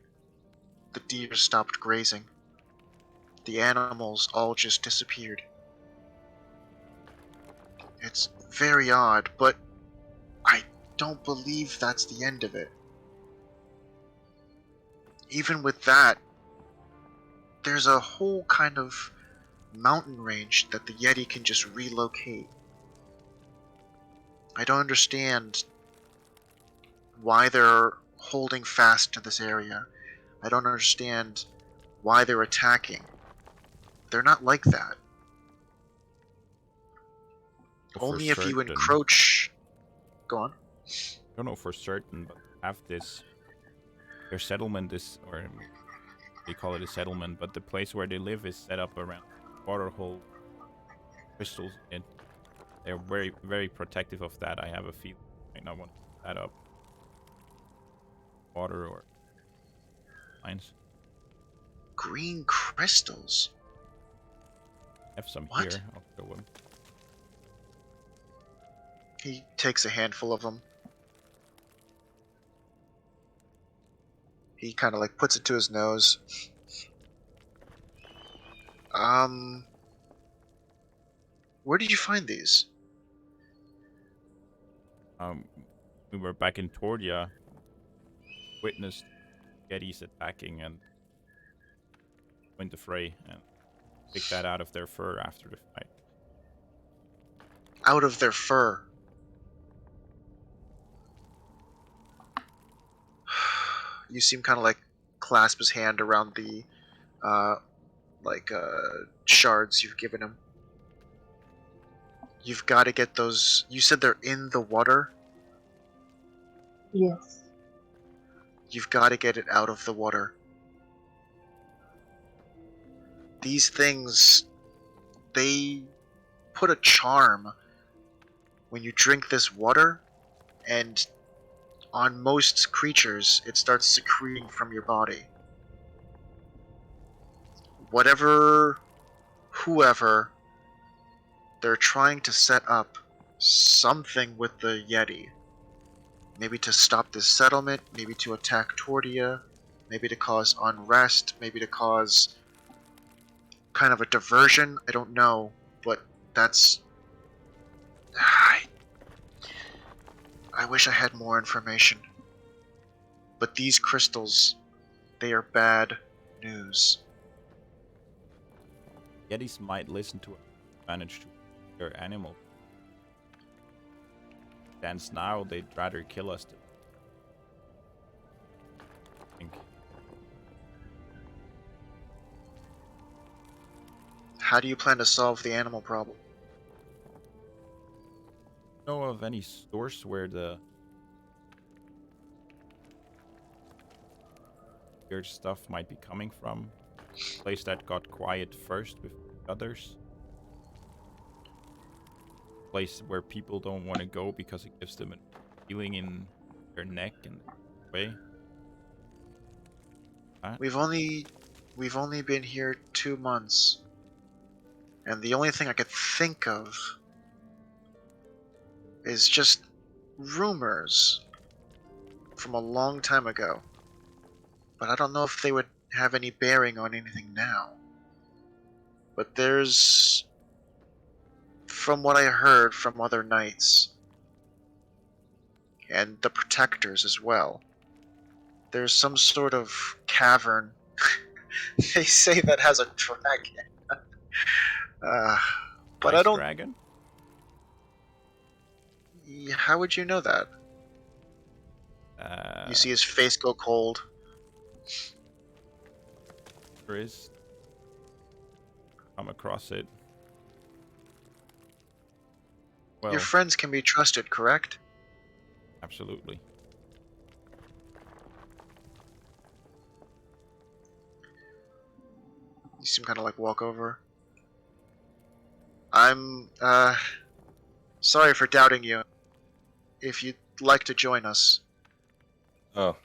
The deer stopped grazing. The animals all just disappeared. It's very odd, but I don't believe that's the end of it. Even with that, there's a whole kind of mountain range that the Yeti can just relocate. I don't understand why they're holding fast to this area. I don't understand why they're attacking. They're not like that. For Only if you certain. encroach... Go on. I don't know for certain, but have this. Their settlement is, or they call it a settlement, but the place where they live is set up around waterhole crystals. And they're very, very protective of that. I have a feeling they might not want to set up water or mines. Green crystals? I have some What? here. I'll show them. He takes a handful of them. He kind of like puts it to his nose. Where did you find these? We were back in Tordia, witnessed Yetis attacking and went the fray and picked that out of their fur after the fight. Out of their fur. You seem kind of like clasp his hand around the shards you've given him. You've got to get those. You said they're in the water? Yes. You've got to get it out of the water. These things, they put a charm when you drink this water, and on most creatures, it starts secreting from your body. Whoever, they're trying to set up something with the Yeti. Maybe to stop this settlement, maybe to attack Tordia, maybe to cause unrest, maybe to cause kind of a diversion. I don't know, but that's... I wish I had more information. But these crystals, they are bad news. Yetis might listen to it, manage to their animal. Stands now, they'd rather kill us. I think. How do you plan to solve the animal problem? Know of any source where the weird stuff might be coming from? Place that got quiet first with others. Place where people don't want to go because it gives them a feeling in their neck and way. We've only been here 2 months, and the only thing I could think of is just rumors from a long time ago. But I don't know if they would have any bearing on anything now. But there's, from what I heard from other knights, and the protectors as well, there's some sort of cavern, they say, that has a dragon. But I Ice don't... dragon? How would you know that? You see his face go cold. There is. Come across it. Well, Your friends can be trusted, correct? absolutely. You seem kind of like walk over. I'm, sorry for doubting you. If you'd like to join us. Oh.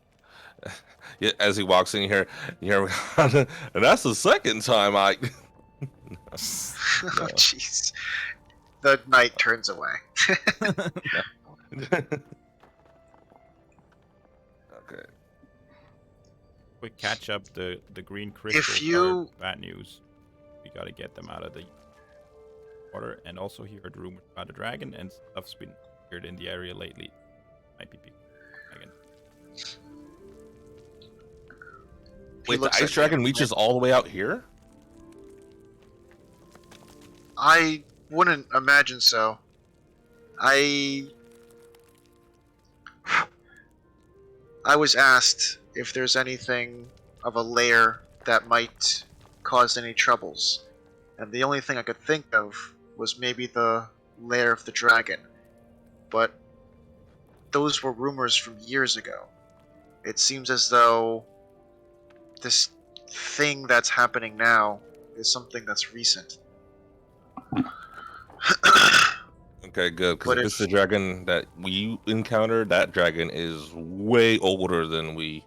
Yeah, as he walks in here, you hear, and that's the second time I. Oh, jeez. The knight turns away. Okay. Quick catch up. The green crystals you- are bad news. We gotta get them out of the water. And also he heard rumors about a dragon, and stuff's been weird in the area lately. Might be big dragon. Wait, the looks ice at dragon you. reaches all the way out here? I wouldn't imagine so. I was asked if there's anything of a lair that might cause any troubles, and the only thing I could think of was maybe the lair of the dragon. But those were rumors from years ago. It seems as though this thing that's happening now is something that's recent. Okay, good. Because But if it's the dragon that we encountered, that dragon is way older than we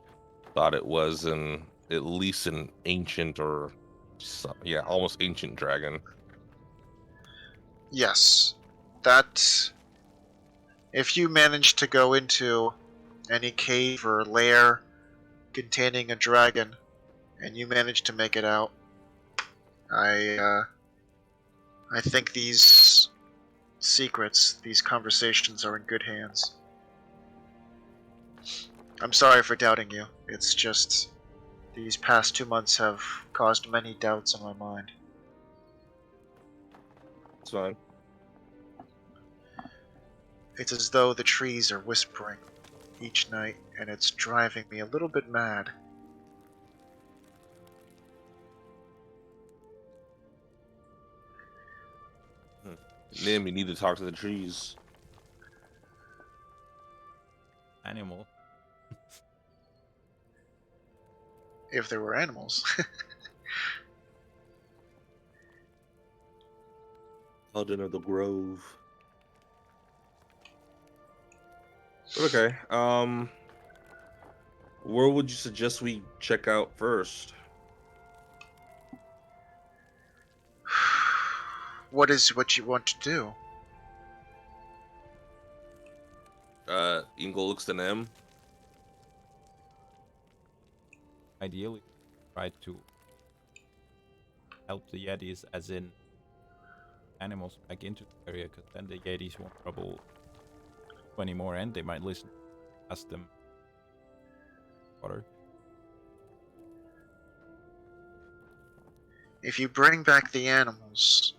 thought it was, and at least an ancient or, yeah, almost ancient dragon. Yes, that... If you manage to go into any cave or lair containing a dragon, and you manage to make it out, I think these secrets, these conversations are in good hands. I'm sorry for doubting you. It's just these past 2 months have caused many doubts in my mind. It's fine. It's as though the trees are whispering each night, and it's driving me a little bit mad. Nim, you need to talk to the trees. Animal. If there were animals. Paladin of the Grove. Okay. Where would you suggest we check out first? What is what you want to do? Ingo looks to Nim. Ideally, try to help the Yetis, as in animals, back into the area, because then the Yetis won't trouble you anymore, and they might listen, ask them water. If you bring back the animals,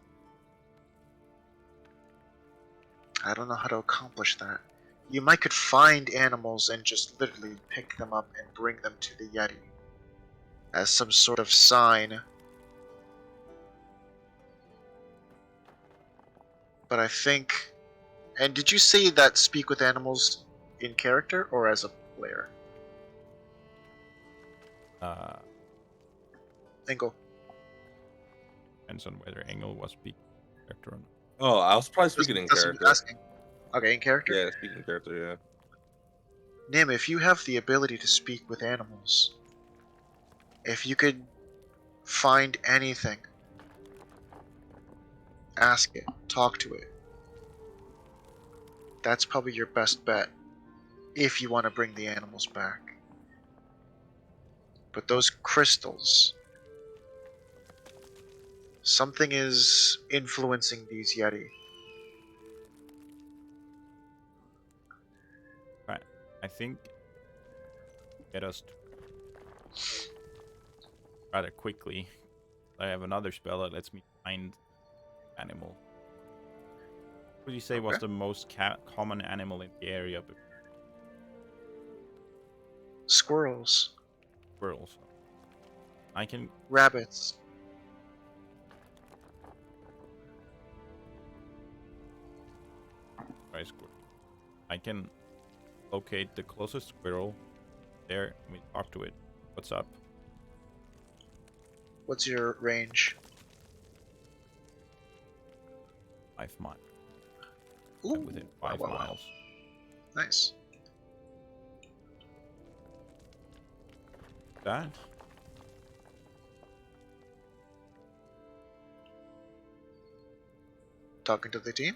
I don't know how to accomplish that. You might could find animals and just literally pick them up and bring them to the Yeti as some sort of sign. But I think... And did you say that speak with animals in character or as a player? Engel. Depends on whether Engel was speaking character or not. Oh, I was probably speaking in That's what I'm character. asking. Okay, in character? Yeah, speaking in character, yeah. Nim, if you have the ability to speak with animals, if you could find anything, ask it, talk to it. That's probably your best bet if you want to bring the animals back. But those crystals, something is influencing these Yeti. Right. I think get us rather quickly. I have another spell that lets me find animal. What would you say was Okay. the most common animal in the area? Squirrels, Squirrels. I can rabbits. try squirrel. I can locate the closest squirrel. There, we talk to it. What's up? What's your range? 5 miles. Ooh, I'm within 5 wow. miles. Nice. That? Talking to the team?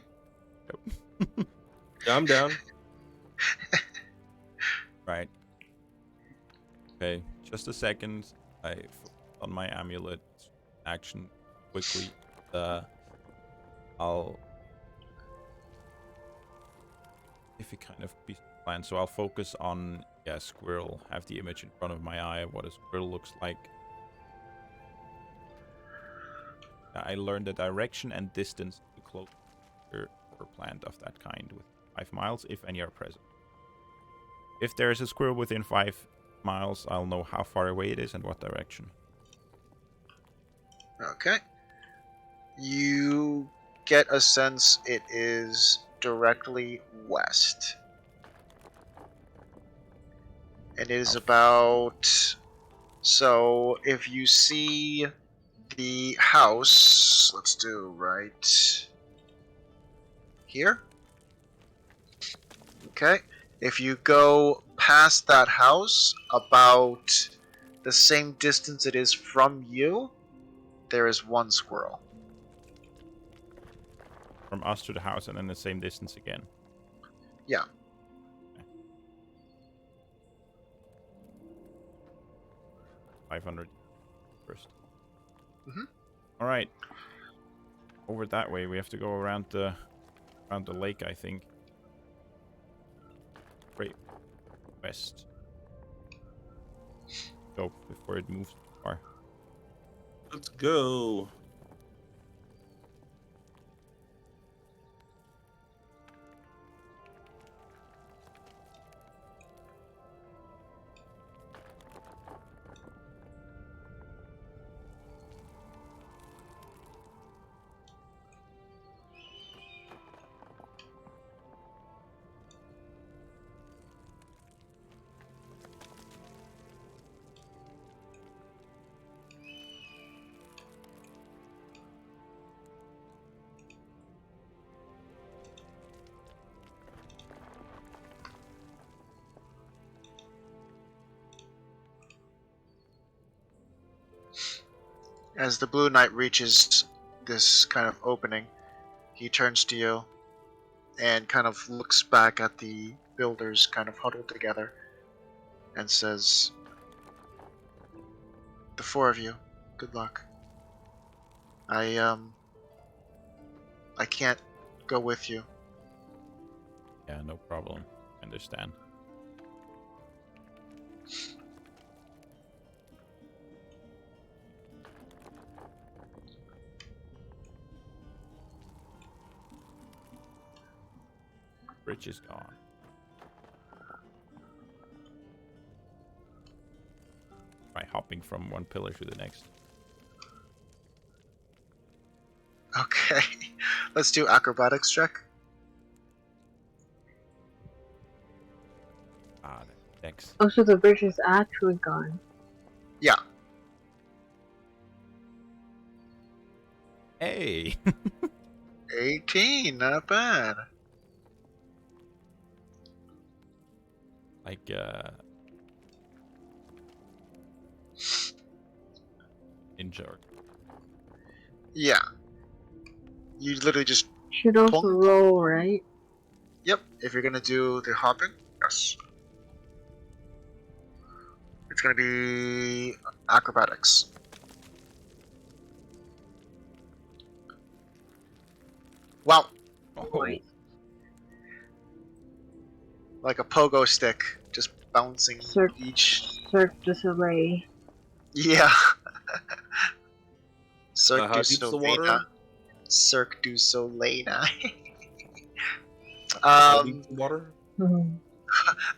Nope. Yeah, I'm down. Right. Okay, just a second. I focus on my amulet action quickly. I'll if it kind of be planned. So I'll focus on squirrel. Have the image in front of my eye of what a squirrel looks like. I learned the direction and distance to closer or plant of that kind with 5 miles, if any are present. If there is a squirrel within 5 miles, I'll know how far away it is and what direction. Okay. You get a sense it is directly west. And it is about... So, if you see the house... Let's do right here. Okay. If you go past that house, about the same distance it is from you, there is one squirrel. From us to the house and then the same distance again. Yeah. Okay. 500 first. Mhm. All right. Over that way, we have to go around the lake, I think. Great. West. Go before it moves too far. Let's go. As the Blue Knight reaches this kind of opening, he turns to you and kind of looks back at the builders kind of huddled together and says, "The four of you, good luck. I can't go with you. Yeah, no problem. Understand. Bridge is gone. By hopping from one pillar to the next. Okay, let's do acrobatics check. Next. Oh, so the bridge is actually gone. Yeah. Hey! 18, not bad. Like, injured. Yeah. You literally just Should also Bonk. roll, right? Yep, if you're gonna do the hopping, yes. It's gonna be acrobatics. Wow, Oh, like a pogo stick, just bouncing Cirque du Soleil. Yeah. Cirque how du deep's the Soleil. water? Cirque du Soleil. How um, deep's the water?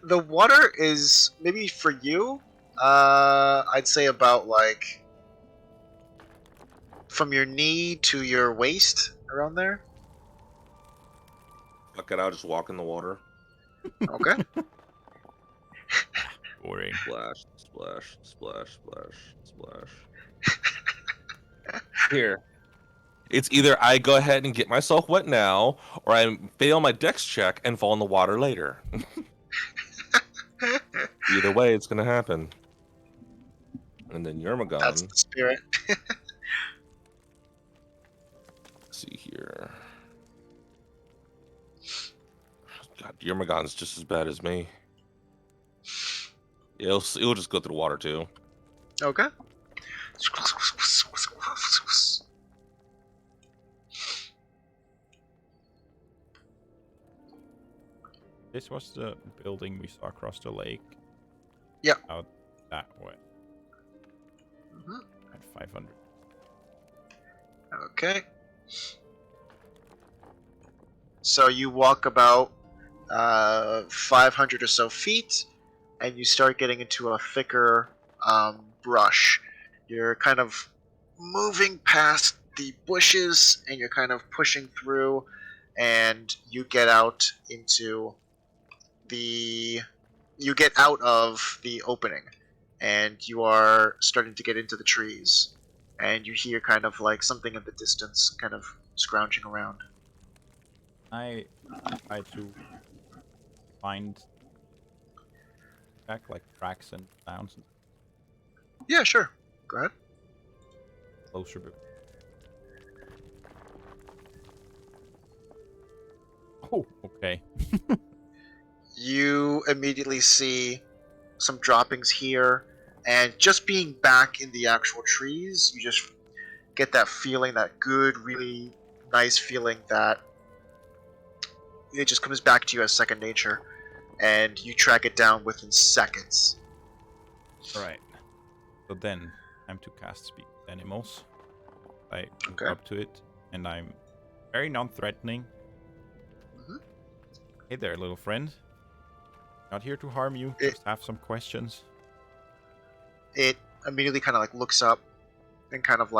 the water is maybe for you. I'd say about like from your knee to your waist, around there. Fuck it, I'll just walk in the water. Okay. boring. Splash, splash, splash, splash, splash. Here. It's either I go ahead and get myself wet now, or I fail my dex check and fall in the water later. Either way, it's gonna happen. And then That's Yermagon. the spirit. Let's see here. God, Yermagon's just as bad as me. It'll just go through the water too. Okay. This was the building we saw across the lake. Yeah. Out that way. Mhm. At 500. Okay. So you walk about 500 or so feet, and you start getting into a thicker brush. You're kind of moving past the bushes, and you're kind of pushing through, and you get out into the. You get out of the opening, and you are starting to get into the trees, and you hear kind of like something in the distance, kind of scrounging around. I try to find back like tracks and sounds and Yeah, sure. Go ahead. closer. Oh, okay. You immediately see some droppings here, and just being back in the actual trees, you just get that feeling, that good, really nice feeling that it just comes back to you as second nature, and you track it down within seconds. Right. So then, time to cast Speak with Animals. I move Okay. up to it, and I'm very non-threatening. Mhm. Hey there, little friend. Not here to harm you, It- just have some questions. It immediately kind of like looks up and kind of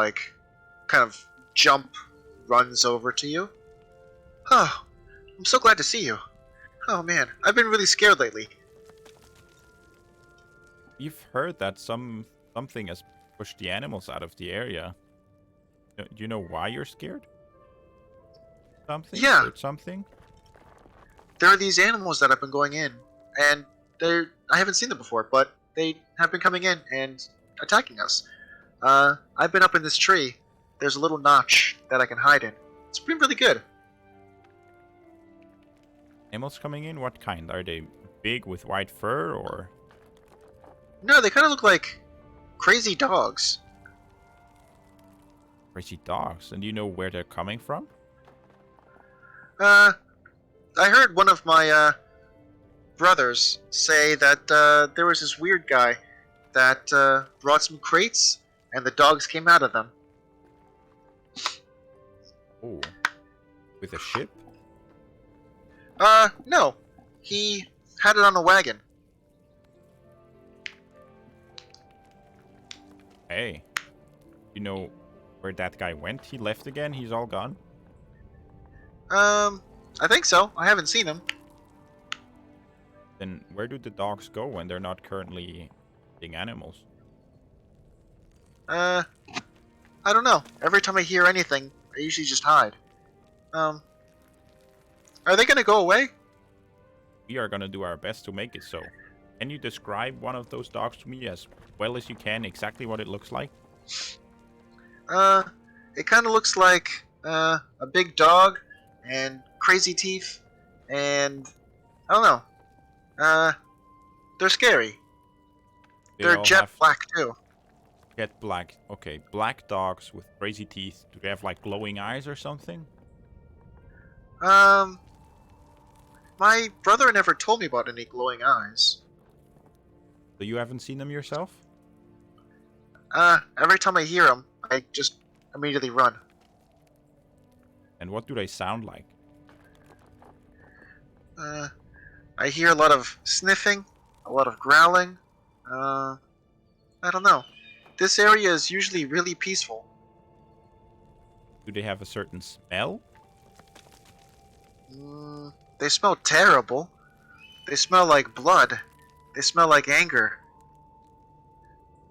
runs over to you. Oh, I'm so glad to see you. Oh man, I've been really scared lately. You've heard that something has pushed the animals out of the area. Do you know why you're scared? Something? Yeah. Heard something? There are these animals that have been going in, and I haven't seen them before, but they have been coming in and attacking us. I've been up in this tree. There's a little notch that I can hide in. It's been really good. Animals coming in? What kind? Are they big with white fur or No, they kind of look like crazy dogs. crazy dogs? And do you know where they're coming from? I heard one of my brothers say that there was this weird guy that brought some crates, and the dogs came out of them. Oh. With a ship? No. He had it on a wagon. Hey. You know where that guy went? He left again? He's all gone? I think so. I haven't seen him. Then where do the dogs go when they're not currently eating animals? I don't know. Every time I hear anything, I usually just hide. Are they gonna go away? We are gonna do our best to make it so. Can you describe one of those dogs to me as well as you can, exactly what it looks like? It kind of looks like a big dog and crazy teeth, and I don't know. They're scary. They They're all jet have black too. jet black. Okay, black dogs with crazy teeth. Do they have like glowing eyes or something? Um, my brother never told me about any glowing eyes. So you haven't seen them yourself? Every time I hear them, I just immediately run. And what do they sound like? I hear a lot of sniffing, a lot of growling. I don't know. This area is usually really peaceful. Do they have a certain smell? They smell terrible. They smell like blood. They smell like anger.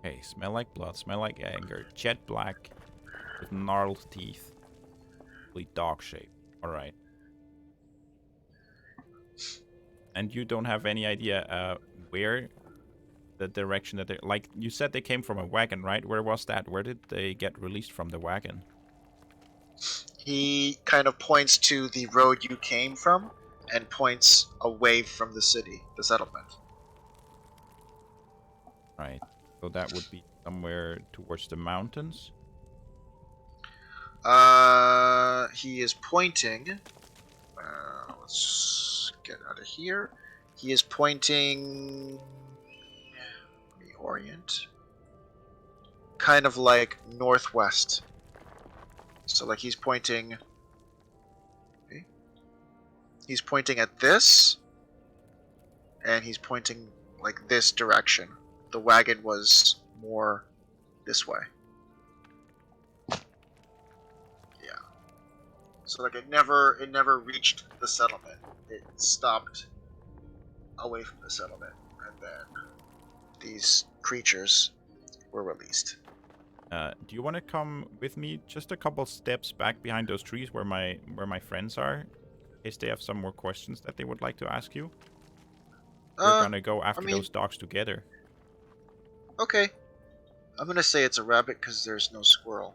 Okay, smell like blood, smell like anger. Jet black with gnarled teeth. Really dog shape. Alright. And you don't have any idea where the direction that they... Like, you said they came from a wagon, right? Where was that? Where did they get released from the wagon? He kind of points to the road you came from and points away from the city, the settlement. Right. So that would be somewhere towards the mountains. He is pointing. Let's get out of here. He is pointing. Let me orient. Kind of like northwest. So, like, he's pointing. Okay. He's pointing at this. And he's pointing, like, this direction. The wagon was more this way. So like it never reached the settlement. It stopped away from the settlement, and then these creatures were released. Do you want to come with me just a couple steps back behind those trees where my friends are? In case they have some more questions that they would like to ask you. We're gonna go after those dogs together. Okay. I'm gonna say it's a rabbit because there's no squirrel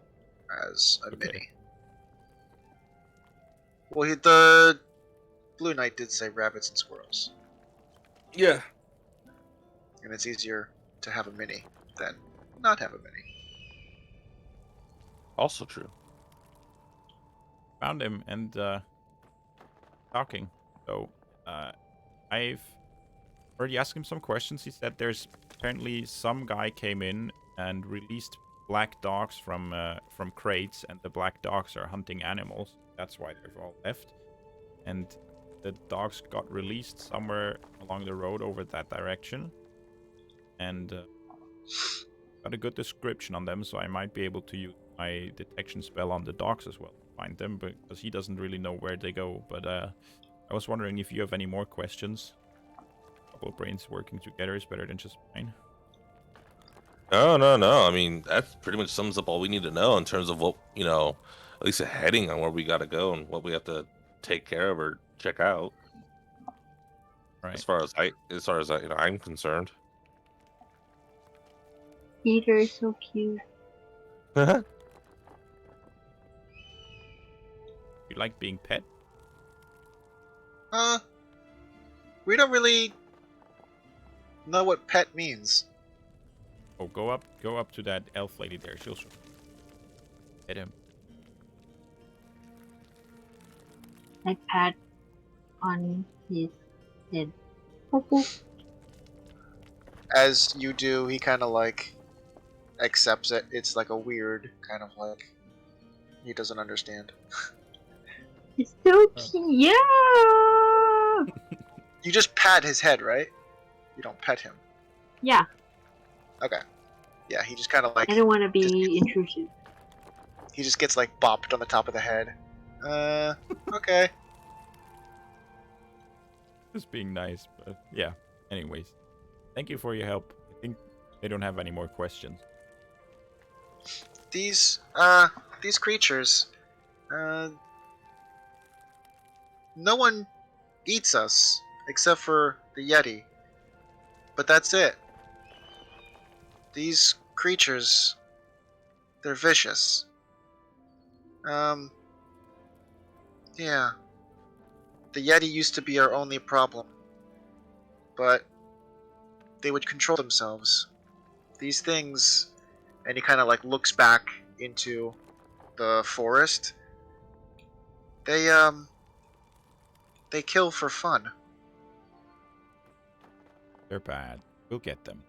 as a mini. Well, the Blue Knight did say rabbits and squirrels. Yeah. And it's easier to have a mini than not have a mini. Also true. Found him and talking. So I've already asked him some questions. He said there's apparently some guy came in and released black dogs from crates, and the black dogs are hunting animals. That's why they've all left. And the dogs got released somewhere along the road over that direction. And got a good description on them, so I might be able to use my detection spell on the dogs as well to find them, because he doesn't really know where they go. But I was wondering if you have any more questions. A couple of brains working together is better than just mine. No. I mean, that pretty much sums up all we need to know in terms of what, at least a heading on where we got to go and what we have to take care of or check out. Right. As far as I'm concerned. Peter is so cute. You like being pet? We don't really know what pet means. Oh, go up to that elf lady there. She'll hit him. I pat on his head. As you do, he kind of like accepts it. It's like a weird kind of like he doesn't understand. It's so cute. Yeah. You just pat his head, right? You don't pet him. Yeah. Okay. Yeah, he just kind of like. I don't want to be intrusive. He just gets like bopped on the top of the head. Okay. Just being nice, but yeah. Anyways, thank you for your help. I think they don't have any more questions. These creatures, no one eats us except for the Yeti. But that's it. These creatures, they're vicious. Yeah. The Yeti used to be our only problem, but they would control themselves. These things, and he kind of like looks back into the forest. They kill for fun. They're bad. We'll get them.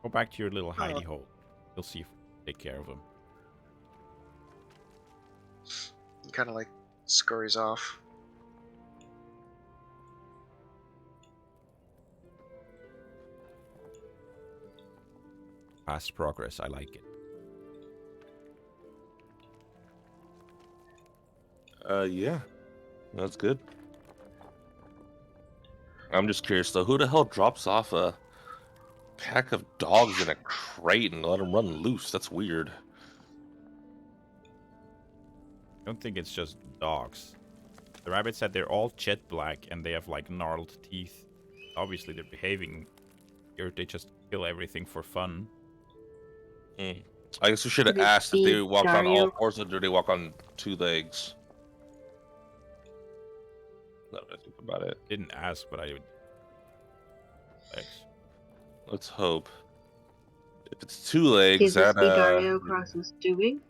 Go back to your little hidey hole. We'll see if we take care of them. He kind of like scurries off. Fast progress. I like it. Yeah. That's good. I'm just curious though, who the hell drops off a pack of dogs in a crate and let them run loose? That's weird. I don't think it's just dogs. The rabbit said they're all jet black and they have like gnarled teeth. Obviously they're behaving, or they just kill everything for fun. I guess we should have Could it asked if be they walk on all Dario? fours or do they walk on 2 legs. Now that I think about it. Didn't ask, but I would. Thanks. Let's hope. If it's 2 legs, Could this that be Dario Cross's doing?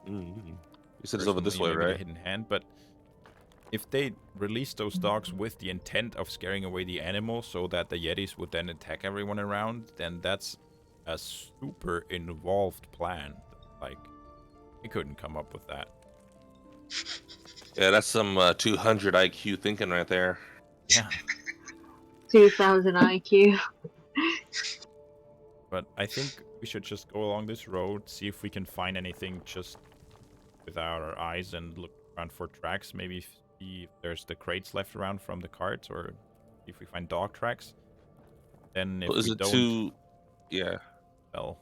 You said it's over this way, Personally, maybe the right? hidden hand, but if they release those dogs with the intent of scaring away the animal so that the Yetis would then attack everyone around, then that's a super involved plan. Like, I couldn't come up with that. Yeah, that's some 200 IQ thinking right there. Yeah. 2000 IQ. But I think we should just go along this road, see if we can find anything just without our eyes and look around for tracks. Maybe see if there's the crates left around from the carts, or if we find dog tracks. Then if Well, is we it don't, too? Yeah. well,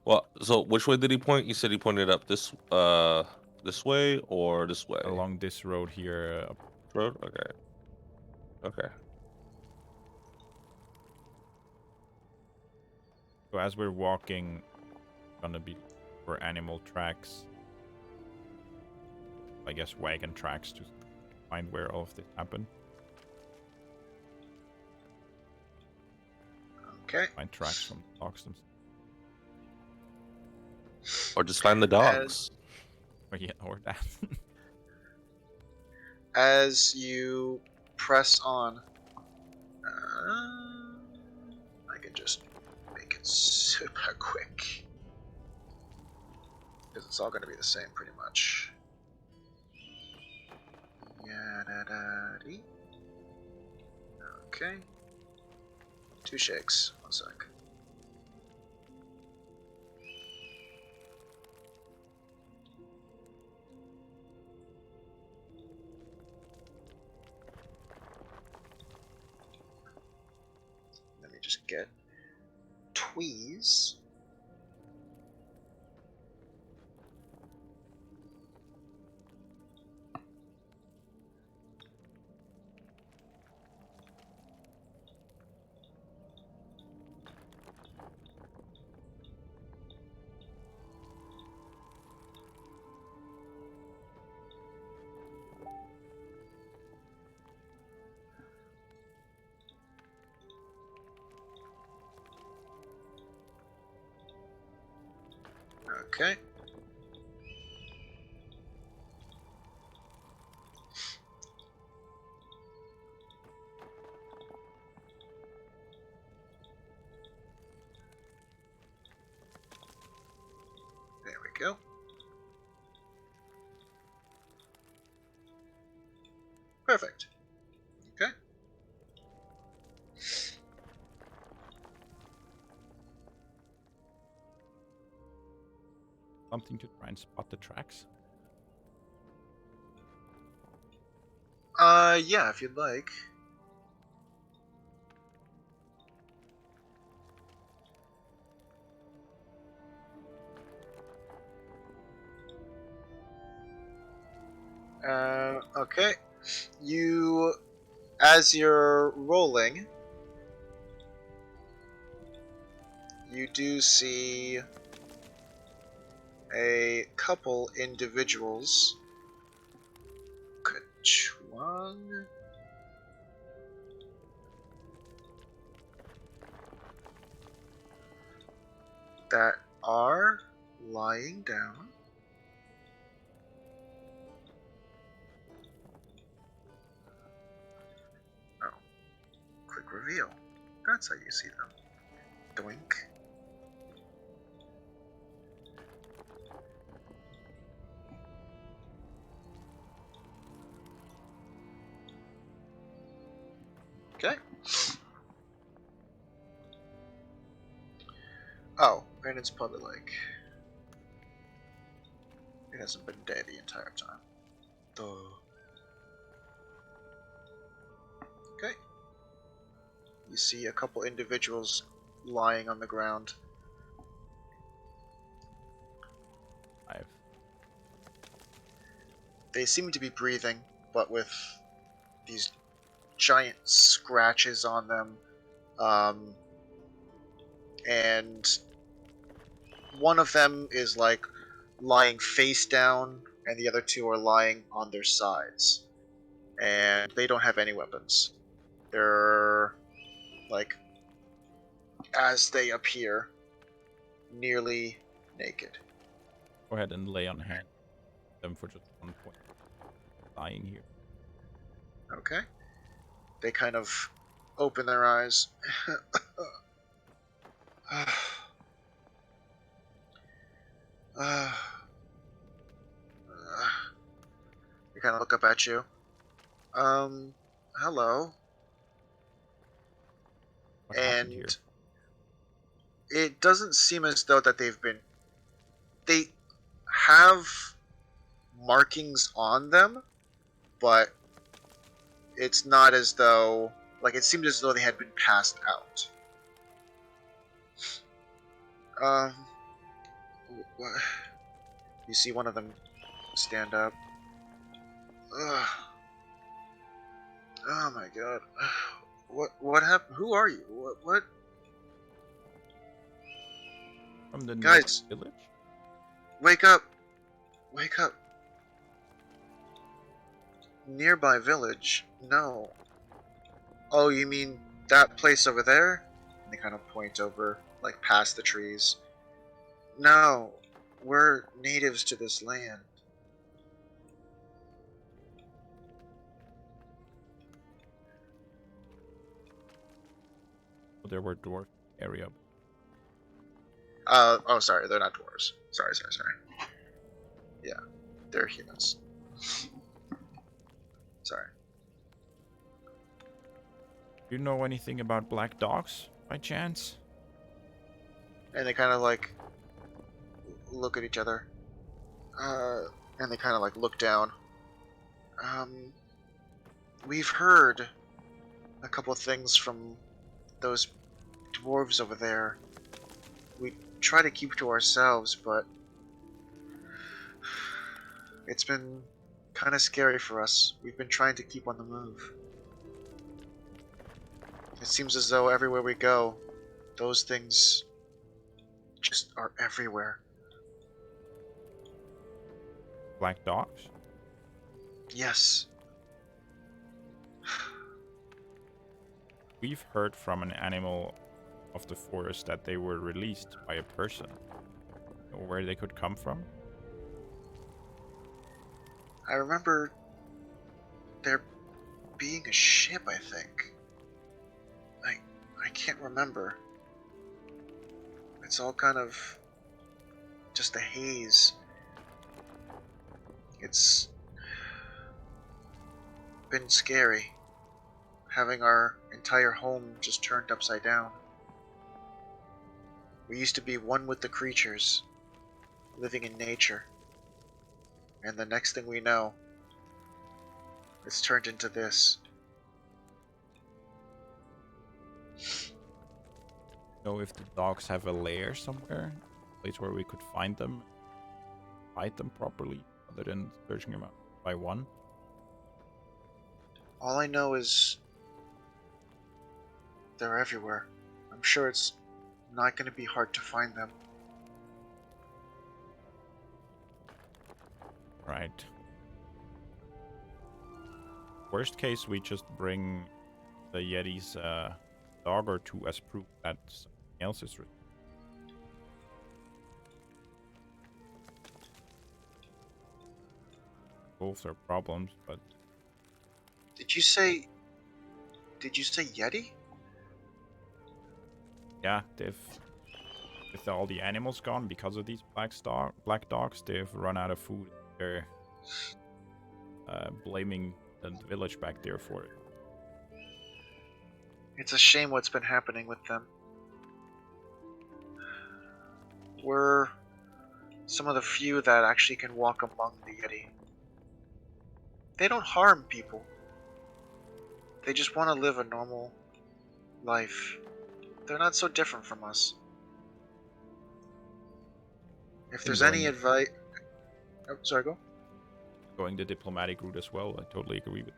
Well, so which way did he point? You said he pointed up this way or this way? along this road here, Road. Okay. Okay. so as we're walking, gonna be for animal tracks. I guess wagon tracks to find where all of this happened. Okay. Find tracks from the dogs themselves. Or just find the dogs. Or yeah, or that. As you press on, I can just make it super quick because it's all going to be the same pretty much. Yada-da-dee. Okay. 2 shakes. 1 sec. Let me just get Tweez. Okay. There we go. Perfect. Okay. Something to try and spot the tracks. Yeah, if you'd like. Okay. You, as you're rolling, you do see a couple individuals which one? That are lying down. Oh, quick reveal. That's how you see them. Doink. Okay. Oh, and it's probably like it hasn't been day the entire time. Duh. Okay. You see a couple individuals lying on the ground. They seem to be breathing, but with these giant scratches on them. And one of them is like lying face down, and the other two are lying on their sides. And they don't have any weapons. They're like, as they appear, nearly naked. Go ahead and lay on hand them for just 1 point. Dying here. Okay. They kind of open their eyes. They kind of look up at you. Hello. What happened And here? it doesn't seem as though that they have markings on them, but it's not as though, like, it seemed as though they had been passed out. You see one of them stand up. Ugh. Oh my god. What happened? Who are you? What? From the Guys. next village? Wake up! Wake up! Nearby village? No. Oh, you mean that place over there? And they kind of point over, like past the trees. No, we're natives to this land. There were dwarf area. Oh, sorry, they're not dwarves. Sorry. Yeah, they're humans. Sorry. Do you know anything about black dogs, by chance? And they kind of like look at each other. And they kind of like look down. We've heard a couple of things from those dwarves over there. We try to keep to ourselves, but it's been kind of scary for us. We've been trying to keep on the move. It seems as though everywhere we go, those things just are everywhere. Black dogs? Yes. We've heard from an animal of the forest that they were released by a person. Or where they could come from? I remember there being a ship, I think. I can't remember. It's all kind of just a haze. It's been scary, having our entire home just turned upside down. We used to be one with the creatures, living in nature. And the next thing we know, it's turned into this. Know if the dogs have a lair somewhere? A place where we could find them? Fight them properly, other than searching them out by one? All I know is they're everywhere. I'm sure it's not going to be hard to find them. Right. Worst case, we just bring the Yeti's dog or two as proof that something else is written. Both are problems, but Did you say Yeti? yeah, with all the animals gone because of these black dogs, they've run out of food. They're blaming the village back there for it. It's a shame what's been happening with them. We're some of the few that actually can walk among the Yeti. They don't harm people. They just want to live a normal life. They're not so different from us. If there's any advice... Oh, sorry, go. Going the diplomatic route as well, I totally agree with.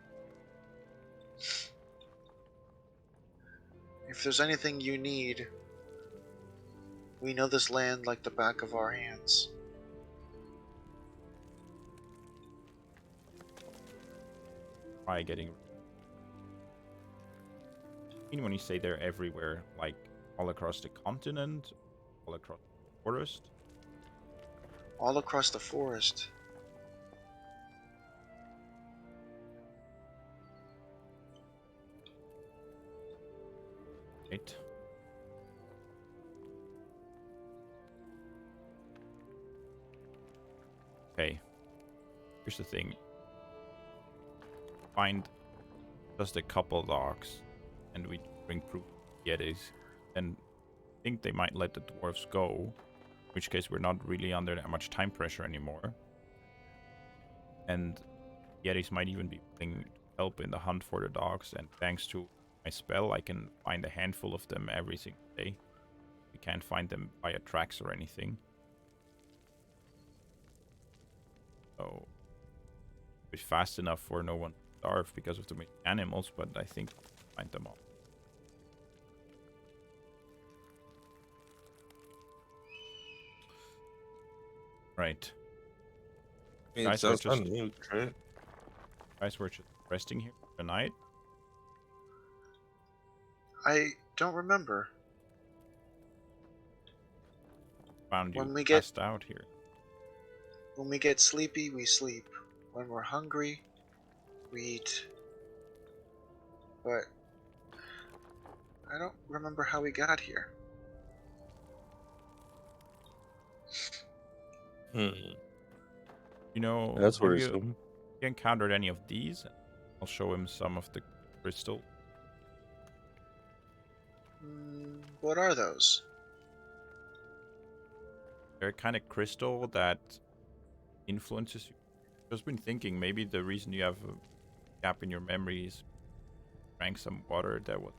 If there's anything you need, we know this land like the back of our hands. Try getting. When you say they're everywhere, like all across the continent, all across the forest. All across the forest. Right. Okay. Here's the thing. Find just a couple dogs, and we bring proof Yetis, and think they might let the dwarves go. In which case, we're not really under that much time pressure anymore. And Yetis might even be willing to help in the hunt for the dogs, and thanks to my spell, I can find a handful of them every single day. We can't find them via tracks or anything. So, it's fast enough for no one to starve because of the many animals, but I think we'll find them all. Right. I mean, Guys, it we're sounds just- fun to me, right? Guys, we're just resting here tonight. I don't remember. Found you When we get- passed out here. When we get sleepy, we sleep. When we're hungry, we eat. But I don't remember how we got here. Hmm. You know, That's have worrisome. you encountered any of these? I'll show him some of the crystal. What are those? They're kind of crystal that influences you. I've just been thinking maybe the reason you have a gap in your memory is drank some water that was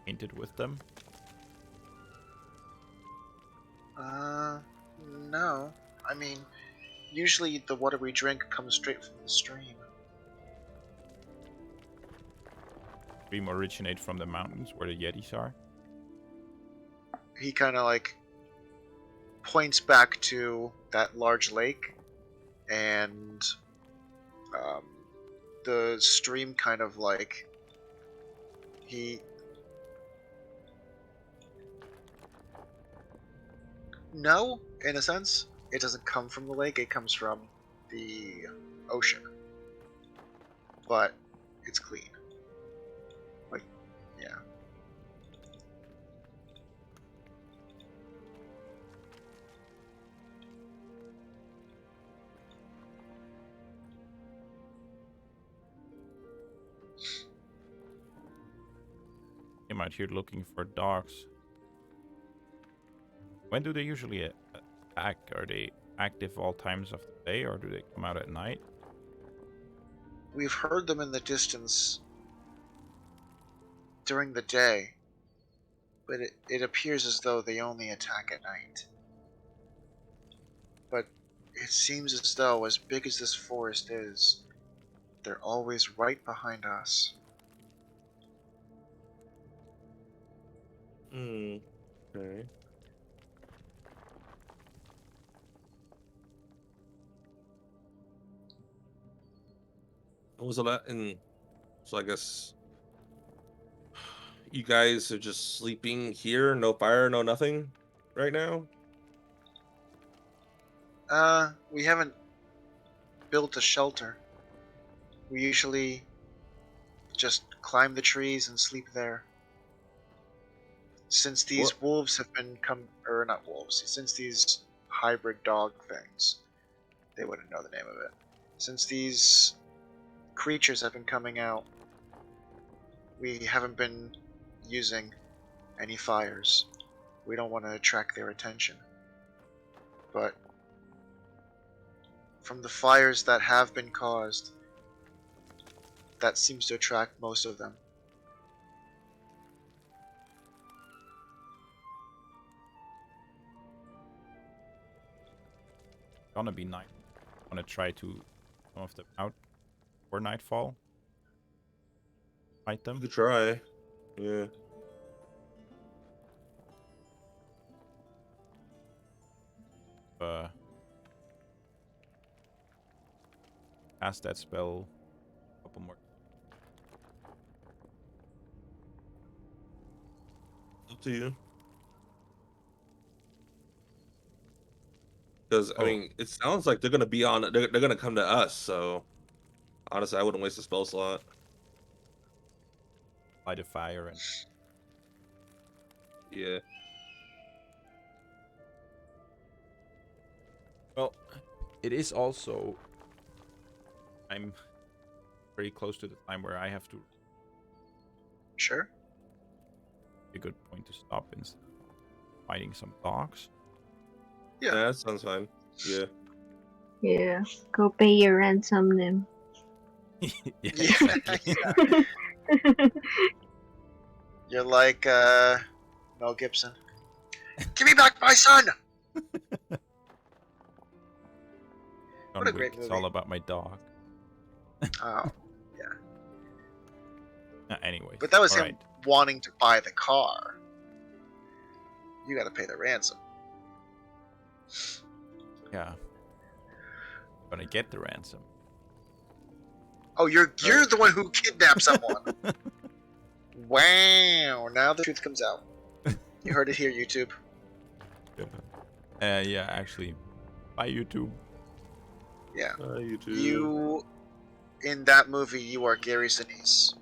painted with them. No. I mean, usually the water we drink comes straight from the stream. Dream originate from the mountains where the Yetis are. He kind of like points back to that large lake, and the stream kind of like No, in a sense, it doesn't come from the lake. It comes from the ocean, but it's clean. Like, yeah. I'm out here looking for dogs. When do they usually attack? Are they active all times of the day, or do they come out at night? We've heard them in the distance during the day, but it appears as though they only attack at night. But it seems as though, as big as this forest is, they're always right behind us. Okay. Was it that? And so I guess you guys are just sleeping here, no fire, no nothing, right now. We haven't built a shelter. We usually just climb the trees and sleep there. Since these What? wolves have been or not wolves, since these hybrid dog things, they wouldn't know the name of it. Since these creatures have been coming out, we haven't been using any fires. We don't want to attract their attention. But from the fires that have been caused, that seems to attract most of them. Gonna be night. Wanna try to some of them out for nightfall. Fight You them. could try. Yeah. Cast that spell. Couple more. Up to you. Because I Oh. mean, it sounds like they're gonna be on. They're gonna come to us. So honestly, I wouldn't waste a spell slot. Light a fire and Yeah. well, it is also. I'm very close to the time where I have to. Sure. A good point to stop instead of fighting some dogs. Yeah. That sounds fine. Yeah. Yeah, go pay your ransom then. Yeah, Yeah. exactly. Yeah. You're like Mel Gibson. Give me back my son! John What a Wick, great it's movie. all about my dog. Oh. Anyways. But that was all him wanting to buy the car. You gotta pay the ransom. Yeah. Gonna get the ransom. Oh, you're the one who kidnapped someone. Wow! Now the truth comes out. You heard it here, YouTube. Yeah, actually. Bye, YouTube. Yeah. You too. You, in that movie, you are Gary Sinise.